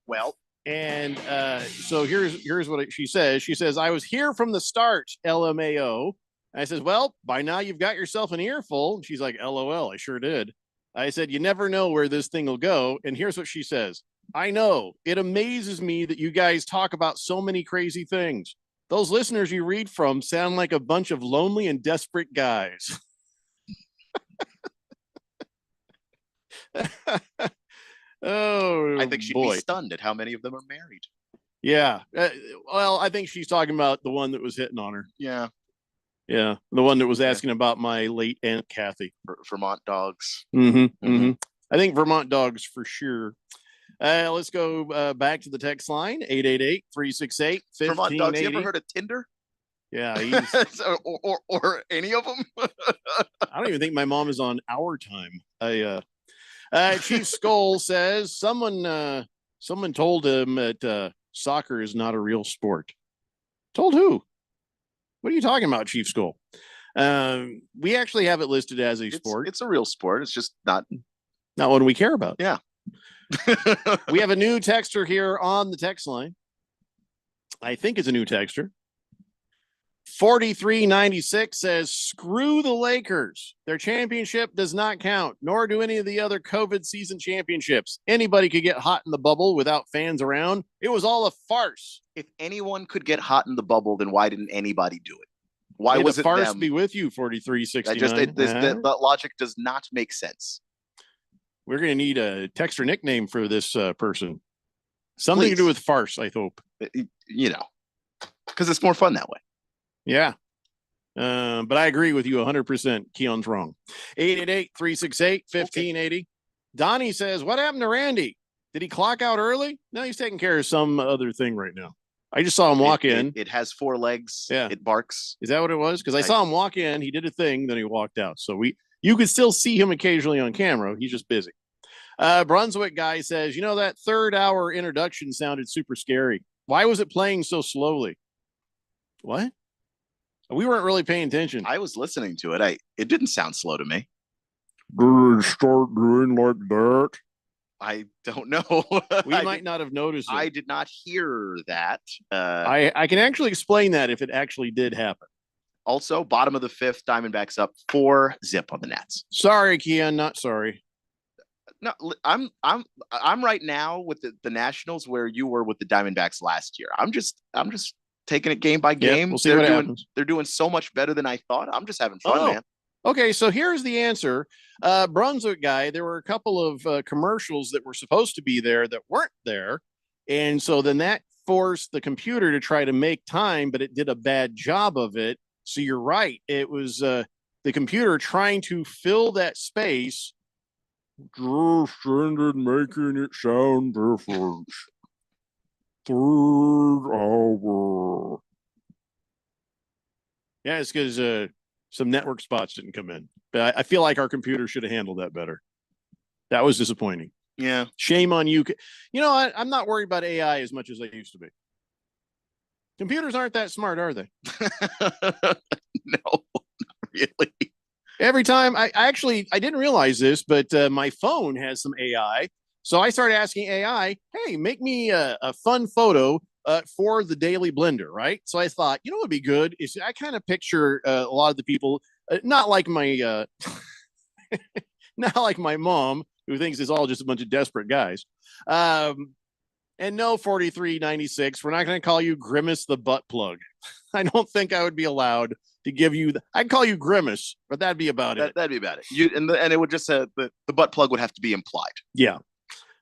Well, And so here's what she says. She says, I was here from the start, LMAO. And I says, well, by now you've got yourself an earful. And she's like, LOL, I sure did. I said, you never know where this thing will go. And here's what she says. I know. It amazes me that you guys talk about so many crazy things. Those listeners you read from sound like a bunch of lonely and desperate guys. Oh, I think she'd be stunned at how many of them are married. Yeah. Well, I think she's talking about the one that was hitting on her. Yeah. Yeah. The one that was asking about my late Aunt Kathy. Vermont dogs. Mm-hmm. Mm-hmm. I think Vermont dogs for sure. Let's go back to the text line, 888-368-1580. Vermont dogs, you ever heard of Tinder? Yeah. or any of them? I don't even think my mom is on our time. Chief Skull says someone told him that soccer is not a real sport. Told who? What are you talking about, Chief Skull? We actually have it listed as a sport. It's a real sport. It's just not one we care about. Yeah. We have a new texter here on the text line. I think it's a new texter. 4396 says, screw the Lakers. Their championship does not count, nor do any of the other COVID season championships. Anybody could get hot in the bubble without fans around. It was all a farce. If anyone could get hot in the bubble, then why didn't anybody do it? Why May was the it farce them? Be with you, 4369. That logic does not make sense. We're going to need a texter nickname for this person. Something to do with farce, I hope. Because it's more fun that way. Yeah. But I agree with you 100%. Keon's wrong. 888-368-1580. Okay. Donnie says, what happened to Randy? Did he clock out early? No, he's taking care of some other thing right now. I just saw him walk in. It has 4 legs. Yeah. It barks. Is that what it was? Because I saw him walk in. He did a thing. Then he walked out. So you could still see him occasionally on camera. He's just busy. Brunswick guy says, that 3rd hour introduction sounded super scary. Why was it playing so slowly? What? We weren't really paying attention. I was listening to it. It didn't sound slow to me. Did it start doing like that? I don't know. We might not have noticed it. I did not hear that. I can actually explain that if it actually did happen. Also, bottom of the 5th, Diamondbacks up 4-0 on the Nats. Sorry, Keon, not sorry. No, I'm right now with the Nationals where you were with the Diamondbacks last year. I'm just taking it game by game. We'll see what happens. They're doing so much better than I thought. I'm just having fun, man. Okay, so here's the answer. Brunswick guy, there were a couple of commercials that were supposed to be there that weren't there. And so then that forced the computer to try to make time, but it did a bad job of it. So you're right. It was the computer trying to fill that space. Just ended making it sound different. 3rd hour. Yeah, it's because some network spots didn't come in. But I feel like our computer should have handled that better. That was disappointing. Yeah. Shame on you. You know what? I'm not worried about AI as much as I used to be. Computers aren't that smart, are they? No, not really. Every time I didn't realize this, but my phone has some AI. So I started asking AI, hey, make me a fun photo for the Daily Blender, right? So I thought, what would be good is I kind of picture a lot of the people, not like my not like my mom, who thinks it's all just a bunch of desperate guys. And no, 4396, we're not going to call you Grimace the butt plug. I don't think I would be allowed to give you I'd call you Grimace, but that'd be about it. That'd be about it. And it would just the butt plug would have to be implied. Yeah.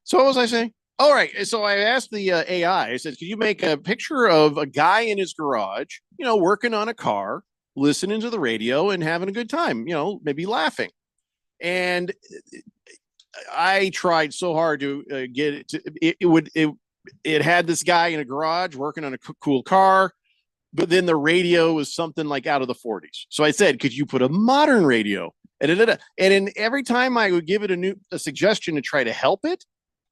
So what was I saying? All right. So I asked the AI, I said, could you make a picture of a guy in his garage, working on a car, listening to the radio and having a good time, maybe laughing. And I tried so hard to get it to, it had this guy in a garage working on a cool car, but then the radio was something like out of the 40s. So I said, could you put a modern radio? And then every time I would give it a suggestion to try to help it,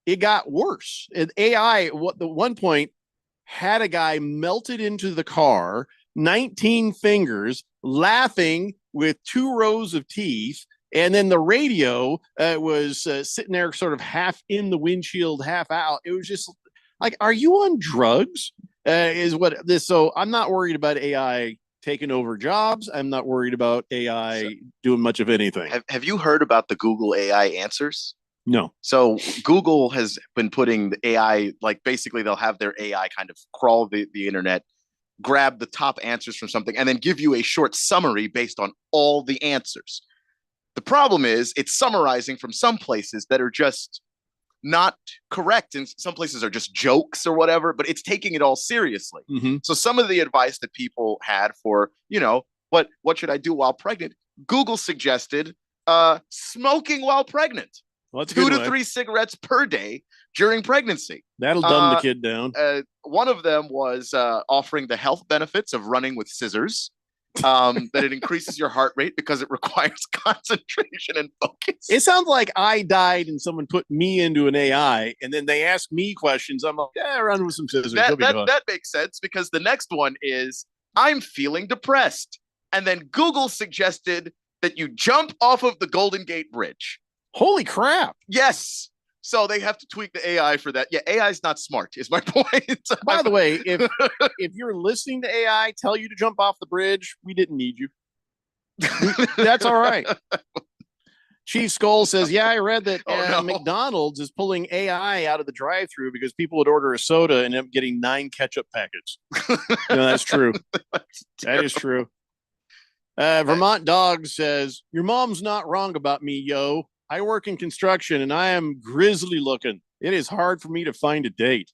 it got worse. And AI, the one point, had a guy melted into the car, 19 fingers, laughing with 2 rows of teeth. And then the radio was sitting there sort of half in the windshield, half out. It was just Like, are you on drugs? Is what this. So I'm not worried about AI taking over jobs. I'm not worried about AI doing much of anything. Have you heard about the Google AI answers? No. So Google has been putting the AI, like basically they'll have their AI kind of crawl the internet, grab the top answers from something, and then give you a short summary based on all the answers. The problem is it's summarizing from some places that are just not correct, and some places are just jokes or whatever, but it's taking it all seriously. Mm-hmm. So some of the advice that people had for, what should I do while pregnant? Google suggested smoking while pregnant. Well, that's 2 to 3 cigarettes per day during pregnancy. That'll dumb the kid down. One of them was offering the health benefits of running with scissors. That it increases your heart rate because it requires concentration and focus. It sounds like I died and someone put me into an AI and then they ask me questions. I'm like, yeah, run with some scissors. That makes sense because the next one is I'm feeling depressed. And then Google suggested that you jump off of the Golden Gate Bridge. Holy crap. Yes. So they have to tweak the AI for that. Yeah, AI is not smart, is my point. By the way, if you're listening to AI tell you to jump off the bridge, we didn't need you. That's all right. Chief Skull says, yeah, I read that McDonald's is pulling AI out of the drive-thru because people would order a soda and end up getting 9 ketchup packets. No, that's true. That is true. Vermont Dog says, your mom's not wrong about me, yo. I work in construction and I am grizzly looking. It is hard for me to find a date.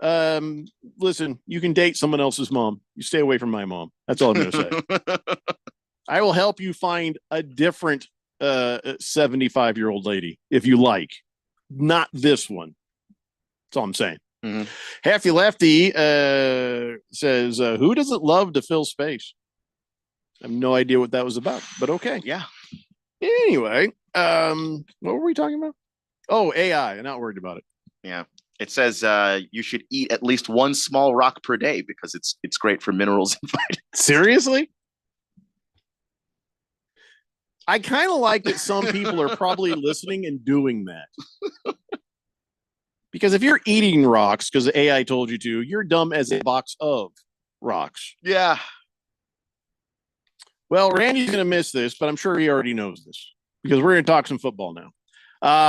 Listen, you can date someone else's mom. You stay away from my mom. That's all I'm going to say. I will help you find a different 75-year-old lady if you like. Not this one. That's all I'm saying. Mm-hmm. Happy Lefty says, who doesn't love to fill space? I have no idea what that was about, but okay. Yeah. Anyway, what were we talking about? Oh, AI. I'm not worried about it. Yeah. It says you should eat at least 1 small rock per day because it's great for minerals and vitamins. Seriously? I kind of like that some people are probably listening and doing that. Because if you're eating rocks because the AI told you to, you're dumb as a box of rocks. Yeah. Well, Randy's going to miss this, but I'm sure he already knows this because we're going to talk some football now.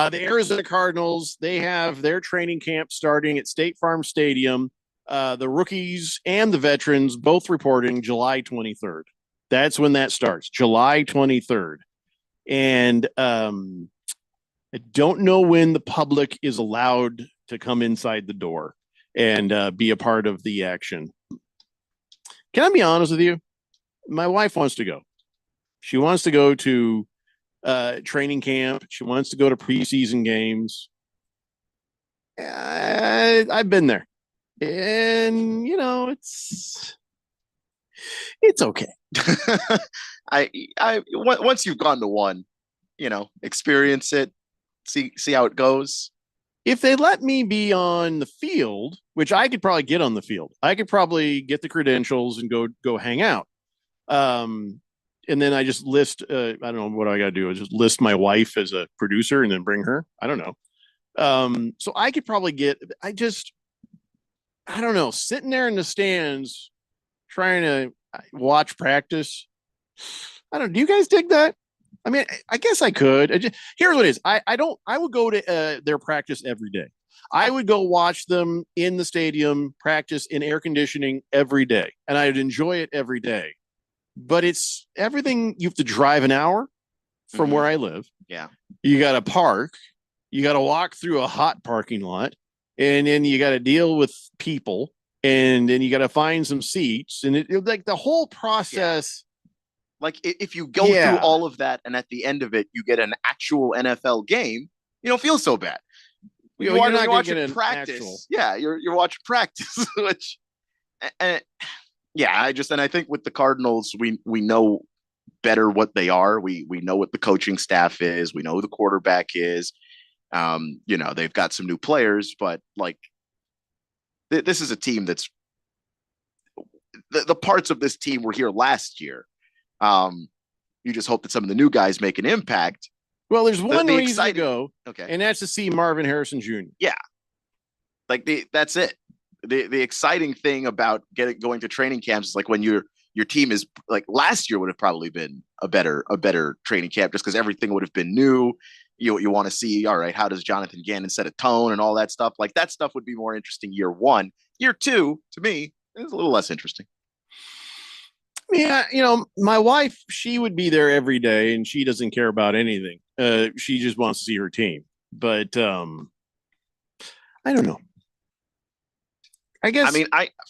The Arizona Cardinals, they have their training camp starting at State Farm Stadium. The rookies and the veterans both reporting July 23rd. That's when that starts, July 23rd. And I don't know when the public is allowed to come inside the door and be a part of the action. Can I be honest with you? My wife wants to go. She wants to go to training camp. She wants to go to preseason games. I've been there, and it's okay. Once you've gone to one, experience it, see how it goes. If they let me be on the field, which I could probably get on the field, I could probably get the credentials and go hang out. And then I just list, I don't know what I got to do. I just list my wife as a producer and then bring her. I don't know. So I could probably I don't know, sitting there in the stands trying to watch practice. I don't know. Do you guys dig that? I mean, I guess I could. Here's what it is. I would go to their practice every day. I would go watch them in the stadium practice in air conditioning every day. And I'd enjoy it every day. But it's everything. You have to drive an hour from where I live. Yeah. You got to park. You got to walk through a hot parking lot. And then you got to deal with people. And then you got to find some seats. And it like the whole process. Yeah. Like if you go through all of that and at the end of it, you get an actual NFL game, you don't feel so bad. You're watching practice. Yeah, you're watching practice, which, I think with the Cardinals, we know better what they are. We know what the coaching staff is. We know who the quarterback is. They've got some new players, but like this is a team that's the parts of this team were here last year. You just hope that some of the new guys make an impact. Well, there's one reason to go, okay, and that's to see Marvin Harrison Jr. Yeah, Like that's it. The exciting thing about going to training camps is like when your team is like last year would have probably been a better training camp just because everything would have been new. You want to see, all right, how does Jonathan Gannon set a tone and all that stuff? Like that stuff would be more interesting year one. Year two, to me, is a little less interesting. Yeah, my wife, she would be there every day and she doesn't care about anything. She just wants to see her team. But I don't know. I guess.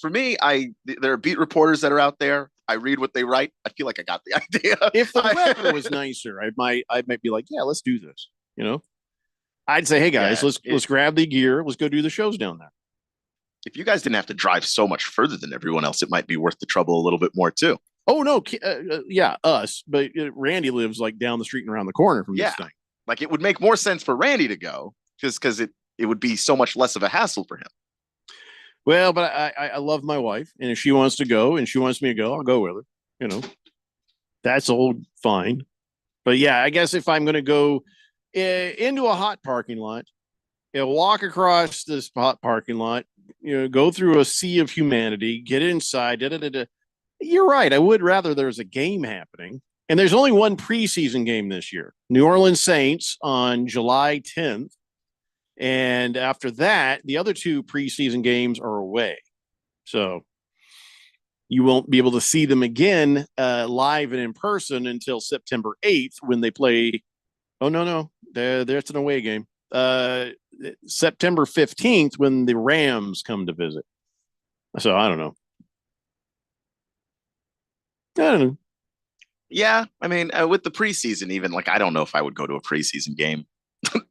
For me, there are beat reporters that are out there. I read what they write. I feel like I got the idea. If the weather was nicer, I might be like, yeah, let's do this. I'd say, hey guys, let's grab the gear. Let's go do the shows down there. If you guys didn't have to drive so much further than everyone else, it might be worth the trouble a little bit more too. Oh no, yeah, us. But Randy lives like down the street and around the corner from this thing. Like it would make more sense for Randy to go just because it would be so much less of a hassle for him. Well, but I love my wife, and if she wants to go and she wants me to go, I'll go with her. That's all fine. But yeah, I guess if I'm going to go into a hot parking lot, walk across this hot parking lot, go through a sea of humanity, get inside. You're right. I would rather there's a game happening, and there's only one preseason game this year: New Orleans Saints on July 10th. And after that, the other two preseason games are away. So you won't be able to see them again live and in person until September 8th when they play. Oh, no. There's an away game. September 15th when the Rams come to visit. So I don't know. Yeah. With the preseason, even like, I don't know if I would go to a preseason game.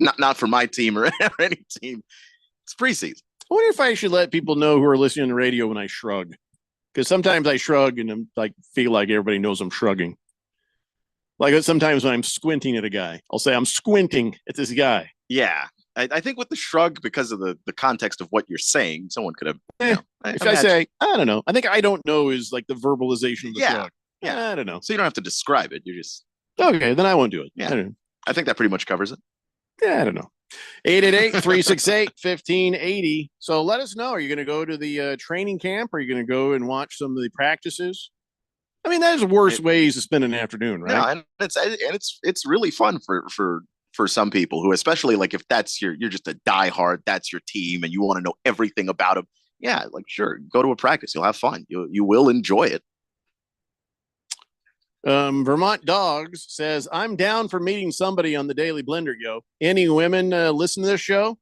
not for my team or any team. It's preseason. I wonder if I should let people know who are listening to the radio when I shrug, because sometimes I shrug and I'm like feel like everybody knows I'm shrugging. Like sometimes when I'm squinting at a guy, I'll say I'm squinting at this guy. Yeah, I think with the shrug, because of the context of what you're saying, someone could have. If I say I don't know, I think I don't know is like the verbalization of the shrug. Yeah, I don't know. So you don't have to describe it. You're just okay. Then I won't do it. Yeah, I think that pretty much covers it. Yeah, I don't know. 888-368-1580. So let us know. Are you going to go to the training camp? Are you going to go and watch some of the practices? That is worse ways to spend an afternoon, right? Yeah, and it's really fun for some people who, especially like if that's you're just a diehard, that's your team, and you want to know everything about them. Yeah, like sure, go to a practice. You'll have fun. You will enjoy it. Vermont Dogs says, I'm down for meeting somebody on the Daily Blender, yo. Any women listen to this show?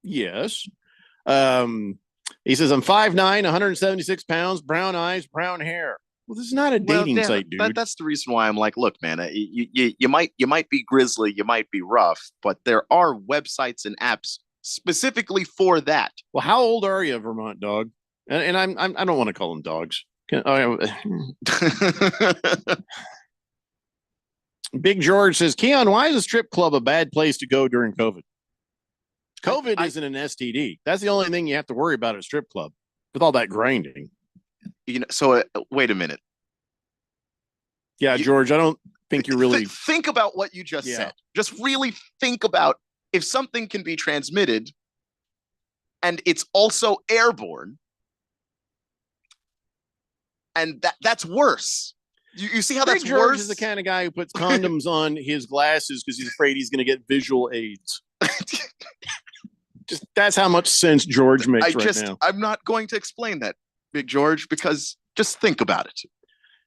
Yes. He says, I'm 5'9", 176 pounds, brown eyes, brown hair. Well, this is not a dating site, dude. That's the reason why I'm like, look, man, you might be grizzly, you might be rough, but there are websites and apps specifically for that. Well, how old are you, Vermont Dog? And I don't want to call them dogs. Big George says, Keon, why is a strip club a bad place to go during COVID? COVID isn't an STD. That's the only thing you have to worry about at a strip club with all that grinding. So wait a minute. Yeah, George, I don't think you really think about what you just said. Just really think about if something can be transmitted and it's also airborne. And that's worse. You see how Big that's George worse? Is the kind of guy who puts condoms on his glasses because he's afraid he's going to get visual aids. Just that's how much sense George makes now. I'm not going to explain that, Big George, because just think about it.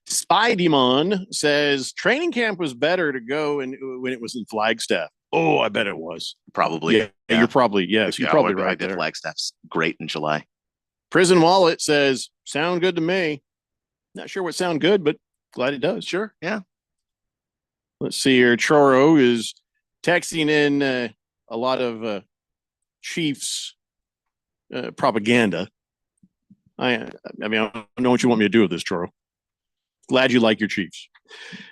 Spidey-Mon says training camp was better to go when it was in Flagstaff. Oh, I bet it was. Probably. Yeah. You're probably you're probably right there. Flagstaff's great in July. Prison Wallet says, sound good to me. Not sure what sound good, but glad it does. Sure. Yeah. Let's see here. Choro is texting in a lot of Chiefs propaganda. I don't know what you want me to do with this, Choro. Glad you like your Chiefs.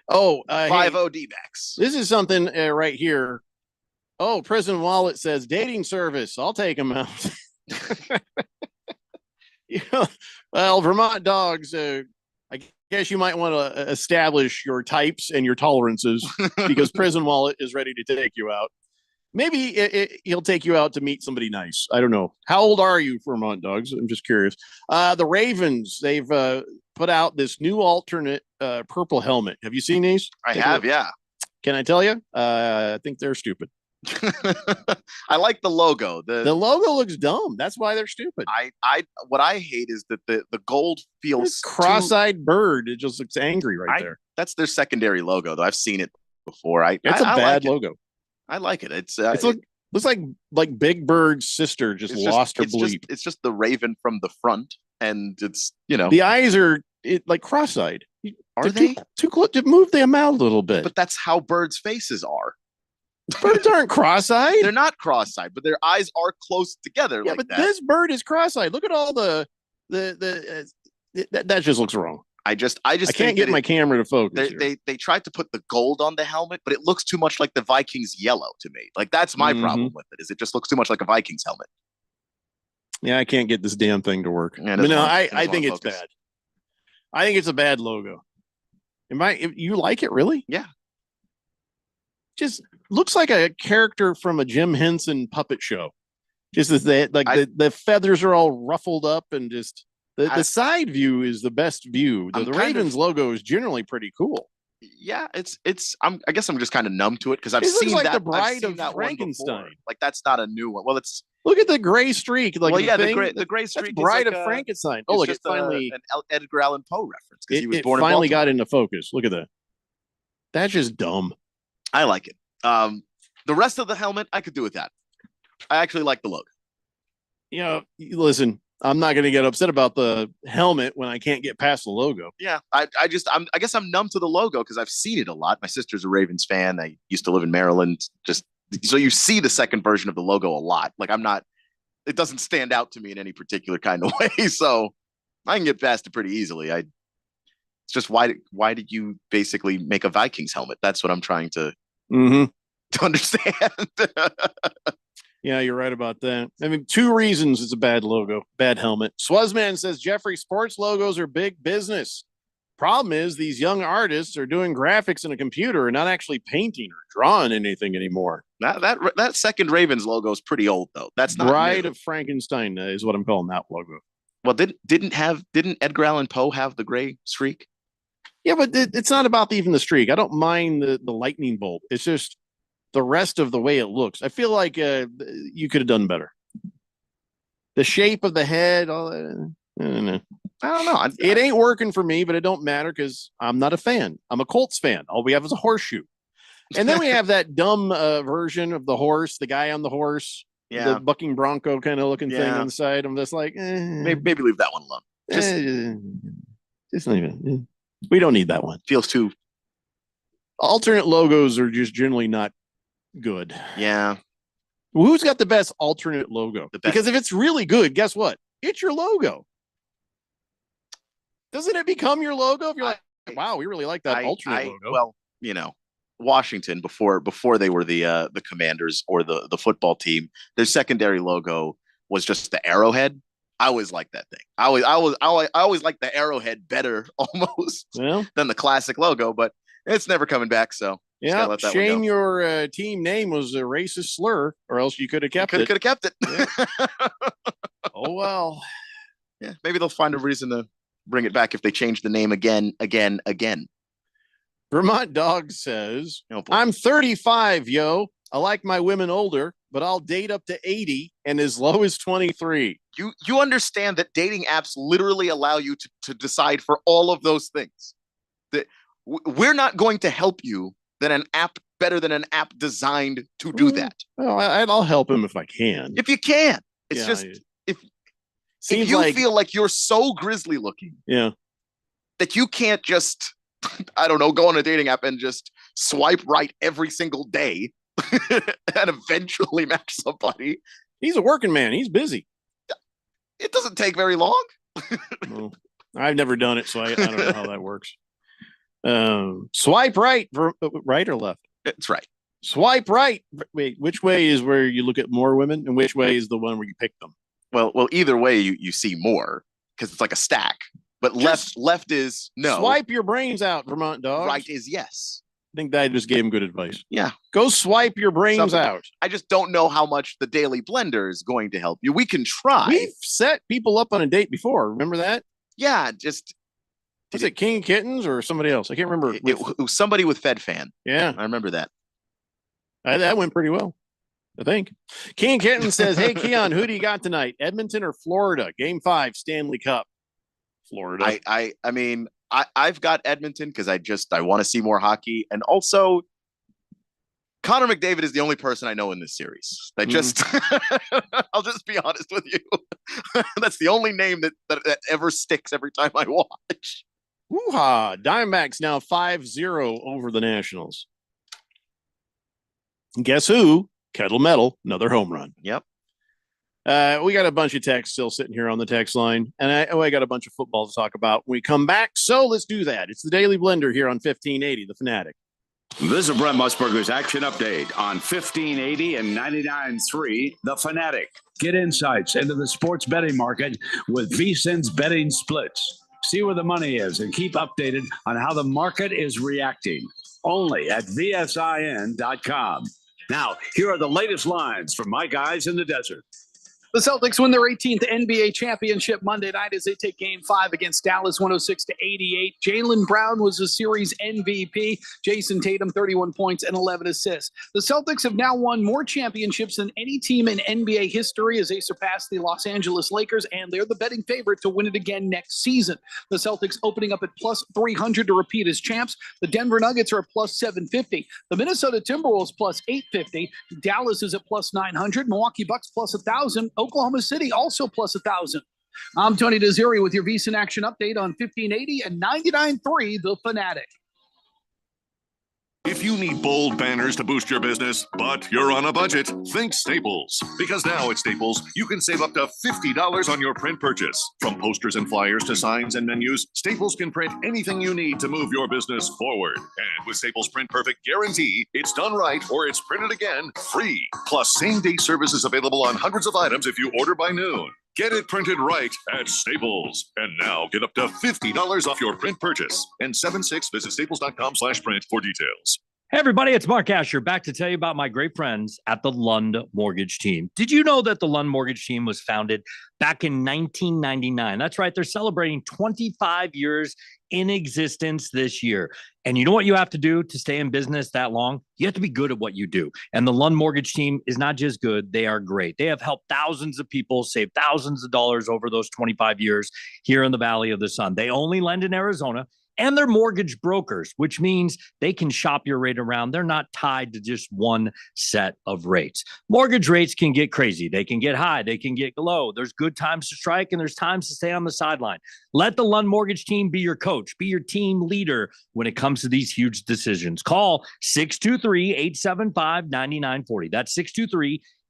Oh, 5-0 D-backs. This is something right here. Oh, Prison Wallet says dating service. I'll take them out. Well, Vermont Dogs, I guess you might want to establish your types and your tolerances because Prison Wallet is ready to take you out. Maybe he'll take you out to meet somebody nice. I don't know. How old are you, Vermont Dogs? I'm just curious. The Ravens, they've put out this new alternate purple helmet. Have you seen these? I have, yeah. Can I tell you? I think they're stupid. I like the logo. The logo looks dumb. That's why they're stupid. What I hate is that the gold feels cross-eyed bird. It just looks angry there. That's their secondary logo, though. I've seen it before. It's a bad logo. I like it. It's looks like Big Bird's sister just lost her bleep. It's just the raven from the front, and it's the eyes are like cross-eyed. Are they too close? To move them out a little bit. But that's how birds' faces are. Birds aren't cross-eyed. They're not cross-eyed, but their eyes are close together. Yeah, but this bird is cross-eyed. Look at all that just looks wrong. I can't get my camera to focus. They tried to put the gold on the helmet, but it looks too much like the Vikings yellow to me. Like that's my problem with it. Is it just looks too much like a Vikings helmet? Yeah, I can't get this damn thing to work. Yeah, but no, I think it's bad. I think it's a bad logo. You like it really? Yeah. Just looks like a character from a Jim Henson puppet show. Just as the feathers are all ruffled up and just the side view is the best view. The Ravens logo is generally pretty cool. Yeah, I guess I'm just kind of numb to it because I've seen like that. The Bride of Frankenstein. Like that's not a new one. Well, it's look at the gray streak. The gray streak. That's Bride of Frankenstein. Oh, look, it's finally an Edgar Allan Poe reference because he was born. It finally got into focus. Look at that. That's just dumb. I like it. The rest of the helmet, I could do with that. I actually like the logo. Listen, I'm not going to get upset about the helmet when I can't get past the logo. Yeah, I guess I'm numb to the logo because I've seen it a lot. My sister's a Ravens fan. I used to live in Maryland. So you see the second version of the logo a lot. Like it doesn't stand out to me in any particular kind of way. So I can get past it pretty easily. It's just why did you basically make a Vikings helmet? That's what I'm trying to understand. Yeah, you're right about that. I mean, 2 reasons it's a bad logo, bad helmet. Swazman says, Jeffrey, sports logos are big business. Problem is, these young artists are doing graphics in a computer and not actually painting or drawing anything anymore. That second Ravens logo is pretty old, though. That's not Bride of Frankenstein is what I'm calling that logo. Well, didn't Edgar Allan Poe have the gray streak? Yeah, but it's not about even the streak. I don't mind the lightning bolt. It's just the rest of the way it looks. I feel like you could have done better. The shape of the head, all that. I don't know. It ain't working for me, but it don't matter because I'm not a fan. I'm a Colts fan. All we have is a horseshoe. And then we have that dumb version of the horse, the guy on the horse, the bucking bronco kind of looking thing on the side. I'm just like, maybe leave that one alone. Just leave it. We don't need that one. Feels too. Alternate logos are just generally not good. Yeah. Well, who's got the best alternate logo? Because if it's really good, guess what? It's your logo. Doesn't it become your logo if you're like, wow, we really like that alternate logo? Well, Washington before they were the Commanders or the football team, their secondary logo was just the arrowhead. I always liked that thing. I always liked the arrowhead better almost than the classic logo, but it's never coming back. So yeah, shame your team name was a racist slur, or else you could have kept it. Could have kept it. Yeah. Oh well. Yeah, maybe they'll find a reason to bring it back if they change the name again. Vermont Dog says, I'm 35, yo. I like my women older, but I'll date up to 80 and as low as 23. You understand that dating apps literally allow you to decide for all of those things. That we're not going to help you better than an app designed to do that. Well, I'll help him if I can. If you can. It's just if you feel like you're so grisly looking that you can't just, I don't know, go on a dating app and just swipe right every single day and eventually match somebody. He's a working man. He's busy. It doesn't take very long. Well, I've never done it, so I don't know how that works. Swipe right, right or left? It's right. Swipe right. Wait, which way is where you look at more women, and which way is the one where you pick them? Well, either way, you see more because it's like a stack. But left is no. Swipe your brains out, Vermont Dog. Right is yes. think that I just gave him good advice. Yeah. Go swipe your brains out. I just don't know how much the Daily Blender is going to help you. We can try. We've set people up on a date before. Remember that? Yeah, just... Was it King Kittens or somebody else? I can't remember. It was somebody with FedFan. Yeah. I remember that. That went pretty well, I think. King Kitten says, hey, Keon, who do you got tonight? Edmonton or Florida? Game 5, Stanley Cup. Florida. I mean, I've got Edmonton because I want to see more hockey. And also, Connor McDavid is the only person I know in this series. I'll just be honest with you. That's the only name that ever sticks every time I watch. Woo-ha. Diamondbacks now 5-0 over the Nationals. And guess who? Kettle Metal, another home run. Yep. We got a bunch of texts still sitting here on the text line, and I got a bunch of football to talk about when we come back. So let's do that. It's the Daily Blender here on 1580, The Fanatic. This is Brent Musburger's Action Update on 1580 and 99.3, The Fanatic. Get insights into the sports betting market with VSiN's betting splits. See where the money is and keep updated on how the market is reacting. Only at VSIN.com. Now, here are the latest lines from my guys in the desert. The Celtics win their 18th NBA championship Monday night as they take Game 5 against Dallas 106-88. Jaylen Brown was the series MVP. Jason Tatum, 31 points and 11 assists. The Celtics have now won more championships than any team in NBA history as they surpass the Los Angeles Lakers, and they're the betting favorite to win it again next season. The Celtics opening up at plus 300 to repeat as champs. The Denver Nuggets are at plus 750. The Minnesota Timberwolves plus 850. Dallas is at plus 900. Milwaukee Bucks plus 1,000. Oklahoma City also plus 1,000. I'm Tony Desiri with your VSiN Action Update on 1580 and 99.3 The Fanatic. If you need bold banners to boost your business, but you're on a budget, think Staples. Because now at Staples, you can save up to $50 on your print purchase. From posters and flyers to signs and menus, Staples can print anything you need to move your business forward. And with Staples Print Perfect Guarantee, it's done right or it's printed again free. Plus, same-day service is available on hundreds of items if you order by noon. Get it printed right at Staples. And now get up to $50 off your print purchase. And 76, visit staples.com/print for details. Hey, everybody, it's Mark Asher back to tell you about my great friends at the Lund Mortgage Team. Did you know that the Lund Mortgage Team was founded back in 1999? That's right. They're celebrating 25 years in existence this year. And you know what you have to do to stay in business that long? You have to be good at what you do. And the Lund Mortgage Team is not just good, they are great. They have helped thousands of people save thousands of dollars over those 25 years here in the Valley of the Sun. They only lend in Arizona. And they're mortgage brokers, which means they can shop your rate around. They're not tied to just one set of rates. Mortgage rates can get crazy. They can get high. They can get low. There's good times to strike and there's times to stay on the sideline. Let the Lund Mortgage Team be your coach, be your team leader when it comes to these huge decisions. Call 623-875-9940. That's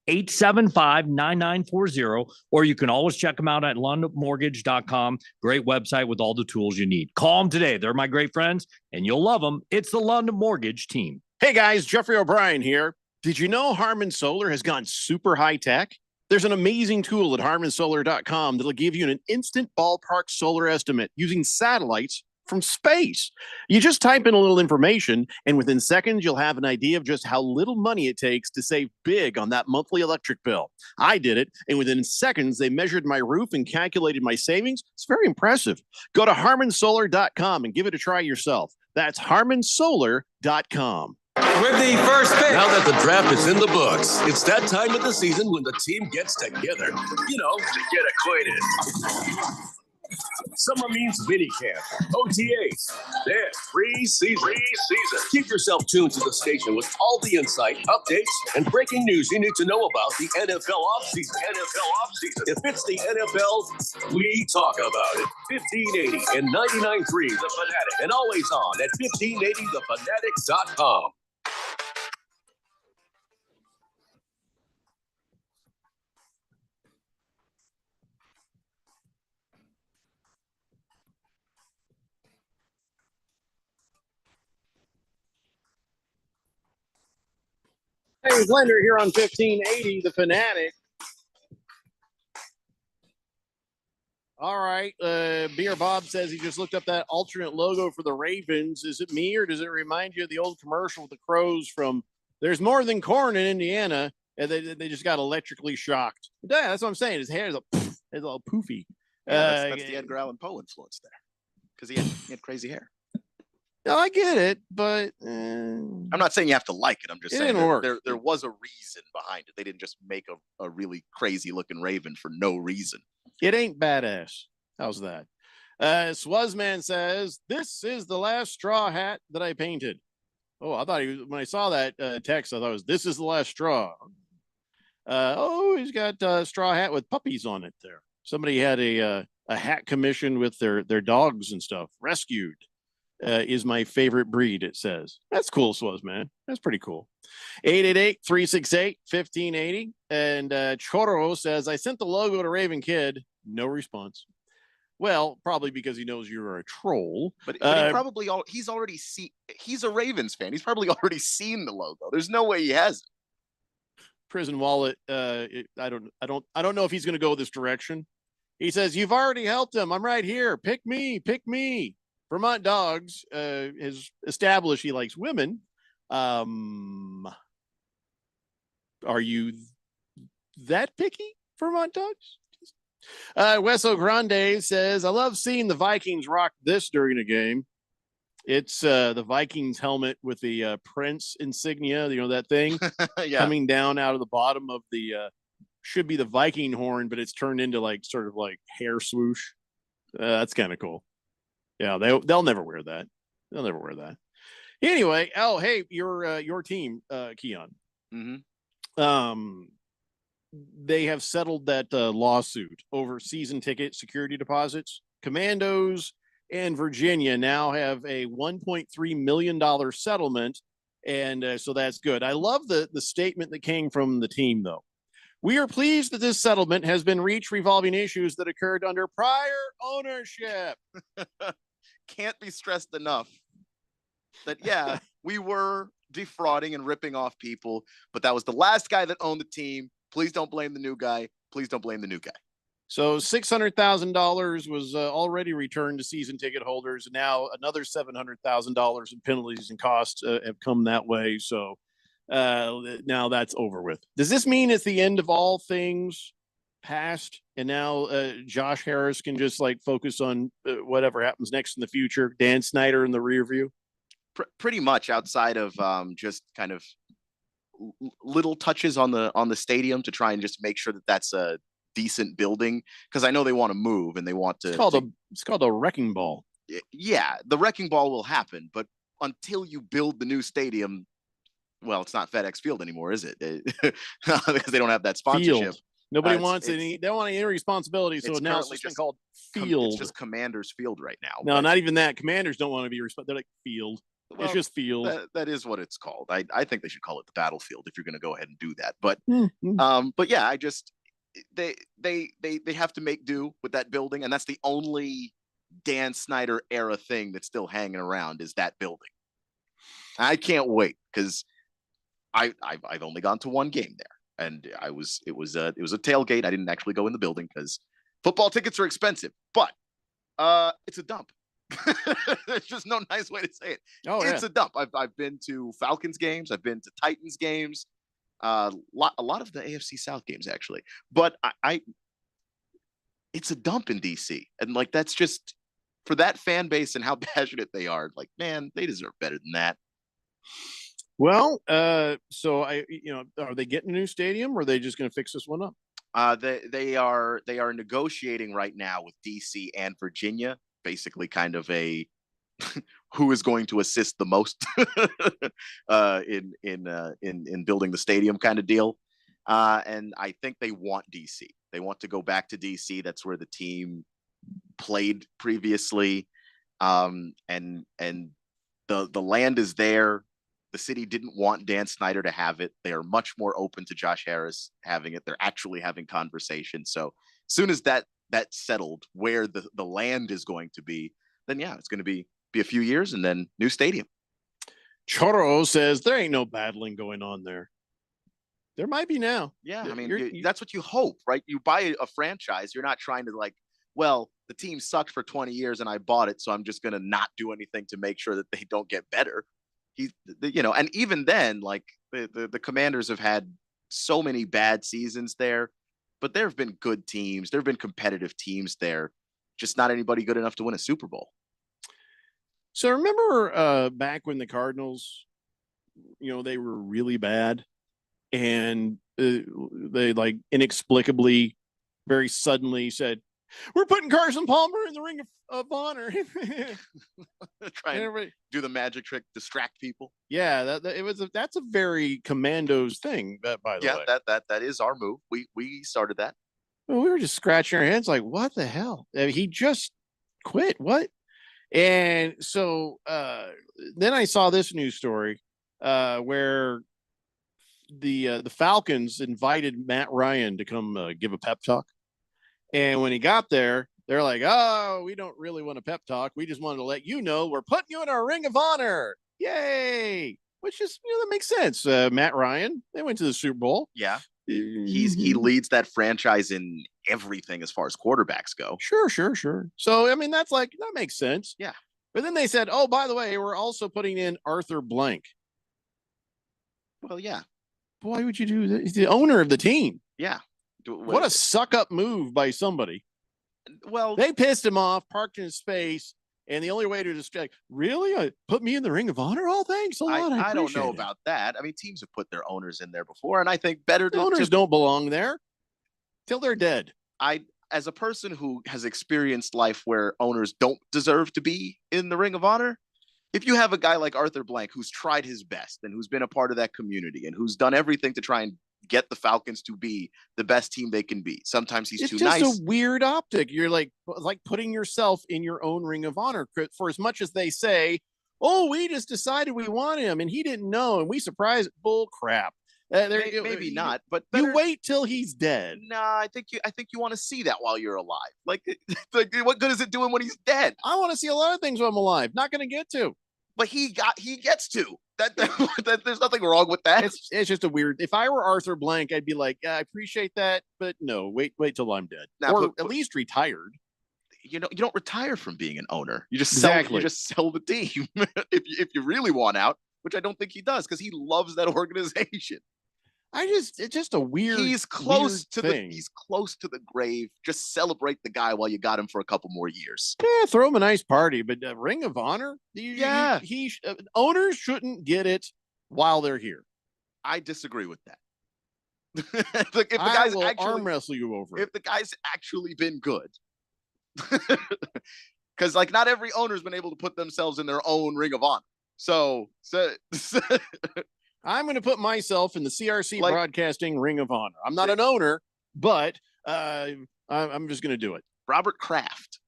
623-875-9940, or you can always check them out at lundmortgage.com. Great website with all the tools you need. Call them today. They're my great friends, and you'll love them. It's the Lund Mortgage Team. Hey, guys, Jeffrey O'Brien here. Did you know Harman Solar has gone super high tech? There's an amazing tool at harmansolar.com that'll give you an instant ballpark solar estimate using satellites from space. You just type in a little information, and within seconds, you'll have an idea of just how little money it takes to save big on that monthly electric bill. I did it, and within seconds, they measured my roof and calculated my savings. It's very impressive. Go to harmansolar.com and give it a try yourself. That's harmansolar.com. With the first pick. Now that the draft is in the books, it's that time of the season when the team gets together, to get acquainted. Summer means minicamp, OTAs, then pre-season. Keep yourself tuned to the station with all the insight, updates, and breaking news you need to know about the NFL offseason. If it's the NFL, we talk about it. 1580 and 99.3 The Fanatic, and always on at 1580thefanatic.com. Hey, Blender here on 1580, The Fanatic. All right. Beer Bob says he just looked up that alternate logo for the Ravens. Is it me, or does it remind you of the old commercial with the crows from There's More Than Corn in Indiana? And they just got electrically shocked. Yeah, that's what I'm saying. His hair is all poofy. Yeah, that's the Edgar Allan Poe influence there, because he had crazy hair. No, I get it, but I'm not saying you have to like it. I'm just saying there was a reason behind it. They didn't just make a really crazy looking raven for no reason. It ain't badass. How's that? Swazman says, this is the last straw hat that I painted. Oh, I thought when I saw that text, I thought it was, this is the last straw. He's got a straw hat with puppies on it there. Somebody had a hat commissioned with their dogs and stuff. Rescued is my favorite breed, it says. That's cool, Swazman. That's pretty cool. 888-368-1580. And Choro says, I sent the logo to Raven Kid. No response. Well, probably because he knows you're a troll. But he probably he's already seen. He's a Ravens fan. He's probably already seen the logo. There's no way he hasn't. Prison Wallet. I don't know if he's going to go this direction. He says, you've already helped him. I'm right here. Pick me. Pick me. Vermont Dogs has established he likes women. Are you that picky, Vermont Dogs? Weso Grande says, I love seeing the Vikings rock this during a game. It's the Vikings helmet with the Prince insignia, that thing coming down out of the bottom of the should be the Viking horn, but it's turned into sort of hair swoosh. That's kind of cool. Yeah, they'll never wear that. They'll never wear that. Anyway, hey, your team, Keon. Mm-hmm. They have settled that lawsuit over season ticket security deposits. Commandos and Virginia now have a $1.3 million settlement, and so that's good. I love the statement that came from the team, though. We are pleased that this settlement has been reached revolving issues that occurred under prior ownership. Can't be stressed enough that, yeah, we were defrauding and ripping off people, but that was the last guy that owned the team. Please don't blame the new guy. Please don't blame the new guy. So $600,000 was already returned to season ticket holders. And now another $700,000 in penalties and costs have come that way. So now that's over with. Does this mean it's the end of all things past? And now Josh Harris can just focus on whatever happens next in the future. Dan Snyder in the rear view. Pretty much, outside of just kind of little touches on the stadium to try and just make sure that that's a decent building, because I know they want to move and they want to. It's called a wrecking ball. Yeah, the wrecking ball will happen, but until you build the new stadium, well, it's not FedEx Field anymore, is it? Because they don't have that sponsorship. Field. Nobody wants any. They don't want any responsibility, so now it's just called Field. It's just Commanders Field right now. No, not even that. Commanders don't want to be responsible. They're like Field. Well, it's just Field. That is what it's called. I think they should call it the Battlefield if you're going to go ahead and do that. But but yeah, they have to make do with that building, and that's the only Dan Snyder era thing that's still hanging around is that building. I can't wait, because I've only gone to one game there, and it was a tailgate. I didn't actually go in the building because football tickets are expensive, but it's a dump. There's just no nice way to say it. It's a dump. I've been to Falcons games. I've been to Titans games. A lot of the AFC South games, actually. But it's a dump in DC. And that's just, for that fan base and how passionate they are, man, they deserve better than that. Well, so are they getting a new stadium, or are they just going to fix this one up? They are negotiating right now with DC and Virginia. Basically kind of a who is going to assist the most in building the stadium kind of deal. And I think they want DC. They want to go back to DC. That's where the team played previously. And the land is there. The city didn't want Dan Snyder to have it. They are much more open to Josh Harris having it. They're actually having conversations. So as soon as that's settled, where the land is going to be, then yeah, it's going to be a few years and then new stadium. Choro says there ain't no battling going on there. There might be now. Yeah, I mean, that's what you hope, right? You buy a franchise, you're not trying to well, the team sucked for 20 years and I bought it, so I'm just going to not do anything to make sure that they don't get better. And even then, like the Commanders have had so many bad seasons there, but there have been good teams. There have been competitive teams there, just not anybody good enough to win a Super Bowl. So remember back when the Cardinals, they were really bad and they like inexplicably, very suddenly said, we're putting Carson Palmer in the Ring of Honor. Try and do the magic trick, distract people. Yeah, that's a very Commandos thing. By the way, that is our move. We started that. Well, we were just scratching our heads, like, what the hell? He just quit. What? And so then I saw this news story where the Falcons invited Matt Ryan to come give a pep talk. And when he got there, they're like, oh, we don't really want a pep talk. We just wanted to let you know we're putting you in our Ring of Honor. Yay. Which is, that makes sense. Matt Ryan, they went to the Super Bowl. Yeah. He leads that franchise in everything as far as quarterbacks go. Sure. So, I mean, that makes sense. Yeah. But then they said, oh, by the way, we're also putting in Arthur Blank. Well, yeah. Why would you do that? He's the owner of the team. Yeah. What a suck up move by somebody. Well, they pissed him off, parked in his space, and the only way to distract, really? Put me in the Ring of Honor? Oh, thanks a lot. I don't know about that. I mean, teams have put their owners in there before, and I think better to owners don't belong there till they're dead. As a person who has experienced life where owners don't deserve to be in the Ring of Honor, if you have a guy like Arthur Blank who's tried his best and who's been a part of that community and who's done everything to try and get the Falcons to be the best team they can be. Sometimes he's too nice. It's just a weird optic. You're like putting yourself in your own Ring of Honor. For as much as they say, oh, we just decided we want him and he didn't know and we surprised. Bull crap. Maybe not, but you wait till he's dead. Nah, I think you want to see that while you're alive. Like what good is it doing when he's dead? I want to see a lot of things when I'm alive. Not going to get to. But he gets to. That there's nothing wrong with that. It's just a weird. If I were Arthur Blank, I'd be like, I appreciate that, but no, wait till I'm dead, or at least retired. You don't retire from being an owner. You just sell the team if you really want out, which I don't think he does because he loves that organization. It's just a weird. He's close to thing. He's close to the grave. Just celebrate the guy while you got him for a couple more years. Yeah, throw him a nice party, but Ring of Honor. Owners shouldn't get it while they're here. I disagree with that. Look, if the guy's arm wrestle you over. If the guy's actually been good, because like not every owner's been able to put themselves in their own Ring of Honor. So I'm going to put myself in the CRC Broadcasting Ring of Honor. I'm not an owner, but I'm just going to do it. Robert Kraft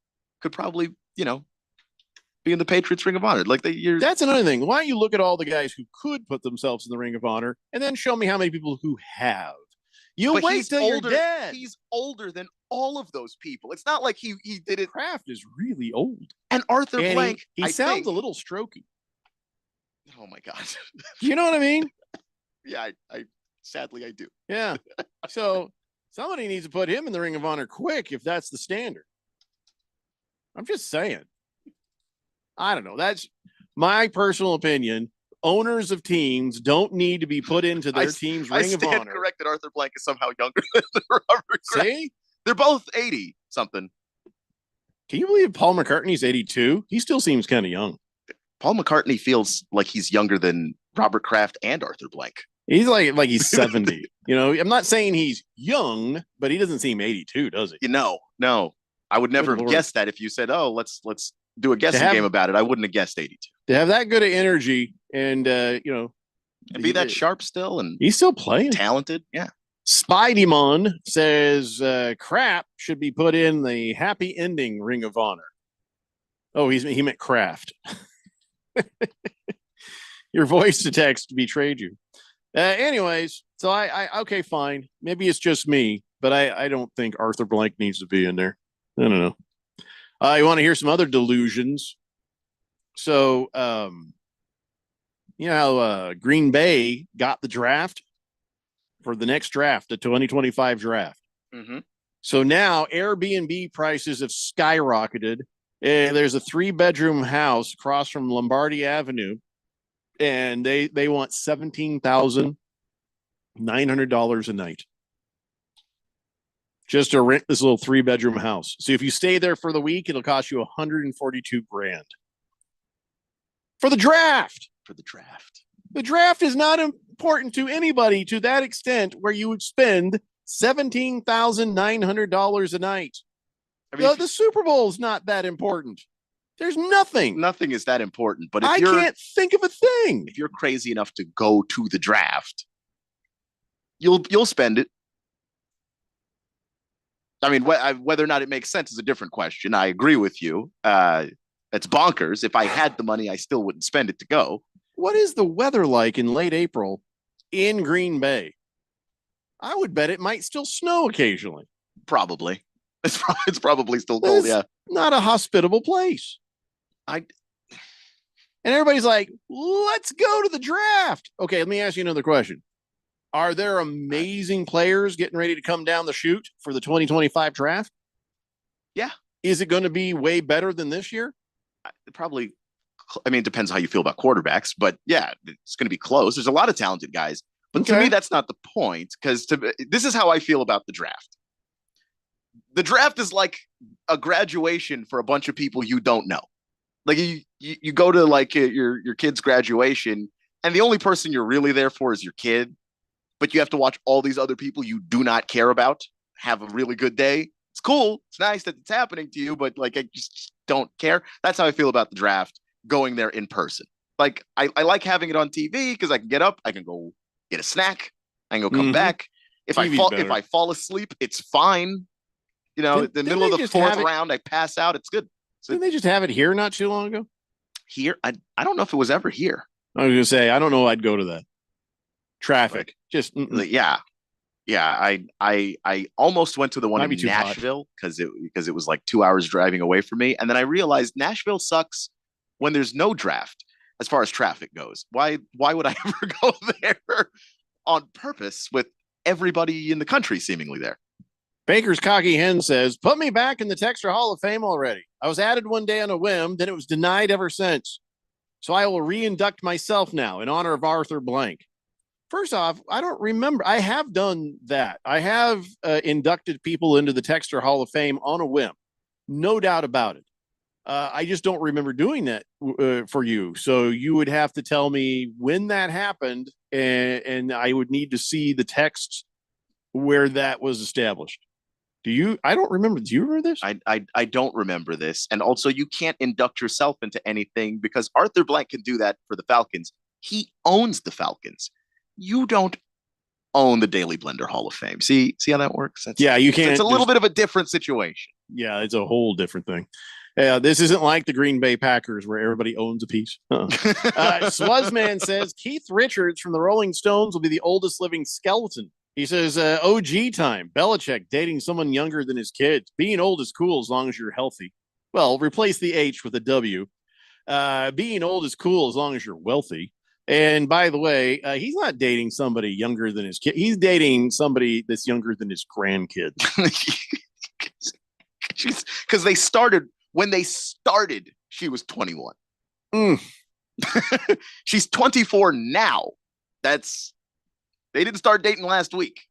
could probably, be in the Patriots Ring of Honor. That's another thing. Why don't you look at all the guys who could put themselves in the Ring of Honor and then show me how many people who have. But wait till you're dead. He's older than all of those people. It's not like he did it. Kraft is really old. And Arthur Blank, he sounds a little strokey. Oh my God. You know what I mean? Yeah, I sadly I do. Yeah. So somebody needs to put him in the Ring of Honor quick if that's the standard. I'm just saying. I don't know. That's my personal opinion. Owners of teams don't need to be put into their team's Ring of Honor. I stand corrected. Arthur Blank is somehow younger than Robert Kraft. See? They're both 80 something. Can you believe Paul McCartney's 82? He still seems kind of young. Paul McCartney feels like he's younger than Robert Kraft and Arthur Blank. He's like he's 70. I'm not saying he's young, but he doesn't seem 82, does he? No. I would never have guessed that if you said, "Oh, let's do a guessing game about it." I wouldn't have guessed 82. To have that good of energy and and be that sharp still, and he's still playing, talented. Yeah. Spideymon says Crap should be put in the happy ending Ring of Honor. Oh, he meant Kraft. Your voice to text betrayed you. Anyways, so I okay, fine. Maybe it's just me, but I don't think Arthur Blank needs to be in there. I don't know. You want to hear some other delusions? So, how Green Bay got the draft for the next draft, the 2025 draft. Mm-hmm. So now Airbnb prices have skyrocketed. There's a 3-bedroom house across from Lombardi Avenue, and they want $17,900 a night just to rent this little 3-bedroom house. So if you stay there for the week, it'll cost you $142,000 for the draft. The draft is not important to anybody to that extent where you would spend $17,900 a night. I mean, the Super Bowl is not that important. There's nothing. Nothing is that important. But if I can't think of a thing. If you're crazy enough to go to the draft, you'll spend it. I mean, whether or not it makes sense is a different question. I agree with you. It's bonkers. If I had the money, I still wouldn't spend it to go. What is the weather like in late April in Green Bay? I would bet it might still snow occasionally. Probably. It's probably still cold. Yeah. Not a hospitable place. And everybody's like, let's go to the draft. Okay, let me ask you another question. Are there amazing players getting ready to come down the chute for the 2025 draft? Yeah. Is it going to be way better than this year? Probably. I mean, it depends how you feel about quarterbacks, but yeah, it's going to be close. There's a lot of talented guys, but to me, that's not the point, because this is how I feel about the draft. The draft is like a graduation for a bunch of people you don't know. Like you go to like your kid's graduation, and the only person you're really there for is your kid, but you have to watch all these other people you do not care about have a really good day. It's cool. It's nice that it's happening to you, but like, I just don't care. That's how I feel about the draft, going there in person. Like I like having it on TV because I can get up, I can go get a snack, I can go come back. If I fall asleep, it's fine. You know, in the middle of the fourth round, I pass out. It's good. So, didn't they just have it here not too long ago? Here? I don't know if it was ever here. I was going to say, I don't know. I'd go to that. Traffic. Just, yeah. I almost went to the one in Nashville because it was like 2 hours driving away from me. And then I realized Nashville sucks when there's no draft as far as traffic goes. Why would I ever go there on purpose with everybody in the country seemingly there? Baker's Cocky Hen says, put me back in the Texter Hall of Fame already. I was added one day on a whim, then it was denied ever since. So I will re-induct myself now in honor of Arthur Blank. First off, I don't remember. I have done that. I have inducted people into the Texter Hall of Fame on a whim. No doubt about it. I just don't remember doing that for you. So you would have to tell me when that happened, and I would need to see the text where that was established. I don't remember. Do you remember this? I don't remember this. And also, you can't induct yourself into anything because Arthur Blank can do that for the Falcons. He owns the Falcons. You don't own the Daily Blender Hall of Fame. See how that works? You can't. It's a little bit of a different situation. Yeah, it's a whole different thing. This isn't like the Green Bay Packers where everybody owns a piece. Swazman says Keith Richards from the Rolling Stones will be the oldest living skeleton. He says, OG time, Belichick dating someone younger than his kids. Being old is cool as long as you're healthy. Well, replace the H with a W. Being old is cool as long as you're wealthy. And by the way, he's not dating somebody younger than his kid. He's dating somebody that's younger than his grandkid. Because when they started, she was 21. She's 24 now. They didn't start dating last week.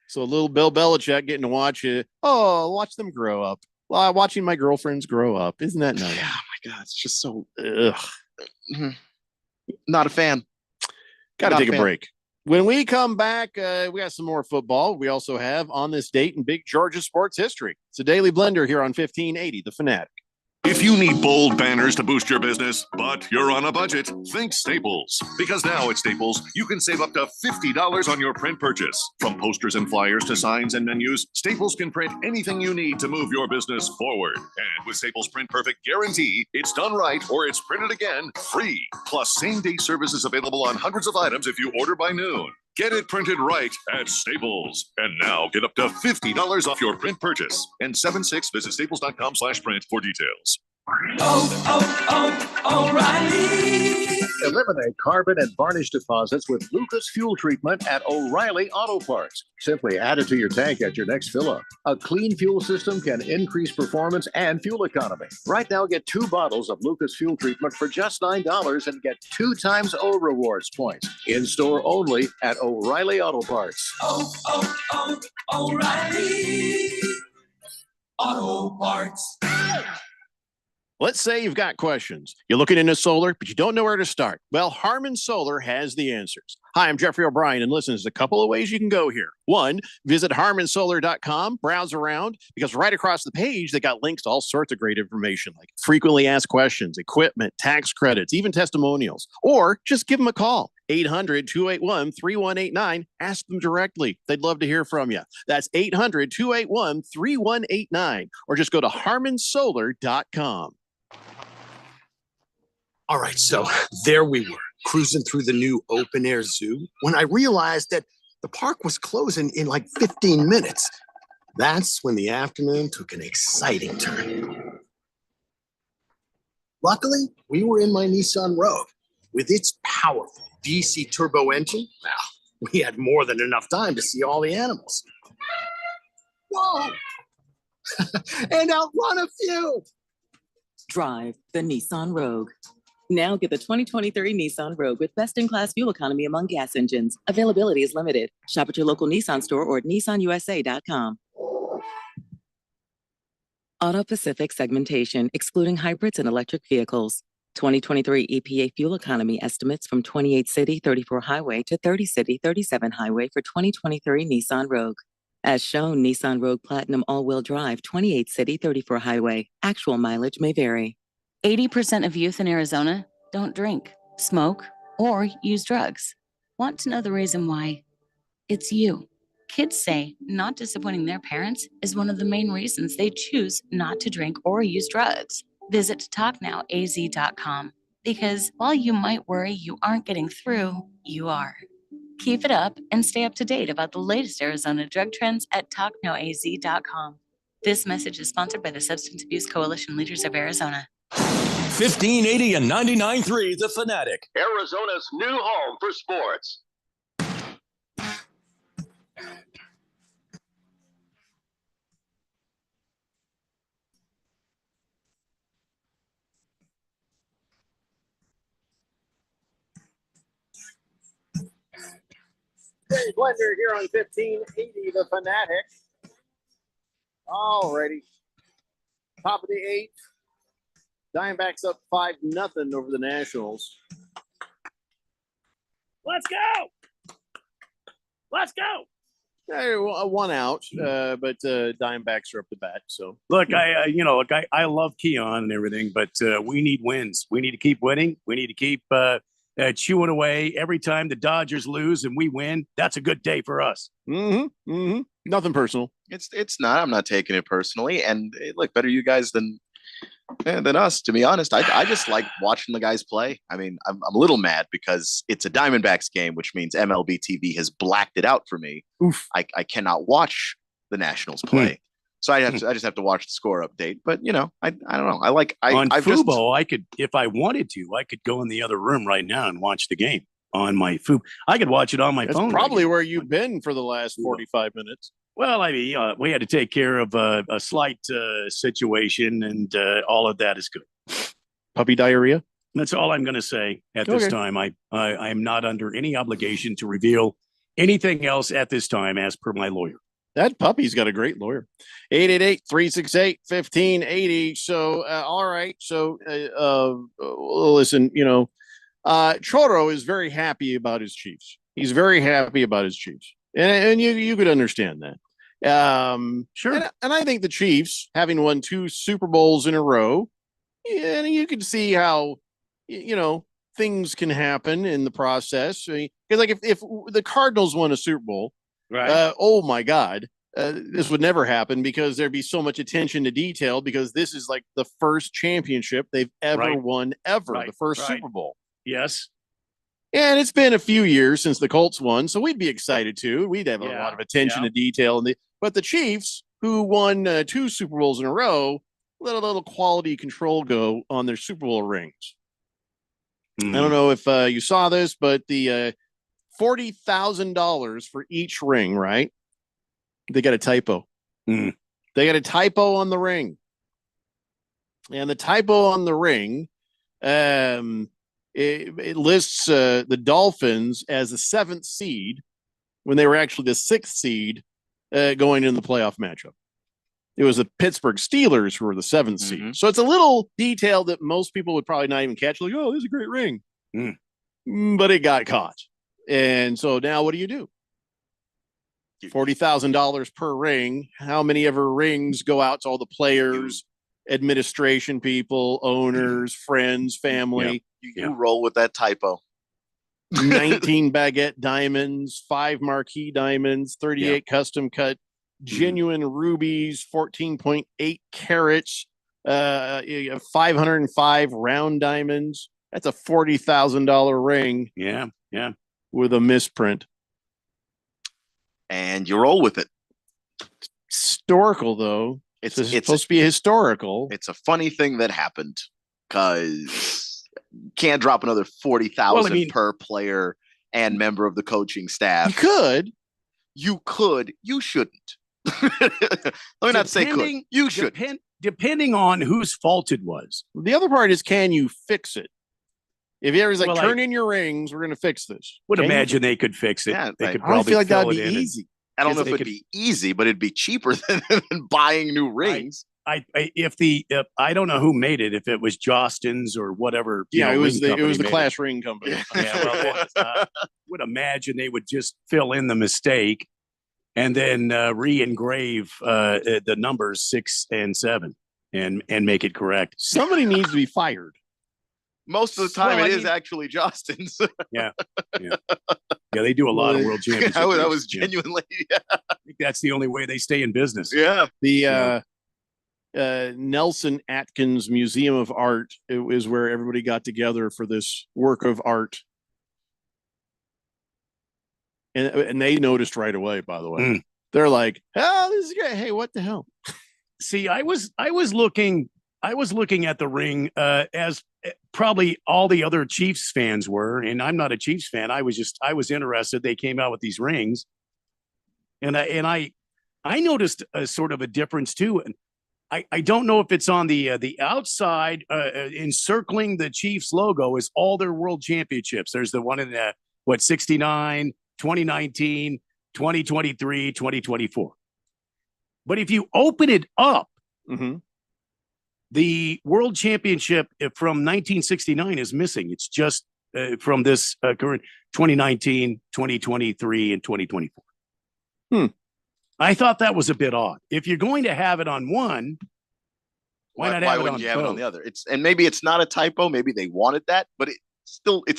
So a little Bill Belichick getting to watch watch them grow up. Watching my girlfriends grow up. Isn't that nice? Yeah, my God. It's just so, not a fan. Got to take a break. When we come back, we got some more football. We also have on this date in Big Georgia sports history. It's a Daily Blender here on 1580, The Fanatic. If you need bold banners to boost your business, but you're on a budget, think Staples. Because now at Staples, you can save up to $50 on your print purchase. From posters and flyers to signs and menus, Staples can print anything you need to move your business forward. And with Staples Print Perfect Guarantee, it's done right or it's printed again free. Plus, same-day service is available on hundreds of items if you order by noon. Get it printed right at Staples. And now get up to $50 off your print purchase. And 76, visit staples.com/print for details. O'Reilly. Eliminate carbon and varnish deposits with Lucas Fuel Treatment at O'Reilly Auto Parts. Simply add it to your tank at your next fill-up. A clean fuel system can increase performance and fuel economy. Right now, get 2 bottles of Lucas Fuel Treatment for just $9 and get 2 times O Rewards points. In-store only at O'Reilly Auto Parts. O'Reilly Auto Parts. Let's say you've got questions. You're looking into solar, but you don't know where to start. Well, Harmon Solar has the answers. Hi, I'm Jeffrey O'Brien, and listen, there's a couple of ways you can go here. One, visit harmonsolar.com, browse around, because right across the page, they got links to all sorts of great information, like frequently asked questions, equipment, tax credits, even testimonials. Or just give them a call, 800-281-3189. Ask them directly. They'd love to hear from you. That's 800-281-3189. Or just go to harmonsolar.com. All right, so there we were, cruising through the new open-air zoo when I realized that the park was closing in like 15 minutes. That's when the afternoon took an exciting turn. Luckily, we were in my Nissan Rogue. With its powerful DC turbo engine, well, we had more than enough time to see all the animals. Whoa! And outrun a few! Drive the Nissan Rogue. Now get the 2023 Nissan Rogue with best-in-class fuel economy among gas engines. Availability is limited. Shop at your local Nissan store or at nissanusa.com. Auto Pacific segmentation, excluding hybrids and electric vehicles. 2023 EPA fuel economy estimates from 28 city 34 highway to 30 city 37 highway for 2023 Nissan Rogue. As shown, Nissan Rogue Platinum all-wheel drive, 28 city 34 highway. Actual mileage may vary. 80% of youth in Arizona don't drink, smoke, or use drugs. Want to know the reason why? It's you. Kids say not disappointing their parents is one of the main reasons they choose not to drink or use drugs. Visit TalkNowAZ.com because while you might worry you aren't getting through, you are. Keep it up and stay up to date about the latest Arizona drug trends at TalkNowAZ.com. This message is sponsored by the Substance Abuse Coalition Leaders of Arizona. 1580 and 99.3 The Fanatic. Arizona's new home for sports. Hey, Blender here on 1580 The Fanatic. Alrighty. Top of the 8th. Diamondbacks up 5-0 over the Nationals. Let's go! Let's go! Hey, one out, but Diamondbacks are up to bat. So look, I love Keon and everything, but we need wins. We need to keep winning. We need to keep chewing away every time the Dodgers lose and we win. That's a good day for us. Nothing personal. It's not. I'm not taking it personally. And look, better you guys than us, to be honest. I just like watching the guys play. I mean, I'm a little mad because it's a Diamondbacks game, which means MLB TV has blacked it out for me. Oof. I cannot watch the Nationals play. So I just have to watch the score update. But I don't know. On Fubo, I could, if I wanted to, I could go in the other room right now and watch the game on my Fubo. I could watch it on my phone. That's probably where you've been for the last 45 minutes. Well, I mean, we had to take care of a slight situation, and all of that is good. Puppy diarrhea? That's all I'm going to say at this time. I am not under any obligation to reveal anything else at this time, as per my lawyer. That puppy's got a great lawyer. 888-368-1580. So, all right. So, listen, Choro is very happy about his Chiefs. He's very happy about his Chiefs. And you could understand that. Sure. And I think the Chiefs, having won 2 Super Bowls in a row, and you can see how, things can happen in the process. Because if the Cardinals won a Super Bowl, right? Oh my God, this would never happen because there'd be so much attention to detail because this is like the first championship they've ever won ever, the first Super Bowl. Yes. And it's been a few years since the Colts won, so we'd be excited too. We'd have a lot of attention to detail. But the Chiefs, who won 2 Super Bowls in a row, let a little quality control go on their Super Bowl rings. I don't know if you saw this, but the $40,000 for each ring, right? They got a typo. They got a typo on the ring. And the typo on the ring, it lists the Dolphins as the 7th seed when they were actually the 6th seed going into the playoff matchup. It was the Pittsburgh Steelers who were the 7th seed. So it's a little detail that most people would probably not even catch. Like, oh, this is a great ring. But it got caught. And so now what do you do? $40,000 per ring. How many ever rings go out to all the players, administration people, owners, friends, family? You roll with that typo. 19 baguette diamonds, 5 marquee diamonds, 38 custom cut genuine rubies, 14.8 carats, 505 round diamonds. That's a $40,000 ring. Yeah. With a misprint. And you roll with it. Historical, though. It's supposed to be historical. It's a funny thing that happened because can't drop another 40,000 per player and member of the coaching staff. You could. You shouldn't. Let me not say could. You should. Depending on whose fault it was. The other part is, can you fix it? If you ever like, turn in your rings, we're going to fix this. Would imagine they could fix it. Yeah, they could I don't feel like that'd be easy. I don't know if it'd be easy, but it'd be cheaper than buying new rings. I don't know who made it, if it was Jostens or whatever. Yeah, it was the Class Ring Company. Would imagine they would just fill in the mistake and then re-engrave the numbers 6 and 7 and make it correct. Somebody needs to be fired. Most of the time, it is actually Jostens. Yeah, they do a lot of world championships. I was genuinely. I think that's the only way they stay in business. Yeah. The Nelson Atkins Museum of Art is where everybody got together for this work of art, and they noticed right away. By the way, they're like, "Oh, this is great. Hey, what the hell?" See, I was looking at the ring as probably all the other Chiefs fans were, and I'm not a Chiefs fan. I was interested. They came out with these rings, and I noticed a sort of a difference too. And I don't know if it's on the outside encircling the Chiefs logo is all their world championships. There's the one in 69, 2019, 2023, 2024. But if you open it up, the world championship from 1969 is missing. It's just from this current 2019, 2023, and 2024. I thought that was a bit odd. If you're going to have it on one, why not have it on you have it on the other? And maybe it's not a typo. Maybe they wanted that, but it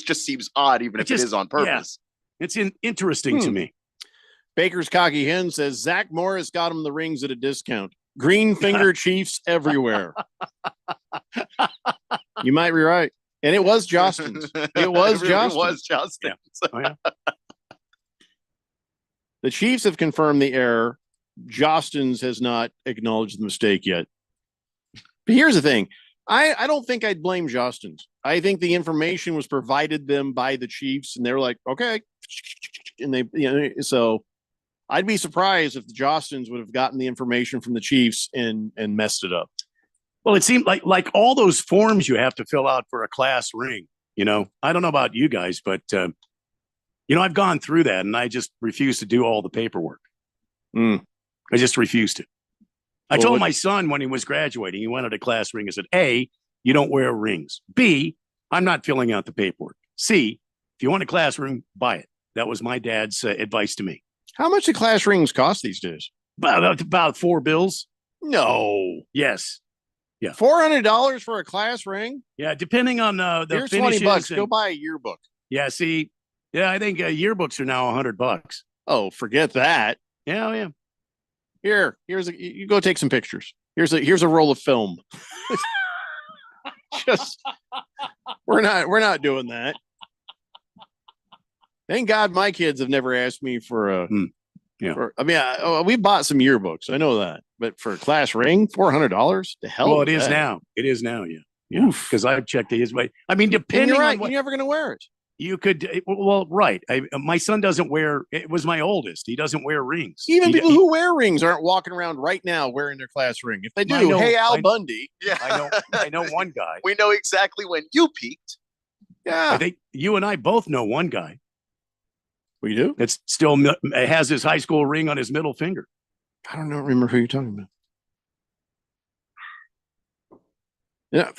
just seems odd, even if it is on purpose. Yeah. It's interesting to me. Baker's Cocky Hen says Zach Morris got him the rings at a discount. Green finger Chiefs everywhere. You might be right. And it was Jostens. It was Jostens. Yeah. Oh, yeah. The Chiefs have confirmed the error. Jostens has not acknowledged the mistake yet. But here's the thing. I don't think I'd blame Jostens. I think the information was provided them by the Chiefs, and they're like, okay. And they, so I'd be surprised if the Jostens would have gotten the information from the Chiefs and messed it up. Well, it seemed like all those forms you have to fill out for a class ring. I don't know about you guys, but I've gone through that, and I just refuse to do all the paperwork. I just refuse to. I told my son when he was graduating, he wanted a class ring. I said, A, you don't wear rings. B, I'm not filling out the paperwork. C, if you want a class ring, buy it. That was my dad's advice to me. How much do class rings cost these days? About $4. No. Yes. Yeah. $400 for a class ring? Yeah, depending on the Here's finishes. $20. Go buy a yearbook. Yeah, see. Yeah, I think yearbooks are now $100. Oh, forget that. Yeah. You go take some pictures. Here's a roll of film. Just we're not doing that. Thank God my kids have never asked me for Yeah. We bought some yearbooks. I know that, but for a class ring, $400. The hell. Well, it is now. It is now. Yeah. Yeah. Because I've checked his way. I mean, depending you're right, on what you're never going to wear it. you could. Well, right. My son doesn't wear. It was my oldest. He doesn't wear rings. Even people who wear rings aren't walking around right now wearing their class ring. If they do, hey, Al Bundy. Yeah. I know one guy. We know exactly when you peaked. Yeah. I think you and I both know one guy. We do? It's still has his high school ring on his middle finger. I don't remember who you're talking about. Yeah,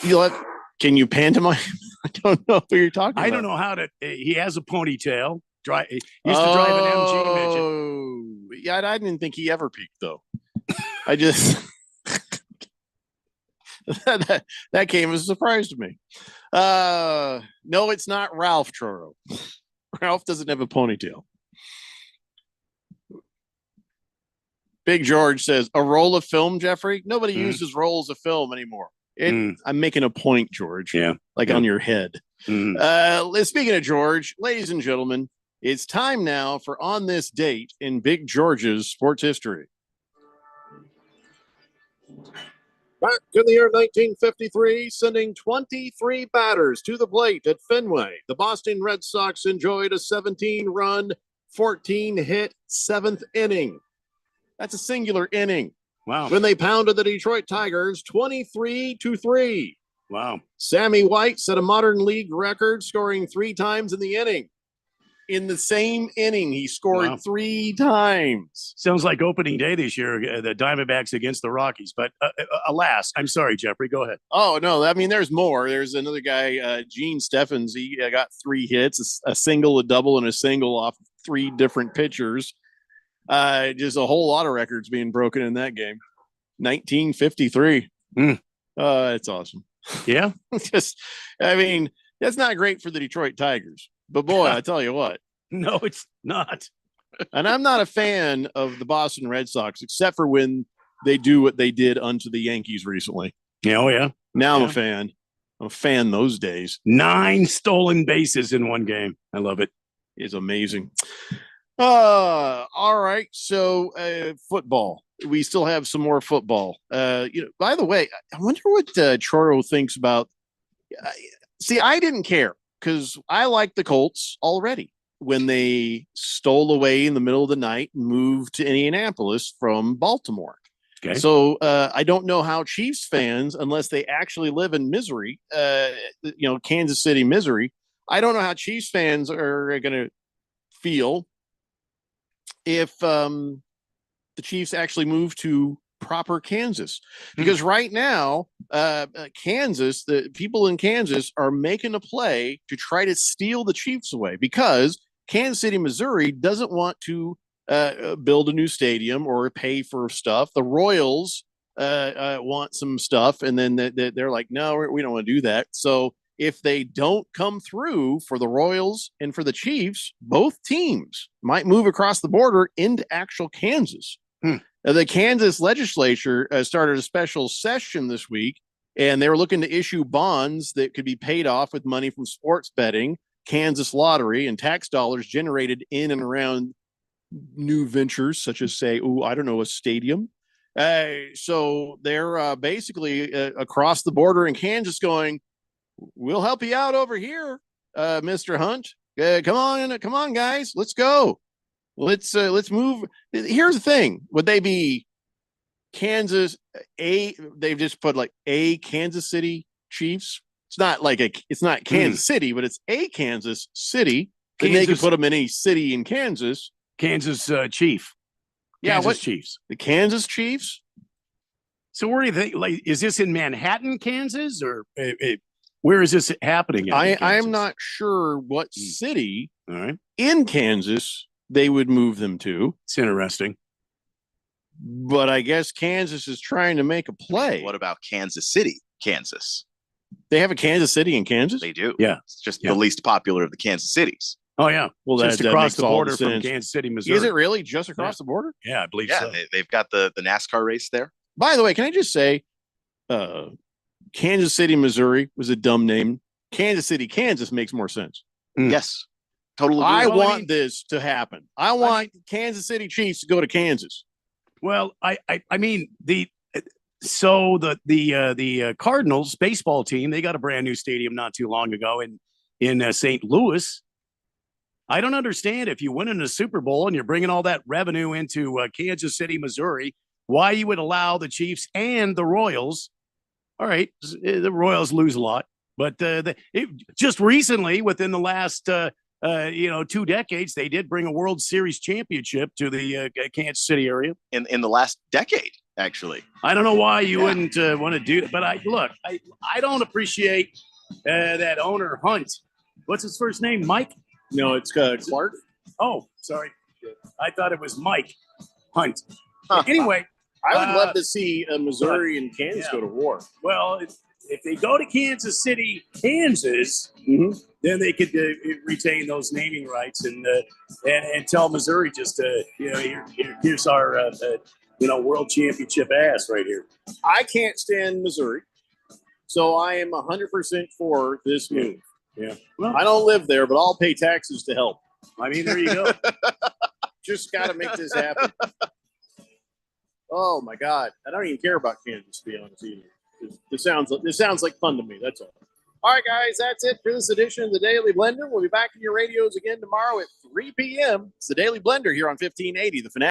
can you pantomime? I don't know who you're talking about. I don't know how to. He has a ponytail. He used to drive an MG midget. Oh, yeah, I didn't think he ever peaked though. I just that came as a surprise to me. No, it's not Ralph Truro. Ralph doesn't have a ponytail. Big George says, a roll of film, Jeffrey? Nobody uses rolls of film anymore. I'm making a point, George. Yeah. On your head. Speaking of George, ladies and gentlemen, it's time now for On This Date in Big George's sports history. Back in the year 1953, sending 23 batters to the plate at Fenway, the Boston Red Sox enjoyed a 17-run, 14-hit 7th inning. That's a singular inning. Wow. When they pounded the Detroit Tigers 23-3. Wow. Sammy White set a modern league record, scoring 3 times in the inning. In the same inning, he scored 3 times. Sounds like opening day this year, the Diamondbacks against the Rockies. But alas, I'm sorry, Jeffrey. Go ahead. Oh, no. I mean, there's more. There's another guy, Gene Steffens. He got 3 hits, a single, a double, and a single off 3 different pitchers. Just a whole lot of records being broken in that game. 1953. It's awesome. Yeah. I mean, that's not great for the Detroit Tigers. But boy, I tell you what. No, it's not. And I'm not a fan of the Boston Red Sox, except for when they do what they did unto the Yankees recently. Yeah, oh yeah. Now I'm a fan. I'm a fan those days. 9 stolen bases in one game. I love it. It's amazing. All right. So football. We still have some more football. By the way, I wonder what Choro thinks about. See, I didn't care because I liked the Colts already when they stole away in the middle of the night and moved to Indianapolis from Baltimore. Okay. So I don't know how Chiefs fans, unless they actually live in Missouri, Kansas City, Missouri, I don't know how Chiefs fans are going to feel if the Chiefs actually move to proper Kansas, because right now Kansas, the people in Kansas are making a play to try to steal the Chiefs away, because Kansas City, Missouri doesn't want to build a new stadium or pay for stuff. The Royals want some stuff, and then they're like, no, we don't want to do that. So if they don't come through for the Royals and for the Chiefs, both teams might move across the border into actual Kansas. The Kansas legislature started a special session this week, and they were looking to issue bonds that could be paid off with money from sports betting, Kansas lottery, and tax dollars generated in and around new ventures such as, say, a stadium. So they're basically across the border in Kansas going, we'll help you out over here, Mr. Hunt. Come on, guys, let's go. Let's move. Here's the thing: would they be Kansas? They've just put like a Kansas City Chiefs. It's not like it's not Kansas City, but it's a Kansas City. And they could put them in any city in Kansas. Kansas Chief. Kansas Chiefs. The Kansas Chiefs. So where do you think? Like, is this in Manhattan, Kansas, or where is this happening? I'm not sure what city. All right. In Kansas they would move them to. It's interesting. But I guess Kansas is trying to make a play. What about Kansas City, Kansas? They have a Kansas City in Kansas? They do. Yeah. It's just the least popular of the Kansas cities. Oh, yeah. Well, just across the border from Kansas City, Missouri. Is it really just across the border? Yeah, I believe so. They've got the NASCAR race there. By the way, can I just say Kansas City, Missouri was a dumb name. Kansas City, Kansas makes more sense. Yes. Total. I want this to happen. I want Kansas City Chiefs to go to Kansas. Well, I mean the Cardinals baseball team, they got a brand new stadium not too long ago in St. Louis. I don't understand, if you win in a Super Bowl and you're bringing all that revenue into Kansas City, Missouri, why you would allow the Chiefs and the Royals. All right, the Royals lose a lot, but just recently, within the last 2 decades, they did bring a World Series championship to the Kansas City area. In the last decade, actually. I don't know why you wouldn't want to do it, but I don't appreciate that owner Hunt. What's his first name? Mike? No, it's Clark. Oh, sorry. I thought it was Mike Hunt. Anyway. I would love to see Missouri and Kansas go to war. Well, if they go to Kansas City, Kansas, then they could retain those naming rights and tell Missouri just here's our world championship ass right here. I can't stand Missouri, so I am 100% for this move. Yeah, well, I don't live there, but I'll pay taxes to help. I mean, there you go. Just got to make this happen. Oh my God! I don't even care about Kansas, to be honest. Either. This sounds like fun to me. That's all. All right, guys, that's it for this edition of the Daily Blender. We'll be back in your radios again tomorrow at 3 p.m. It's the Daily Blender here on 1580, The Fanatic.